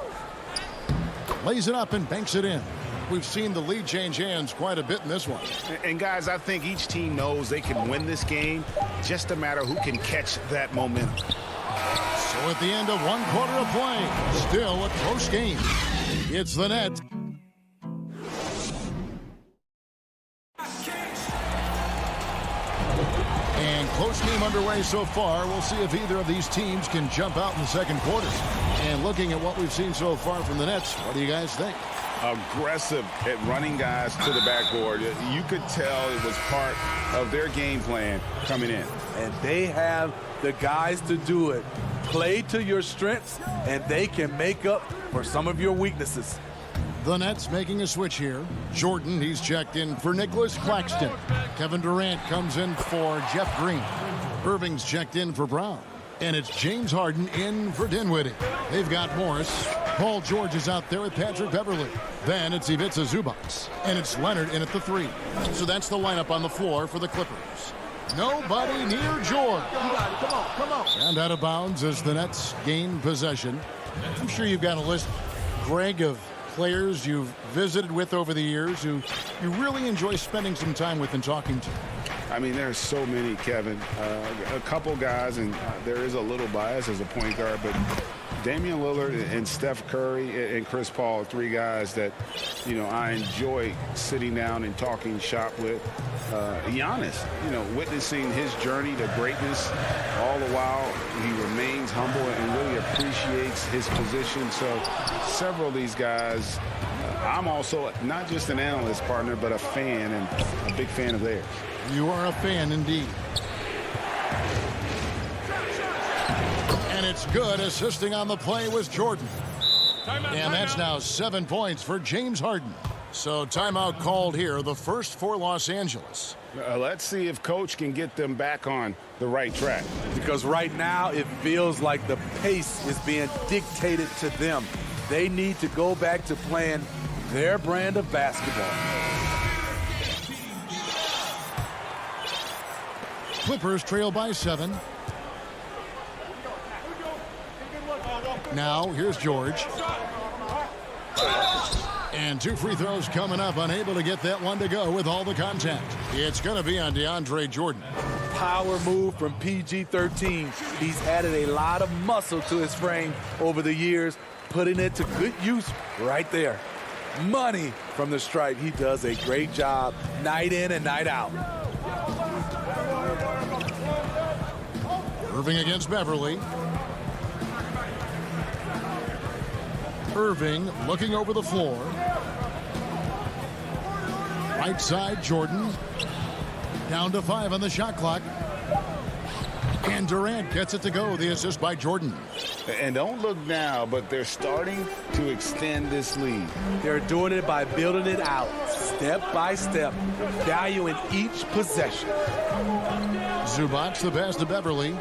Lays it up and banks it in. We've seen the lead change hands quite a bit in this one. And guys, I think each team knows they can win this game. Just a matter who can catch that momentum. So at the end of one quarter of play, still a close game. It's the Nets. And close game underway so far. We'll see if either of these teams can jump out in the second quarter. And looking at what we've seen so far from the Nets, what do you guys think? Aggressive at running guys to the backboard. You could tell it was part of their game plan coming in. And they have the guys to do it. Play to your strengths, and they can make up for some of your weaknesses. The Nets making a switch here. Jordan, he's checked in for Nicholas Claxton. Kevin Durant comes in for Jeff Green. Irving's checked in for Brown. And it's James Harden in for Dinwiddie. They've got Morris. Paul George is out there with Patrick Beverley. Then it's Ivica Zubac. And it's Leonard in at the three. So that's the lineup on the floor for the Clippers. Nobody near George. Come on. And out of bounds as the Nets gain possession. I'm sure you've got a list, Greg, of players you've visited with over the years who you really enjoy spending some time with and talking to. I mean, there's so many, Kevin. A couple guys, and there is a little bias as a point guard, but Damian Lillard and Steph Curry and Chris Paul, three guys that, I enjoy sitting down and talking shop with. Giannis, witnessing his journey to greatness, all the while he remains humble and really appreciates his position. So several of these guys, I'm also not just an analyst partner, but a fan, and a big fan of theirs. You are a fan indeed. And it's good. Assisting on the play was Jordan. And that's now 7 points for James Harden. So timeout called here, the first for Los Angeles. Let's see if Coach can get them back on the right track. Because right now it feels like the pace is being dictated to them. They need to go back to playing their brand of basketball. Clippers trail by 7. Now here's George. And 2 free throws coming up, unable to get that one to go with all the contact. It's going to be on DeAndre Jordan. Power move from PG-13. He's added a lot of muscle to his frame over the years, putting it to good use right there. Money from the stripe. He does a great job night in and night out. Irving against Beverly. Irving looking over the floor. Right side, Jordan. Down to 5 on the shot clock. And Durant gets it to go. The assist by Jordan. And don't look now, but they're starting to extend this lead. They're doing it by building it out, step by step, valuing each possession. Zubac the pass to Beverly.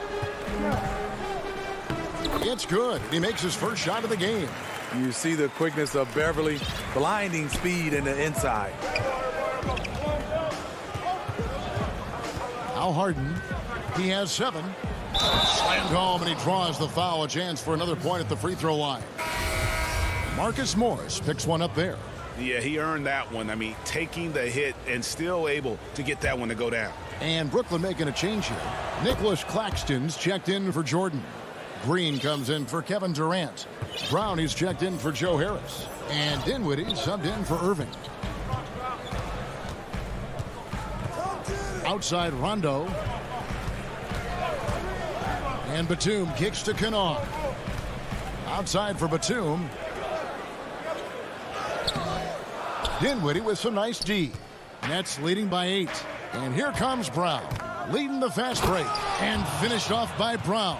It's good. He makes his first shot of the game. You see the quickness of Beverly, blinding speed in the inside. Now Harden. He has 7. Slammed home, and he draws the foul. A chance for another point at the free throw line. Marcus Morris picks one up there. Yeah, he earned that one. I mean, taking the hit and still able to get that one to go down. And Brooklyn making a change here. Nicholas Claxton's checked in for Jordan. Green comes in for Kevin Durant. Brown is checked in for Joe Harris. And Dinwiddie subbed in for Irving. Outside Rondo. And Batum kicks to Kennard. Outside for Batum. Dinwiddie with some nice D. Nets leading by 8. And here comes Brown, leading the fast break, and finished off by Brown.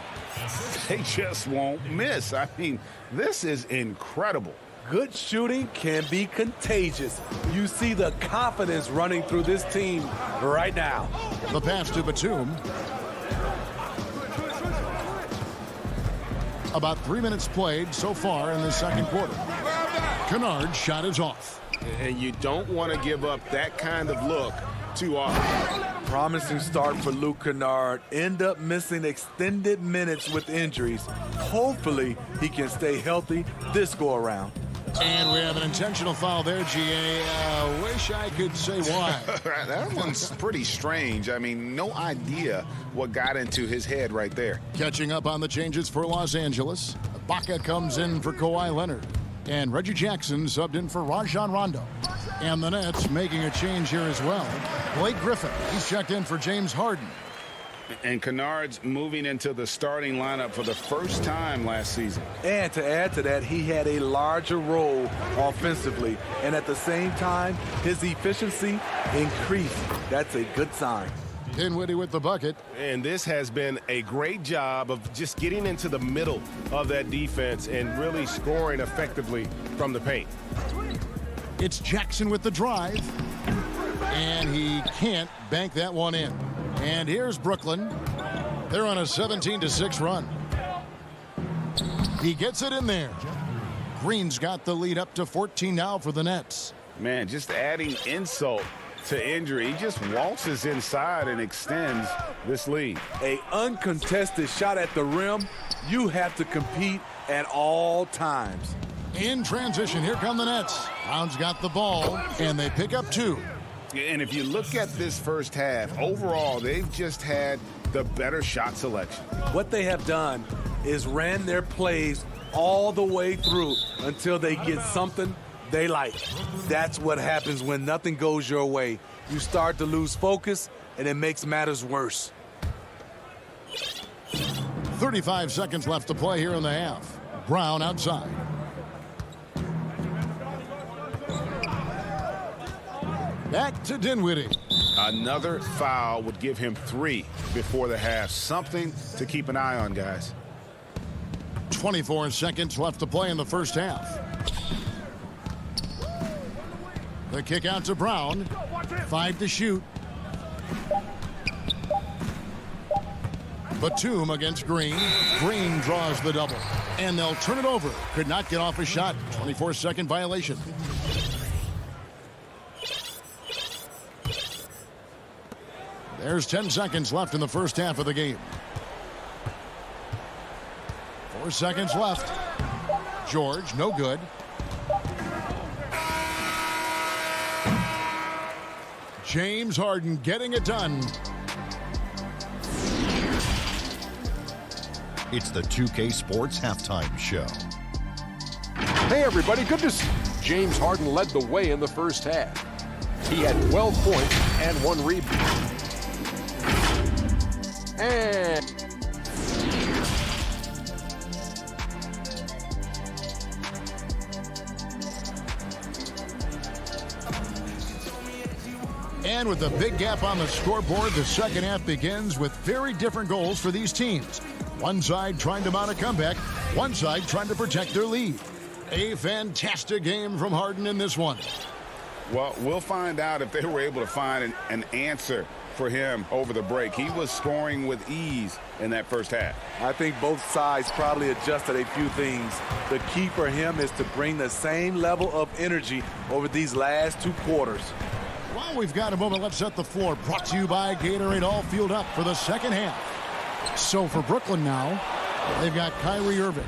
They just won't miss. I mean, this is incredible. Good shooting can be contagious. You see the confidence running through this team right now. The pass to Batum. About 3 minutes played so far in the second quarter. Kennard's shot is off. And you don't want to give up that kind of look too often. Promising start for Luke Kennard. End up missing extended minutes with injuries. Hopefully, he can stay healthy this go-around. And we have an intentional foul there, GA. Wish I could say why. That one's pretty strange. I mean, no idea what got into his head right there. Catching up on the changes for Los Angeles. Ibaka comes in for Kawhi Leonard. And Reggie Jackson subbed in for Rajon Rondo. And the Nets making a change here as well. Blake Griffin, he's checked in for James Harden. And Kennard's moving into the starting lineup for the first time last season. And to add to that, he had a larger role offensively. And at the same time, his efficiency increased. That's a good sign. Dinwiddie with the bucket. And this has been a great job of just getting into the middle of that defense and really scoring effectively from the paint. It's Jackson with the drive. And he can't bank that one in. And here's Brooklyn. They're on a 17-6 run. He gets it in there. Green's got the lead up to 14 now for the Nets. Man, just adding insult to injury. He just waltzes inside and extends this lead. An uncontested shot at the rim. You have to compete at all times. In transition, here come the Nets. Brown's got the ball, and they pick up 2. And if you look at this first half, overall, they've just had the better shot selection. What they have done is ran their plays all the way through until they get something they like. That's what happens when nothing goes your way. You start to lose focus, and it makes matters worse. 35 seconds left to play here in the half. Brown outside. Back to Dinwiddie. Another foul would give him 3 before the half. Something to keep an eye on, guys. 24 seconds left to play in the first half. The kick out to Brown. 5 to shoot. Batum against Green. Green draws the double. And they'll turn it over. Could not get off a shot. 24-second violation. There's 10 seconds left in the first half of the game. 4 seconds left. George, no good. James Harden getting it done. It's the 2K Sports Halftime Show. Hey, everybody. Good to see James Harden led the way in the first half. He had 12 points and 1 rebound. And with a big gap on the scoreboard, the second half begins with very different goals for these teams. One side trying to mount a comeback, one side trying to protect their lead. A fantastic game from Harden in this one. Well, we'll find out if they were able to find an answer for him over the break. He was scoring with ease in that first half. I think both sides probably adjusted a few things. The key for him is to bring the same level of energy over these last 2 quarters. While we've got a moment, let's set the floor. Brought to you by Gatorade, all fueled up for the second half. So for Brooklyn now, they've got Kyrie Irving.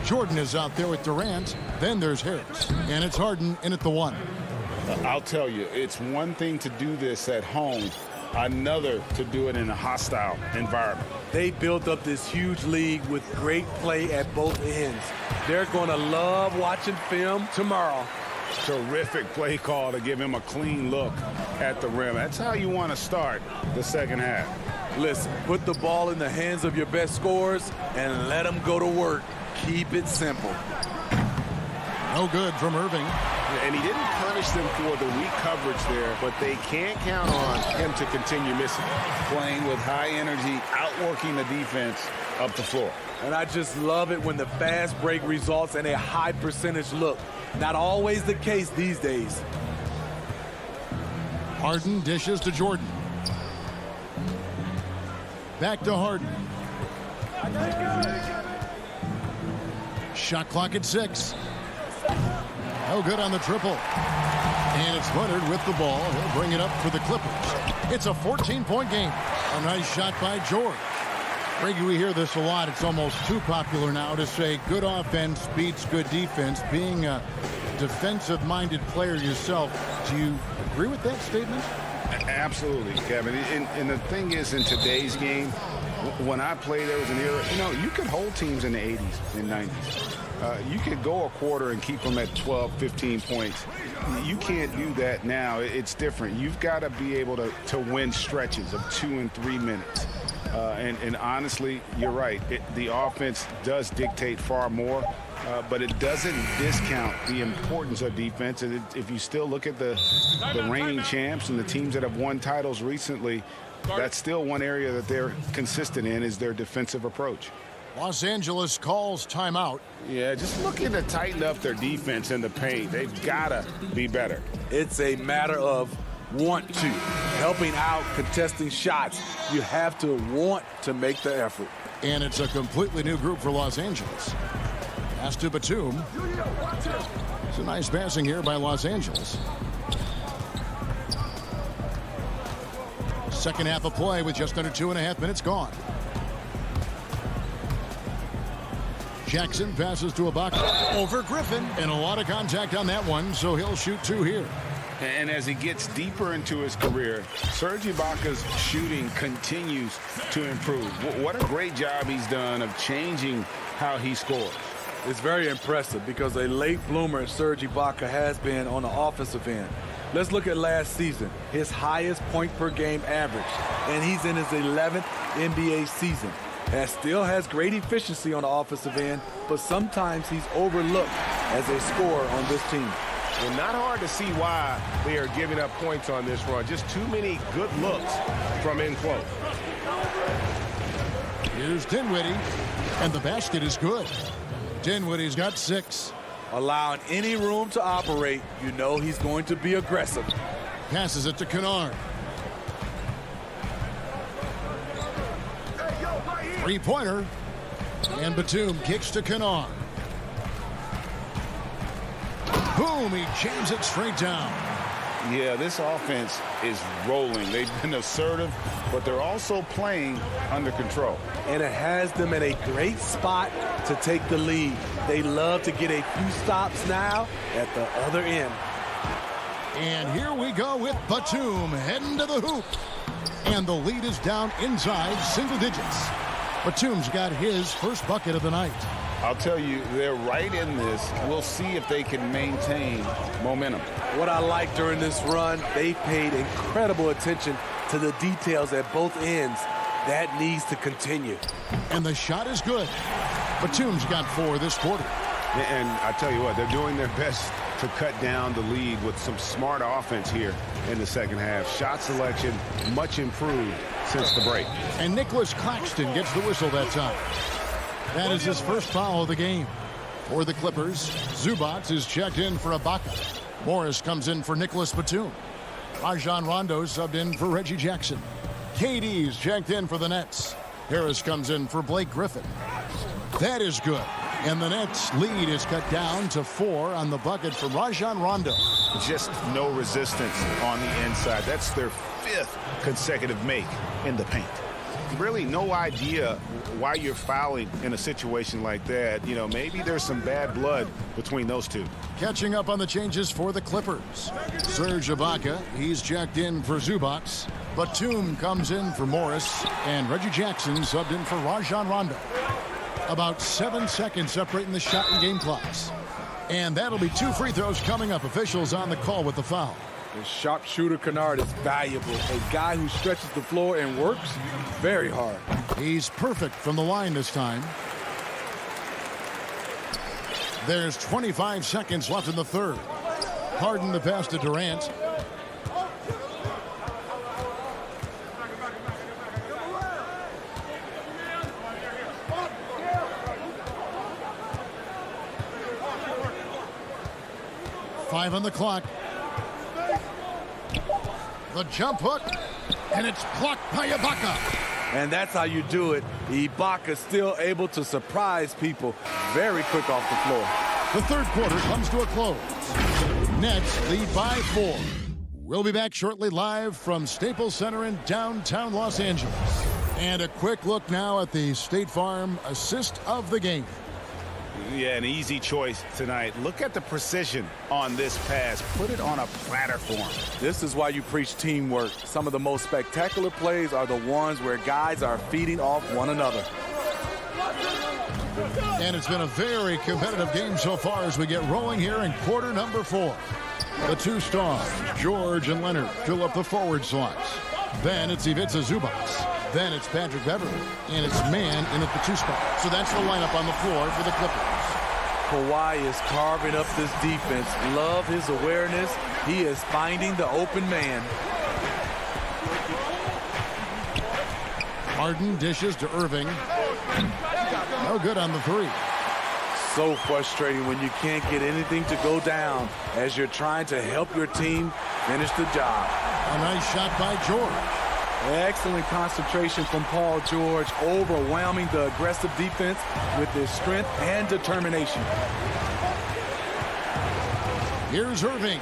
Jordan is out there with Durant. Then there's Harris. And it's Harden in at the 1. I'll tell you, it's one thing to do this at home, another to do it in a hostile environment. They built up this huge lead with great play at both ends. They're going to love watching film tomorrow. Terrific play call to give him a clean look at the rim. That's how you want to start the second half. Listen, put the ball in the hands of your best scorers and let them go to work. Keep it simple. No good from Irving. And he didn't punish them for the weak coverage there, but they can't count on him to continue missing. Playing with high energy, outworking the defense up the floor. And I just love it when the fast break results in a high percentage look. Not always the case these days. Harden dishes to Jordan. Back to Harden. Shot clock at 6. No good on the triple. And it's Leonard with the ball. He'll bring it up for the Clippers. It's a 14-point game. A nice shot by George. Reggie, we hear this a lot. It's almost too popular now to say good offense beats good defense. Being a defensive-minded player yourself, do you agree with that statement? Absolutely, Kevin. And the thing is, in today's game, when I played, there was an era, you could hold teams in the 80s and 90s. You could go a quarter and keep them at 12, 15 points. You can't do that now. It's different. You've got to be able to win stretches of 2 and 3 minutes. And honestly, you're right. The offense does dictate far more, but it doesn't discount the importance of defense. And if you still look at the reigning champs and the teams that have won titles recently, that's still one area that they're consistent in is their defensive approach. Los Angeles calls timeout. Yeah, just looking to tighten up their defense in the paint. They've got to be better. It's a matter of want to. Helping out, contesting shots. You have to want to make the effort. And it's a completely new group for Los Angeles. Pass to Batum. It's a nice passing here by Los Angeles. Second half of play with just under 2.5 minutes gone. Jackson passes to Ibaka over Griffin, and a lot of contact on that one, so he'll shoot 2 here. And as he gets deeper into his career, Serge Ibaka's shooting continues to improve. What a great job he's done of changing how he scores. It's very impressive because a late bloomer Serge Ibaka has been on the offensive end. Let's look at last season, his highest point per game average, and he's in his 11th NBA season. And still has great efficiency on the offensive end, but sometimes he's overlooked as a scorer on this team. Well, not hard to see why they are giving up points on this run. Just too many good looks from in close. Here's Dinwiddie, and the basket is good. Dinwiddie's got 6. Allowing any room to operate, you know he's going to be aggressive. Passes it to Kennard. 3-pointer. And Batum kicks to Kennard. Boom, he jams it straight down. Yeah, this offense is rolling. They've been assertive, but they're also playing under control. And it has them in a great spot to take the lead. They love to get a few stops now at the other end. And here we go with Batum heading to the hoop. And the lead is down inside single digits. Batum's got his first bucket of the night. I'll tell you, they're right in this. We'll see if they can maintain momentum. What I like during this run, they paid incredible attention to the details at both ends. That needs to continue. And the shot is good. Batum's got 4 this quarter. And I tell you what, they're doing their best to cut down the lead with some smart offense here in the second half. Shot selection much improved since the break. And Nicholas Claxton gets the whistle that time. That is his first foul of the game. For the Clippers, Zubac is checked in for Ibaka. Morris comes in for Nicholas Batum. Rajon Rondo subbed in for Reggie Jackson. KD's checked in for the Nets. Harris comes in for Blake Griffin. That is good. And the Nets' lead is cut down to 4 on the bucket from Rajon Rondo. Just no resistance on the inside. That's their 5th consecutive make in the paint. really no idea why you're fouling in a situation like that. You know, maybe there's some bad blood between those two. Catching up on the changes for the Clippers. Serge Ibaka, he's checked in for Zubac. Batum comes in for Morris, and Reggie Jackson subbed in for Rajon Rondo. About 7 seconds separating the shot and game clocks. And that'll be 2 free throws coming up. Officials on the call with the foul. The sharpshooter Kennard is valuable. A guy who stretches the floor and works very hard. He's perfect from the line this time. There's 25 seconds left in the third. Harden the pass to Durant. Five on the clock. The jump hook, and it's blocked by Ibaka. And that's how you do it. Ibaka still able to surprise people very quick off the floor. The third quarter comes to a close. Nets lead by 4. We'll be back shortly live from Staples Center in downtown Los Angeles. And a quick look now at the State Farm assist of the game. Yeah, an easy choice tonight. Look at the precision on this pass. Put it on a platter for him. This is why you preach teamwork. Some of the most spectacular plays are the ones where guys are feeding off one another. And it's been a very competitive game so far as we get rolling here in quarter number 4. The 2 stars, George and Leonard, fill up the forward slots. Then it's Ivica Zubac. Then it's Patrick Beverly, and it's man in at the 2 spot. So that's the lineup on the floor for the Clippers. Kawhi is carving up this defense. Love his awareness. He is finding the open man. Harden dishes to Irving. No good on the 3. So frustrating when you can't get anything to go down as you're trying to help your team finish the job. A nice shot by George. Excellent concentration from Paul George, overwhelming the aggressive defense with his strength and determination. Here's Irving.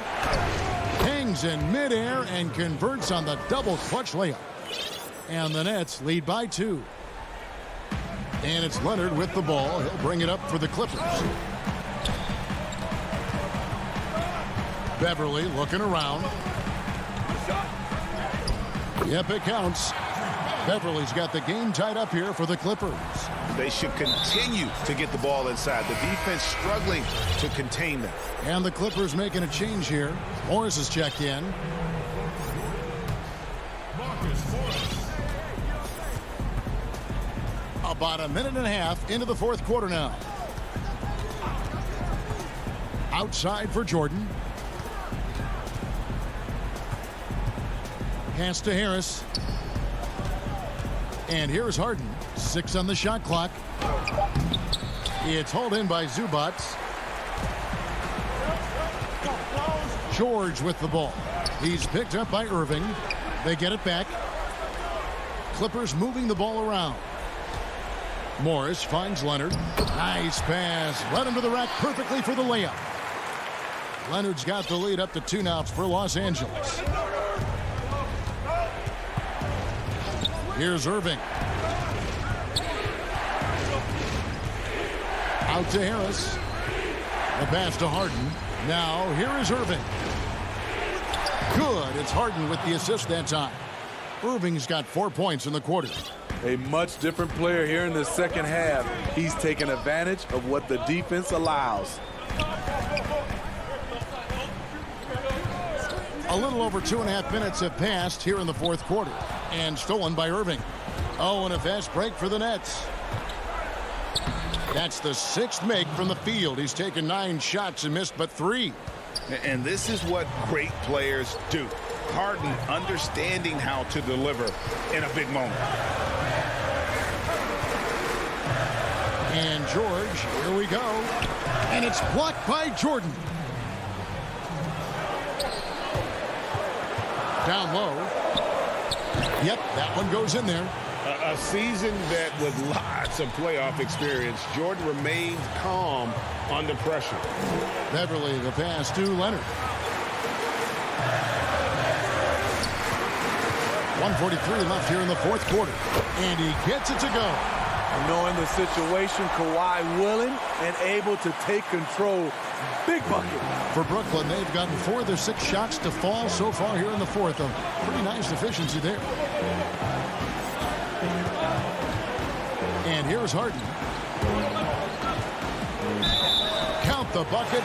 Hangs in midair and converts on the double clutch layup. And the Nets lead by 2. And it's Leonard with the ball. He'll bring it up for the Clippers. Beverly looking around. Yep, it counts. Beverly's got the game tied up here for the Clippers. They should continue to get the ball inside. The defense struggling to contain them. And the Clippers making a change here. Morris is checked in. About a minute and a half into the fourth quarter now. Outside for Jordan. Pass to Harris. And here's Harden. 6 on the shot clock. It's hauled in by Zubac. George with the ball. He's picked up by Irving. They get it back. Clippers moving the ball around. Morris finds Leonard. Nice pass. Led him to the rack perfectly for the layup. Leonard's got the lead up to 2 now for Los Angeles. Here's Irving. Out to Harris. The pass to Harden. Now here is Irving. Good. It's Harden with the assist that time. Irving's got 4 points in the quarter. A much different player here in the second half. He's taking advantage of what the defense allows. A little over 2.5 minutes have passed here in the fourth quarter. And stolen by Irving. Oh, and a fast break for the Nets. That's the 6th make from the field. He's taken 9 shots and missed but 3. And this is what great players do. Harden understanding how to deliver in a big moment. And George, here we go. And it's blocked by Jordan. Down low. Yep, that one goes in there. A season that with lots of playoff experience, Jordan remained calm under pressure. Beverly, the pass to Leonard. 1:43 left here in the fourth quarter. And he gets it to go. Knowing the situation, Kawhi willing and able to take control. Big bucket. For Brooklyn, they've gotten 4 of their 6 shots to fall so far here in the fourth. A pretty nice efficiency there. And here's Harden. Count the bucket.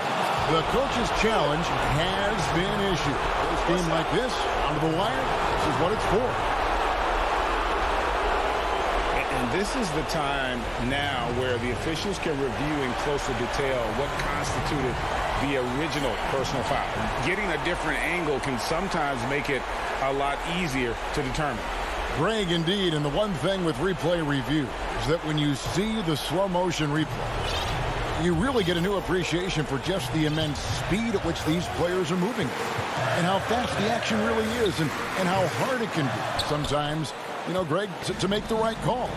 The coach's challenge has been issued. This game like this, under the wire, this is what it's for. And this is the time now where the officials can review in closer detail what constituted the original personal foul. Getting a different angle can sometimes make it a lot easier to determine. Greg, indeed, and the one thing with replay review is that when you see the slow motion replay, you really get a new appreciation for just the immense speed at which these players are moving and how fast the action really is and how hard it can be sometimes, you know, Greg, to make the right call.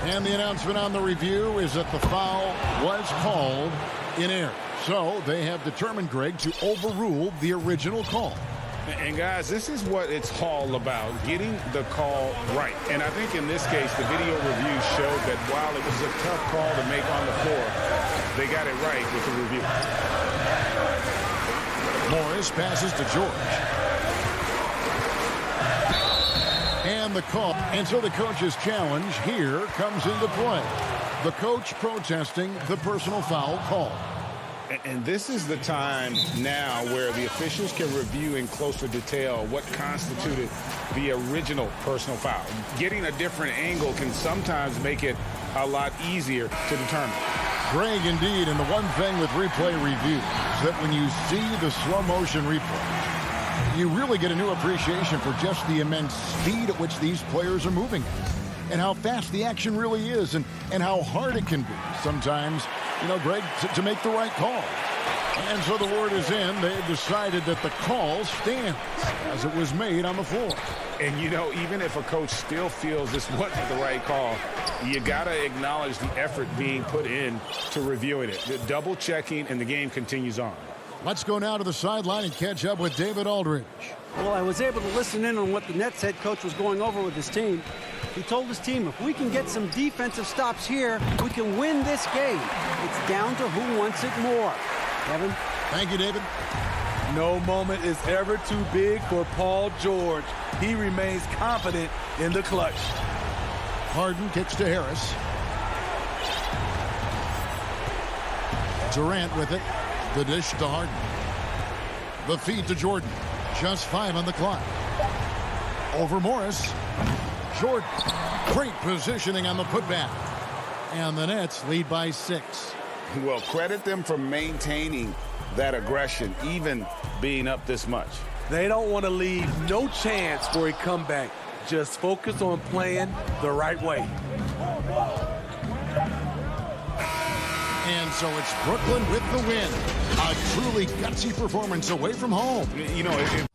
And the announcement on the review is that the foul was called in error. So they have determined, Greg, to overrule the original call. And guys, this is what it's all about, getting the call right. And I think in this case, the video review showed that while it was a tough call to make on the floor, they got it right with the review. Morris passes to George. And the call. And so the coach's challenge here comes into play. The coach protesting the personal foul call. And this is the time now where the officials can review in closer detail what constituted the original personal foul. Getting a different angle can sometimes make it a lot easier to determine. Greg, indeed, and the one thing with replay review is that when you see the slow motion replay, you really get a new appreciation for just the immense speed at which these players are moving and how fast the action really is and how hard it can be sometimes, you know, Greg, to make the right call. And so the word is in. They've decided that the call stands as it was made on the floor. And, you know, even if a coach still feels this wasn't the right call, you got to acknowledge the effort being put in to reviewing it. The double checking, and the game continues on. Let's go now to the sideline and catch up with David Aldridge. Well, I was able to listen in on what the Nets head coach was going over with his team. He told his team, if we can get some defensive stops here, we can win this game. It's down to who wants it more. Kevin? Thank you, David. No moment is ever too big for Paul George. He remains confident in the clutch. Harden kicks to Harris. Durant with it. The dish to Harden. The feed to Jordan. Just 5 on the clock. Over Morris. Jordan. Great positioning on the putback. And the Nets lead by 6. Well, credit them for maintaining that aggression, even being up this much. They don't want to leave no chance for a comeback. Just focus on playing the right way. And so it's Brooklyn with the win. A truly gutsy performance away from home. You know,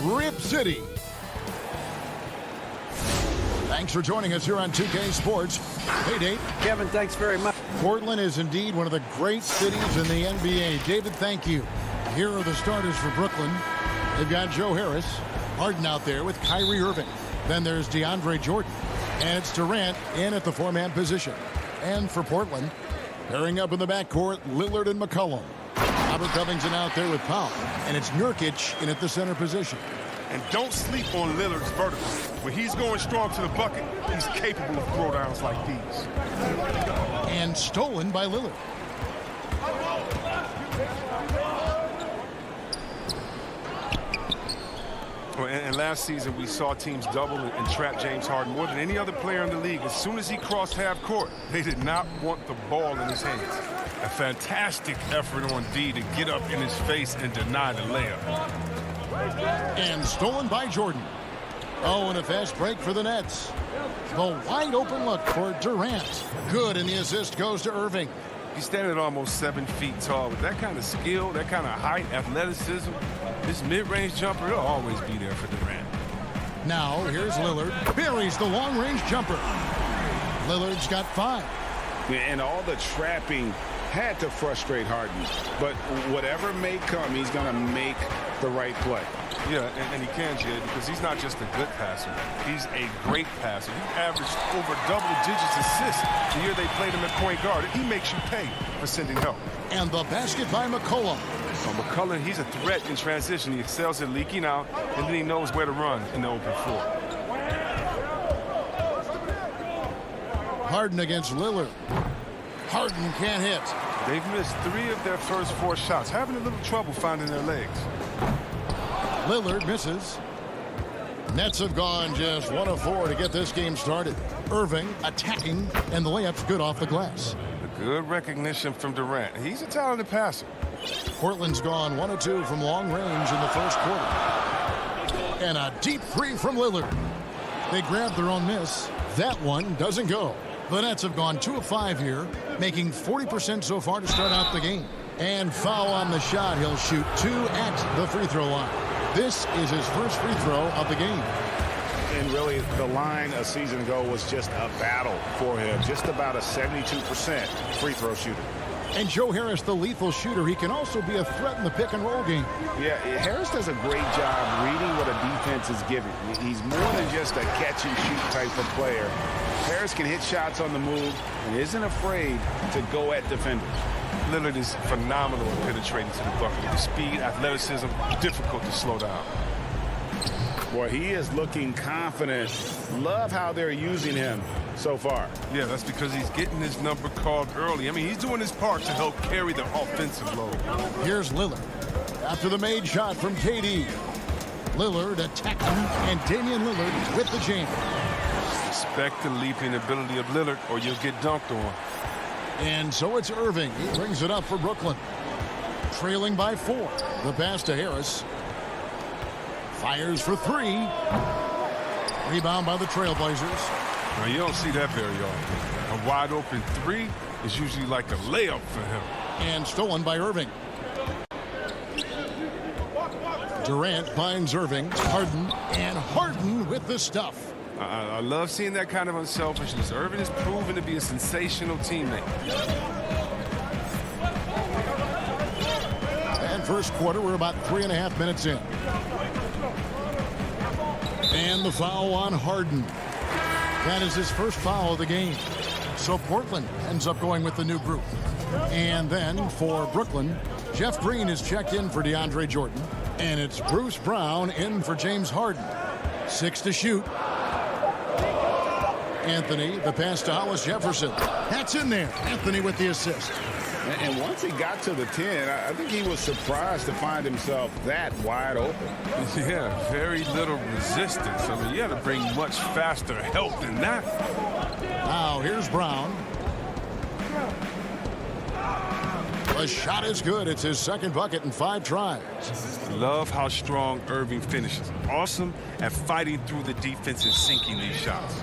Rip City. Thanks for joining us here on 2K Sports. Hey, Dave. Kevin, thanks very much. Portland is indeed one of the great cities in the NBA. David, thank you. Here are the starters for Brooklyn. They've got Joe Harris, Harden out there with Kyrie Irving. Then there's DeAndre Jordan. And it's Durant in at the four-man position. And for Portland, Pairing up in the backcourt, Lillard and McCollum. Robert Covington out there with Powell. And it's Nurkic in at the center position. And don't sleep on Lillard's vertical. When he's going strong to the bucket, he's capable of throwdowns like these. And stolen by Lillard. And last season, we saw teams double and trap James Harden more than any other player in the league. As soon as he crossed half court, they did not want the ball in his hands. A fantastic effort on D to get up in his face and deny the layup. And stolen by Jordan. Oh, and a fast break for the Nets. The wide open look for Durant. Good, and the assist goes to Irving. He's standing almost 7 feet tall. With that kind of skill, that kind of height, athleticism, this mid-range jumper, he'll always be there for Durant. Now, here's Lillard. Buries the long-range jumper. Lillard's got 5. And all the trapping had to frustrate Harden. But whatever may come, he's going to make the right play. Yeah, and he can, Jay, because he's not just a good passer. He's a great passer. He averaged over double-digits assists the year they played him at point guard. He makes you pay for sending help. And the basket by McCollum. So McCollum, he's a threat in transition. He excels at leaking out, and then he knows where to run in the open floor. Harden against Lillard. Harden can't hit. They've missed 3 of their first 4 shots, having a little trouble finding their legs. Lillard misses. Nets have gone just 1 of 4 to get this game started. Irving attacking, and the layup's good off the glass. Good recognition from Durant. He's a talented passer. Portland's gone 1 of 2 from long range in the first quarter. And a deep 3 from Lillard. They grabbed their own miss. That one doesn't go. The Nets have gone 2 of 5 here, making 40% so far to start out the game. And foul on the shot. He'll shoot 2 at the free throw line. This is his first free throw of the game. And really, the line a season ago was just a battle for him. Just about a 72% free throw shooter. And Joe Harris, the lethal shooter, he can also be a threat in the pick-and-roll game. Yeah, Harris does a great job reading what a defense is giving. He's more than just a catch-and-shoot type of player. Harris can hit shots on the move and isn't afraid to go at defenders. Lillard is phenomenal at penetrating to the bucket. With speed, athleticism, difficult to slow down. Boy, he is looking confident. Love how they're using him so far. Yeah, that's because he's getting his number called early. I mean, he's doing his part to help carry the offensive load. Here's Lillard. After the made shot from KD. Lillard attacking, and Damian Lillard with the jam. Respect the leaping ability of Lillard, or you'll get dunked on. And so it's Irving. He brings it up for Brooklyn. Trailing by 4. The pass to Harris. Fires for 3. Rebound by the Trailblazers. Now, you don't see that very often. A wide open 3 is usually like a layup for him. And stolen by Irving. Durant finds Irving. Harden. And Harden with the stuff. I love seeing that kind of unselfishness. Irving has proven to be a sensational teammate. And first quarter, we're about 3.5 minutes in. And the foul on Harden. That is his first foul of the game. So Portland ends up going with the new group. And then for Brooklyn, Jeff Green is checked in for DeAndre Jordan. And it's Bruce Brown in for James Harden. 6 to shoot. Anthony, the pass to Hollis Jefferson. That's in there. Anthony with the assist. And once he got to the 10, I think he was surprised to find himself that wide open. Yeah, very little resistance. I mean, you had to bring much faster help than that. Now, here's Brown. The shot is good. It's his second bucket in 5 tries. Love how strong Irving finishes. Awesome at fighting through the defense and sinking these shots.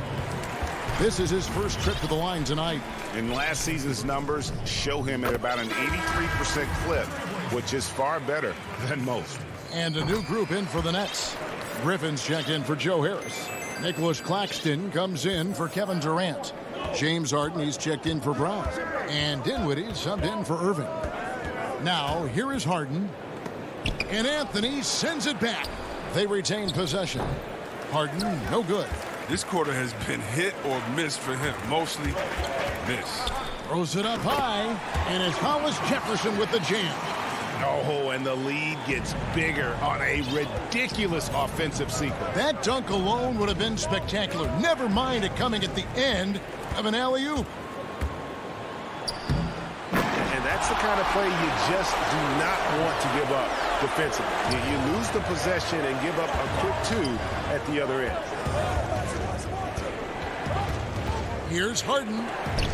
This is his first trip to the line tonight. And last season's numbers show him at about an 83% clip, which is far better than most. And a new group in for the Nets. Griffin's checked in for Joe Harris. Nicholas Claxton comes in for Kevin Durant. James Harden, he's checked in for Brown. And Dinwiddie subbed in for Irving. Now, here is Harden. And Anthony sends it back. They retain possession. Harden, no good. This quarter has been hit or miss for him. Mostly miss. Throws it up high, and it's Hollis Jefferson with the jam. Oh, and the lead gets bigger on a ridiculous offensive sequence. That dunk alone would have been spectacular. Never mind it coming at the end of an alley-oop. And that's the kind of play you just do not want to give up defensively. You lose the possession and give up a quick two at the other end. Here's Harden,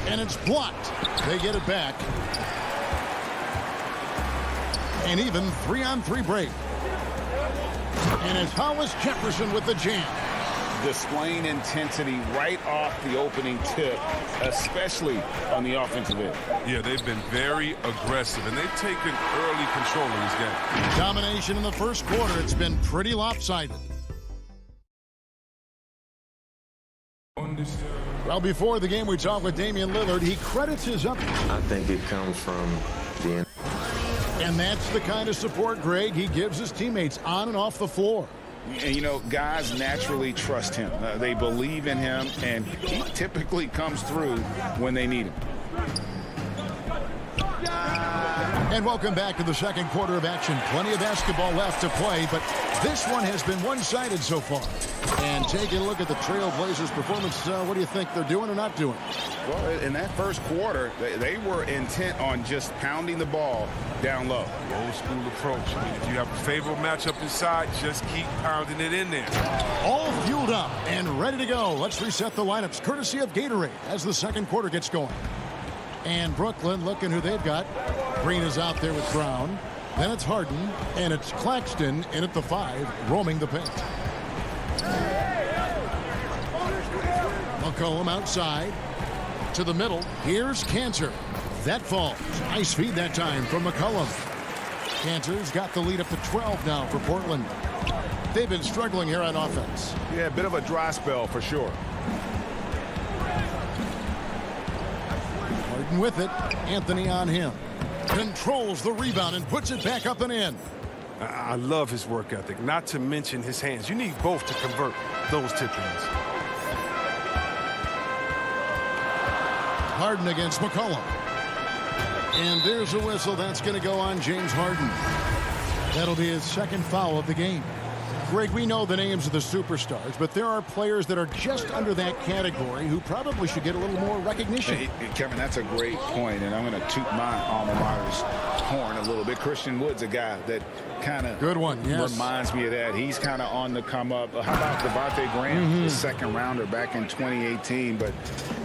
and it's blocked. They get it back. An even 3-on-3 break. And it's Hollis Jefferson with the jam. Displaying intensity right off the opening tip, especially on the offensive end. Yeah, they've been very aggressive, and they've taken early control in this game. Domination in the first quarter. It's been pretty lopsided. Well, before the game, we talked with Damian Lillard. He credits his up. I think it comes from the... And that's the kind of support, Greg, he gives his teammates on and off the floor. And, you know, guys naturally trust him. They believe in him, and he typically comes through when they need him. And welcome back to the second quarter of action. Plenty of basketball left to play, but this one has been one-sided so far. And taking a look at the Trail Blazers' performance, what do you think they're doing or not doing? Well, in that first quarter, they were intent on just pounding the ball down low. Old school approach. I mean, if you have a favorable matchup inside, just keep pounding it in there. All fueled up and ready to go. Let's reset the lineups, courtesy of Gatorade, as the second quarter gets going. And Brooklyn, looking who they've got. Green is out there with Brown. Then it's Harden, and it's Claxton in at the 5, roaming the paint. McCollum outside to the middle. Here's Cantor. That falls. Nice feed that time from McCollum. Cantor's got the lead up to 12 now for Portland. They've been struggling here on offense. Yeah, a bit of a dry spell for sure. Harden with it. Anthony on him. Controls the rebound and puts it back up and in. I love his work ethic, not to mention his hands. You need both to convert those tip-ins. Harden against McCollum. And there's a whistle. That's going to go on James Harden. That'll be his second foul of the game. Greg, we know the names of the superstars, but there are players that are just under that category who probably should get a little more recognition. Hey, Kevin, that's a great point, and I'm going to toot my alma mater's horn a little bit. Christian Wood's a guy that kind of reminds me of that. He's kind of on the come up. How about Devontae Graham, the second rounder back in 2018, but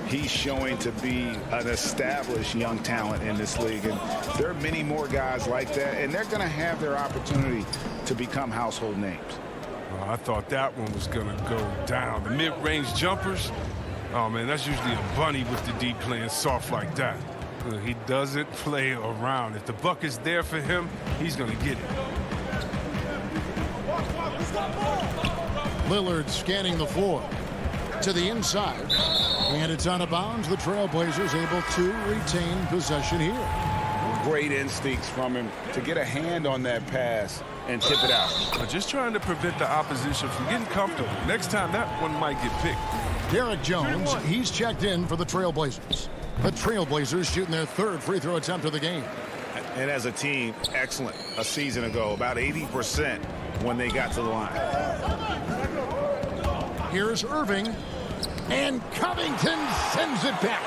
he's showing to be an established young talent in this league, and there are many more guys like that, and they're going to have their opportunity to become household names. I thought that one was going to go down. The mid-range jumpers, oh, man, that's usually a bunny with the D playing soft like that. He doesn't play around. If the buck is there for him, he's going to get it. Lillard scanning the floor to the inside. And it's out of bounds. The Trailblazers able to retain possession here. Great instincts from him to get a hand on that pass and tip it out. Just trying to prevent the opposition from getting comfortable. Next time, that one might get picked. Derek Jones, he's checked in for the Trailblazers. The Trailblazers shooting their third free throw attempt of the game. And as a team, excellent a season ago, about 80% when they got to the line. Here's Irving, and Covington sends it back.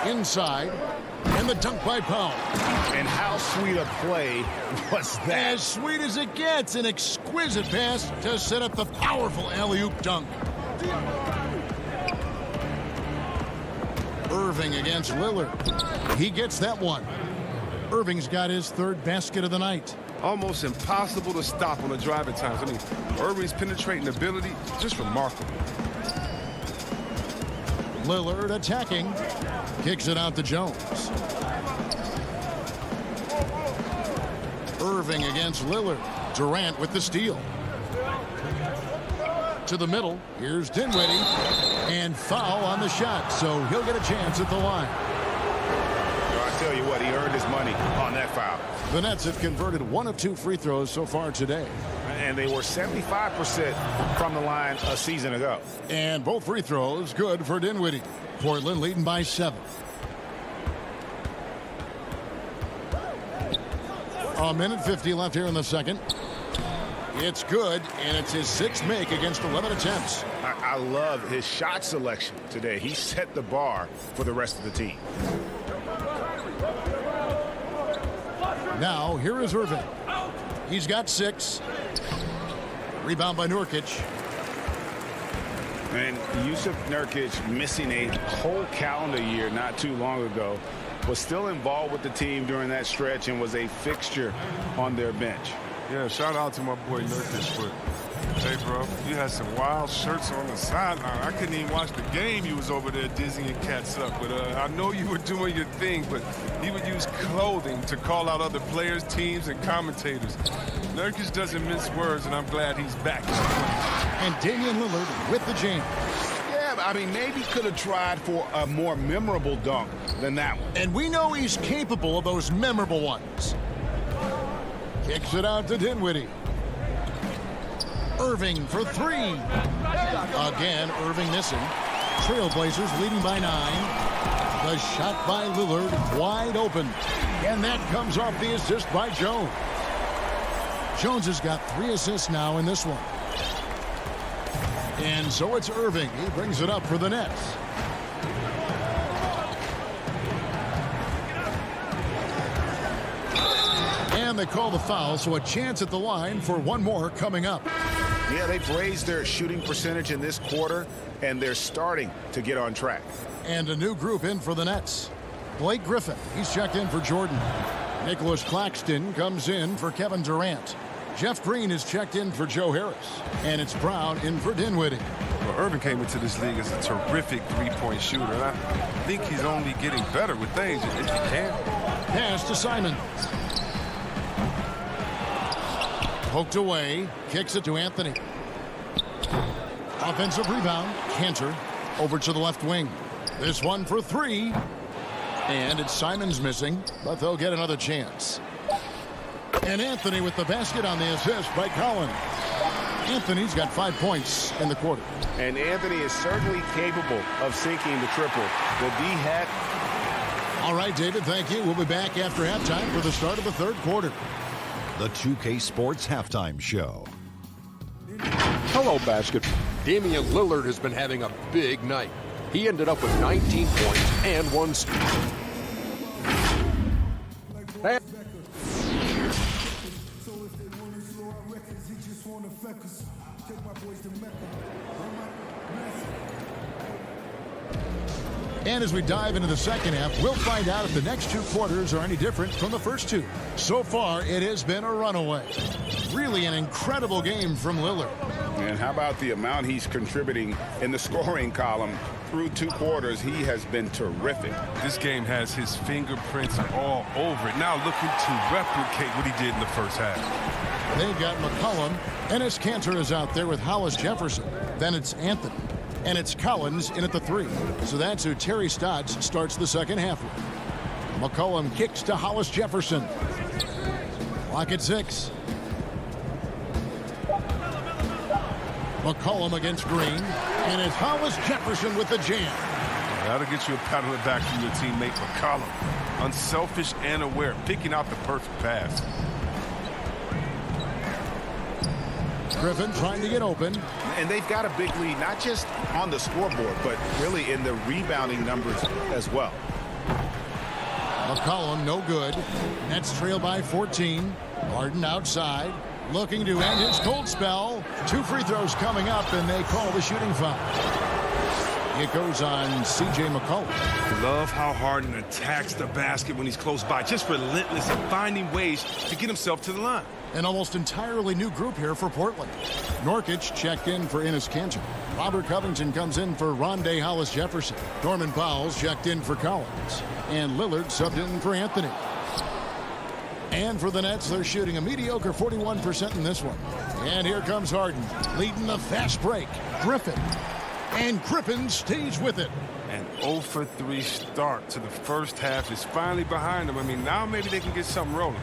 Inside, and the dunk by Powell. And how sweet a play was that? As sweet as it gets, an exquisite pass to set up the powerful alley-oop dunk. Irving against Lillard. He gets that one. Irving's got his third basket of the night. Almost impossible to stop on the driving times. I mean, Irving's penetrating ability, just remarkable. Lillard attacking. Kicks it out to Jones. Irving against Lillard. Durant with the steal. To the middle. Here's Dinwiddie. And foul on the shot, so he'll get a chance at the line. I tell you what, he earned his money on that foul. The Nets have converted 1 of 2 free throws so far today. And they were 75% from the line a season ago. And both free throws good for Dinwiddie. Portland leading by 7. A minute 50 left here in the second. It's good, and it's his 6th make against 11 attempts. I love his shot selection today. He set the bar for the rest of the team. Now, here is Irving. He's got 6. Rebound by Nurkic. And Yusuf Nurkic, missing a whole calendar year not too long ago, was still involved with the team during that stretch and was a fixture on their bench. Yeah, shout out to my boy Nurkic, but hey, bro, you had some wild shirts on the sideline. I couldn't even watch the game. You was over there dizzying cats up. But I know you were doing your thing, but he would use clothing to call out other players, teams, and commentators. Nurkic doesn't mince words, and I'm glad he's back. And Damian Lillard with the jam. Yeah, I mean, maybe could have tried for a more memorable dunk than that one. And we know he's capable of those memorable ones. Kicks it out to Dinwiddie. Irving for 3. Again, Irving missing. Trailblazers leading by 9. The shot by Lillard wide open. And that comes off the assist by Jones. Jones has got 3 assists now in this one. And so it's Irving. He brings it up for the Nets. And they call the foul, so a chance at the line for one more coming up. Yeah, they've raised their shooting percentage in this quarter, and they're starting to get on track. And a new group in for the Nets. Blake Griffin, he's checked in for Jordan. Nicholas Claxton comes in for Kevin Durant. Jeff Green is checked in for Joe Harris. And it's Brown in for Dinwiddie. Well, Irving came into this league as a terrific three-point shooter, and I think he's only getting better with age if he can. Pass to Simon. Poked away, kicks it to Anthony. Offensive rebound, Cantor over to the left wing. This one for 3. And it's Simon's missing, but they'll get another chance. And Anthony with the basket on the assist by Collins. Anthony's got 5 points in the quarter. And Anthony is certainly capable of sinking the triple. The D-hat. All right, David, thank you. We'll be back after halftime for the start of the third quarter. The 2K Sports Halftime Show. Hello, basketball. Damian Lillard has been having a big night. He ended up with 19 points and 1 steal. And as we dive into the second half, we'll find out if the next 2 quarters are any different from the first 2. So far, it has been a runaway. Really an incredible game from Lillard. And how about the amount he's contributing in the scoring column? Through 2 quarters, he has been terrific. This game has his fingerprints all over it. Now looking to replicate what he did in the first half. They've got McCollum. Ennis Cantor is out there with Hollis Jefferson. Then it's Anthony. And it's Collins in at the 3. So that's who Terry Stotts starts the second half with. McCollum kicks to Hollis Jefferson. Clock at 6. McCollum against Green. And it's Hollis Jefferson with the jam. That'll get you a pat on the back from your teammate McCollum. Unselfish and aware, picking out the perfect pass. Griffin trying to get open. And they've got a big lead, not just on the scoreboard, but really in the rebounding numbers as well. McCollum, no good. Nets trail by 14. Harden outside, looking to end his cold spell. 2 free throws coming up, and they call the shooting foul. It goes on C.J. McCollum. Love how Harden attacks the basket when he's close by. Just relentless and finding ways to get himself to the line. An almost entirely new group here for Portland. Nurkic checked in for Ennis Cantor. Robert Covington comes in for Rondé Hollis Jefferson. Norman Powell's checked in for Collins. And Lillard subbed in for Anthony. And for the Nets, they're shooting a mediocre 41% in this one. And here comes Harden, leading the fast break. Griffin. And Griffin stays with it. An 0 for 3 start to the first half is finally behind them. I mean, now maybe they can get something rolling.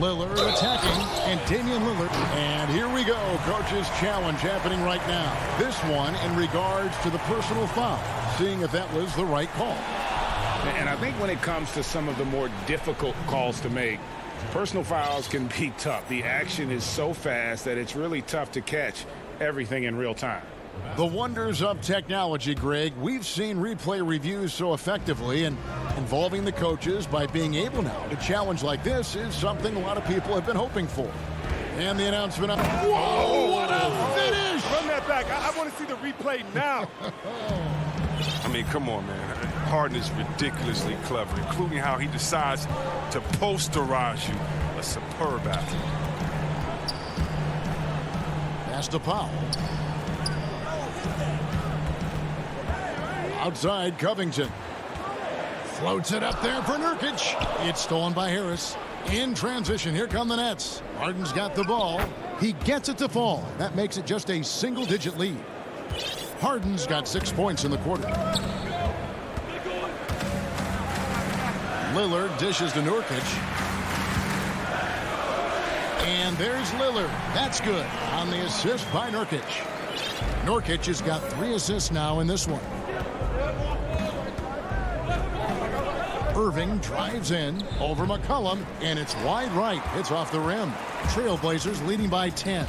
Lillard attacking, and Damian Lillard. And here we go. Coach's challenge happening right now. This one in regards to the personal foul, seeing if that was the right call. And I think when it comes to some of the more difficult calls to make, personal fouls can be tough. The action is so fast that it's really tough to catch everything in real time. The wonders of technology, Greg. We've seen replay reviews so effectively, and involving the coaches by being able now to challenge like this is something a lot of people have been hoping for. And the announcement. Whoa, what a finish! Run that back. I want to see the replay now. I mean, come on, man. Harden is ridiculously clever, including how he decides to posterize you. A superb athlete. Pass to Powell. Outside, Covington. Floats it up there for Nurkic. It's stolen by Harris. In transition, here come the Nets. Harden's got the ball. He gets it to fall. That makes it just a single-digit lead. Harden's got 6 points in the quarter. Lillard dishes to Nurkic. And there's Lillard. That's good on the assist by Nurkic. Nurkic has got 3 assists now in this one. Irving drives in over McCollum, and it's wide right. It's off the rim. Trailblazers leading by 10.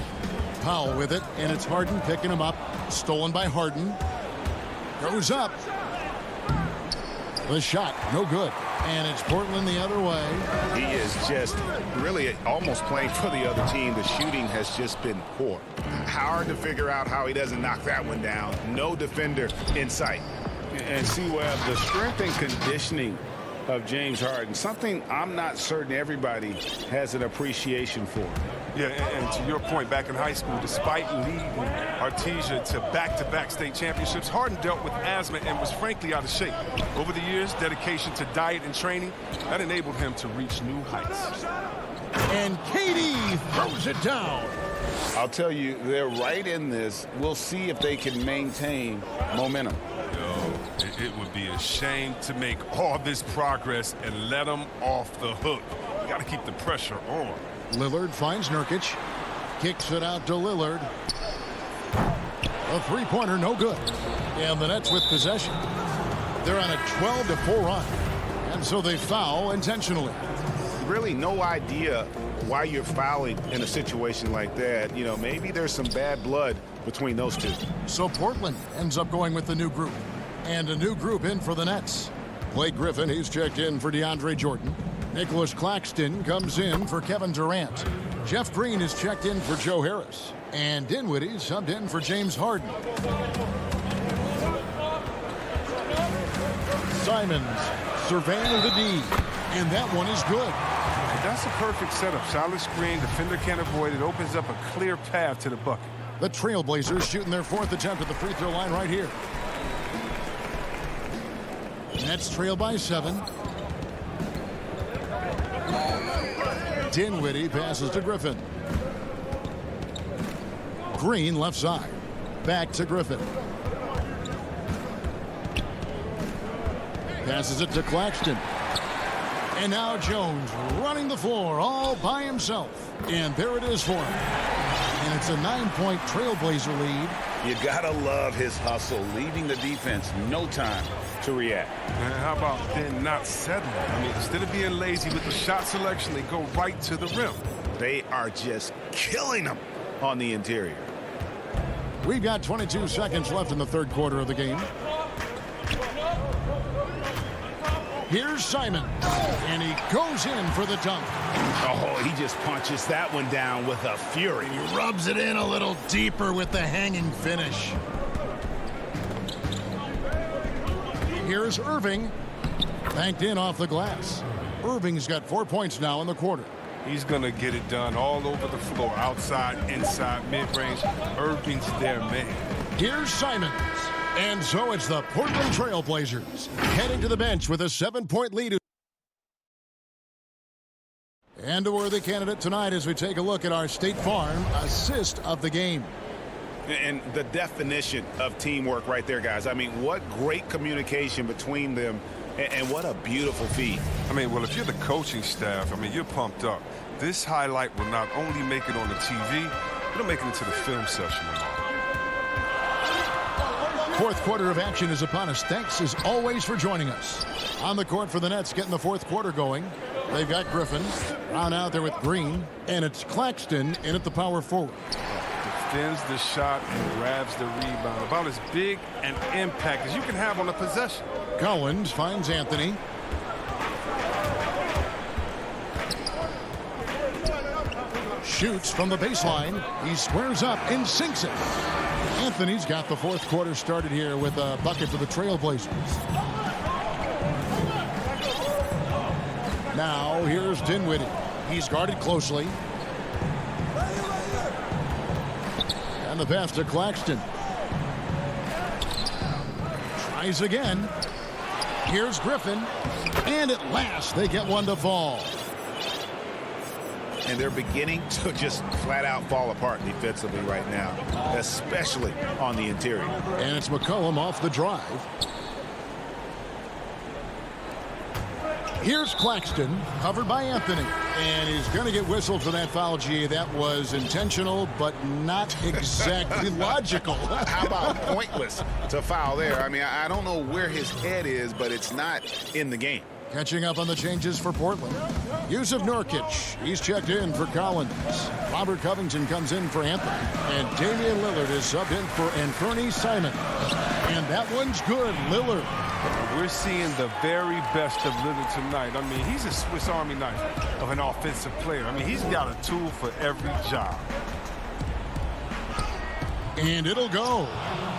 Powell with it, and it's Harden picking him up. Stolen by Harden. Goes up. The shot, no good. And it's Portland the other way. He is just really almost playing for the other team. The shooting has just been poor. Hard to figure out how he doesn't knock that one down. No defender in sight. And see, Webb, the strength and conditioning of James Harden, something I'm not certain everybody has an appreciation for. Yeah, and to your point, back in high school, despite leading Artesia to back-to-back state championships, Harden dealt with asthma and was frankly out of shape. Over the years, dedication to diet and training, that enabled him to reach new heights. And KD throws it down. I'll tell you, they're right in this. We'll see if they can maintain momentum. It would be a shame to make all this progress and let them off the hook. You got to keep the pressure on. Lillard finds Nurkic. Kicks it out to Lillard. A three-pointer, no good. And the Nets with possession. They're on a 12-4 run. And so they foul intentionally. Really no idea why you're fouling in a situation like that. You know, maybe there's some bad blood between those two. So Portland ends up going with the new group. And a new group in for the Nets. Blake Griffin, he's checked in for DeAndre Jordan. Nicholas Claxton comes in for Kevin Durant. Jeff Green is checked in for Joe Harris. And Dinwiddie subbed in for James Harden. Simons surveying the D. And that one is good. That's a perfect setup. Solid screen, defender can't avoid it. Opens up a clear path to the bucket. The Trailblazers shooting their 4th attempt at the free throw line right here. Nets trail by 7. Dinwiddie passes to Griffin. Green left side. Back to Griffin. Passes it to Claxton. And now Jones running the floor all by himself. And there it is for him. And it's a 9-point Trailblazer lead. You gotta love his hustle, leaving the defense no time to react. And how about then not settling? I mean, instead of being lazy with the shot selection, they go right to the rim. They are just killing them on the interior. We've got 22 seconds left in the third quarter of the game. Here's Simon, and he goes in for the dunk. Oh, he just punches that one down with a fury. He rubs it in a little deeper with the hanging finish. Here's Irving, banked in off the glass. Irving's got 4 points now in the quarter. He's going to get it done all over the floor, outside, inside, mid-range. Irving's their man. Here's Simons. And so it's the Portland Trailblazers heading to the bench with a 7-point lead. And a worthy candidate tonight as we take a look at our State Farm assist of the game. And the definition of teamwork right there, guys. I mean, what great communication between them And what a beautiful feed. I mean, well, if you're the coaching staff, I mean, you're pumped up. This highlight will not only make it on the TV, it'll make it into the film session tomorrow. Fourth quarter of action is upon us. Thanks, as always, for joining us. On the court for the Nets, getting the fourth quarter going. They've got Griffin. Brown out there with Green. And it's Claxton in at the power forward. Defends the shot and grabs the rebound. About as big an impact as you can have on a possession. Collins finds Anthony. Shoots from the baseline. He squares up and sinks it. Anthony's got the fourth quarter started here with a bucket for the Trailblazers. Now here's Dinwiddie. He's guarded closely. And the pass to Claxton. Tries again. Here's Griffin. And at last they get one to fall. And they're beginning to just flat out fall apart defensively right now, especially on the interior. And it's McCollum off the drive. Here's Claxton, covered by Anthony. And he's going to get whistled for that foul, G. That was intentional, but not exactly logical. How about pointless to foul there? I mean, I don't know where his head is, but it's not in the game. Catching up on the changes for Portland. Yusuf Nurkic, he's checked in for Collins. Robert Covington comes in for Anthony. And Damian Lillard is subbed in for Anthony Simons. And that one's good, Lillard. We're seeing the very best of Lillard tonight. I mean, he's a Swiss Army knife of an offensive player. I mean, he's got a tool for every job. And it'll go.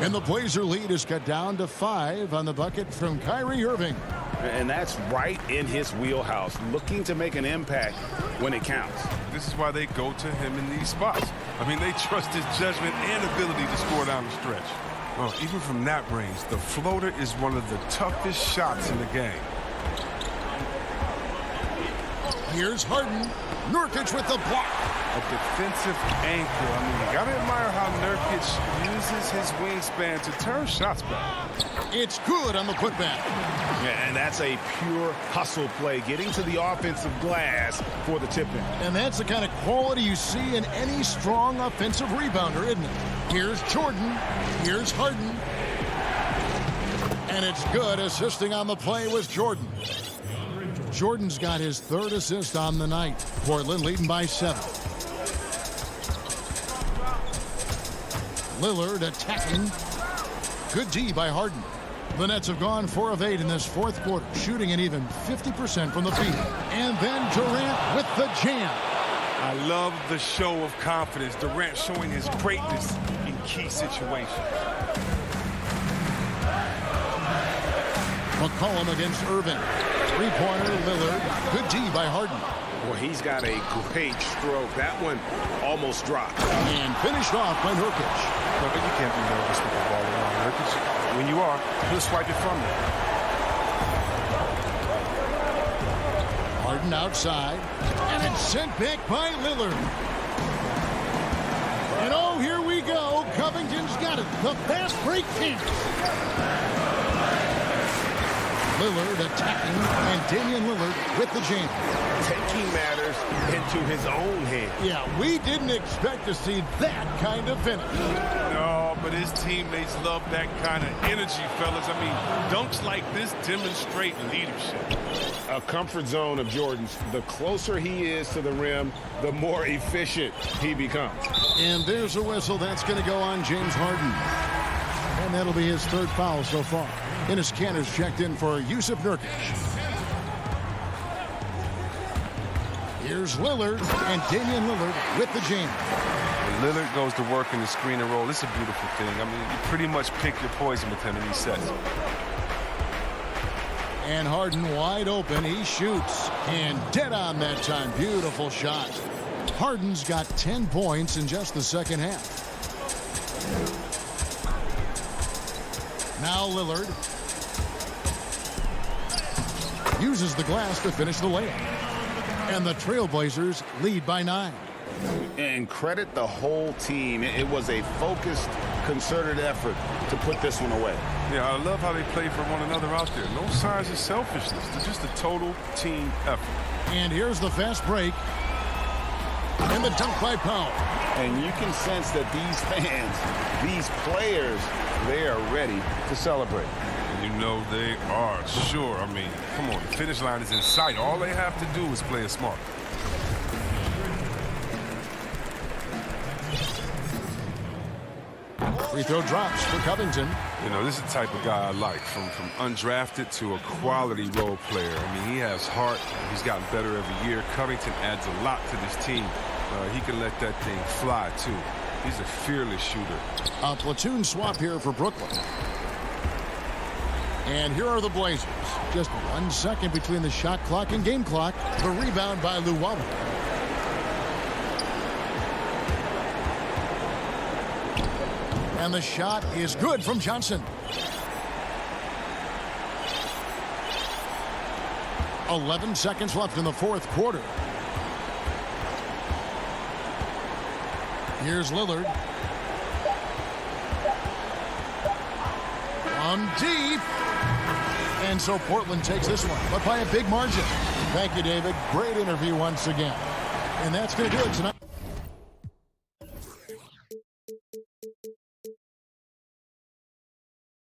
And the Blazer lead is cut down to 5 on the bucket from Kyrie Irving. And that's right in his wheelhouse, looking to make an impact when it counts. This is why they go to him in these spots. I mean, they trust his judgment and ability to score down the stretch. Well, even from that range, the floater is one of the toughest shots in the game. Here's Harden. Nurkic with the block. A defensive anchor. I mean, you got to admire how Nurkic uses his wingspan to turn shots back. It's good on the putback. Yeah, and that's a pure hustle play, getting to the offensive glass for the tip-in. And that's the kind of quality you see in any strong offensive rebounder, isn't it? Here's Jordan. Here's Harden. And it's good. Assisting on the play was Jordan. Jordan's got his third assist on the night. Portland leading by 7. Lillard attacking. Good D by Harden. The Nets have gone 4 of 8 in this fourth quarter, shooting an even 50% from the field. And then Durant with the jam. I love the show of confidence. Durant showing his greatness in key situations. McCollum against Irvin. Three-pointer, Lillard. Good D by Harden. Well, he's got a great stroke. That one almost dropped. And finished off by Nurkic. Look, you can't be nervous with the ball around Nurkic. When you are, he'll swipe it from you. Harden outside. And it's sent back by Lillard. And oh, here we go. Covington's got it. The fast break chance. Lillard attacking, and Damian Lillard with the jam. Taking matters into his own hands. Yeah, we didn't expect to see that kind of finish. No, but his teammates love that kind of energy, fellas. I mean, dunks like this demonstrate leadership. A comfort zone of Jordan's. The closer he is to the rim, the more efficient he becomes. And there's a whistle. That's going to go on James Harden. And that'll be his third foul so far. Enes Kanter's checked in for Yusuf Nurkic. Here's Lillard, and Damian Lillard with the jam. Lillard goes to work in the screen and roll. It's a beautiful thing. I mean, you pretty much pick your poison with him in these sets. And Harden wide open. He shoots. And dead on that time. Beautiful shot. Harden's got 10 points in just the second half. Now Lillard uses the glass to finish the layup. And the Trailblazers lead by 9. And credit the whole team. It was a focused, concerted effort to put this one away. Yeah, I love how they play for one another out there. No signs of selfishness. They're just a total team effort. And here's the fast break. And the dunk by Powell. And you can sense that these fans, these players, they are ready to celebrate. You know they are, sure. I mean, come on, the finish line is in sight. All they have to do is play it smart. Free throw drops for Covington. You know, this is the type of guy I like, from undrafted to a quality role player. I mean, he has heart. He's gotten better every year. Covington adds a lot to this team. He can let that thing fly, too. He's a fearless shooter. A platoon swap here for Brooklyn. And here are the Blazers. Just 1 second between the shot clock and game clock. The rebound by Luwawu. And the shot is good from Johnson. 11 seconds left in the fourth quarter. Here's Lillard. From deep. And so Portland takes this one, but by a big margin. Thank you, David. Great interview once again. And that's going to do it tonight.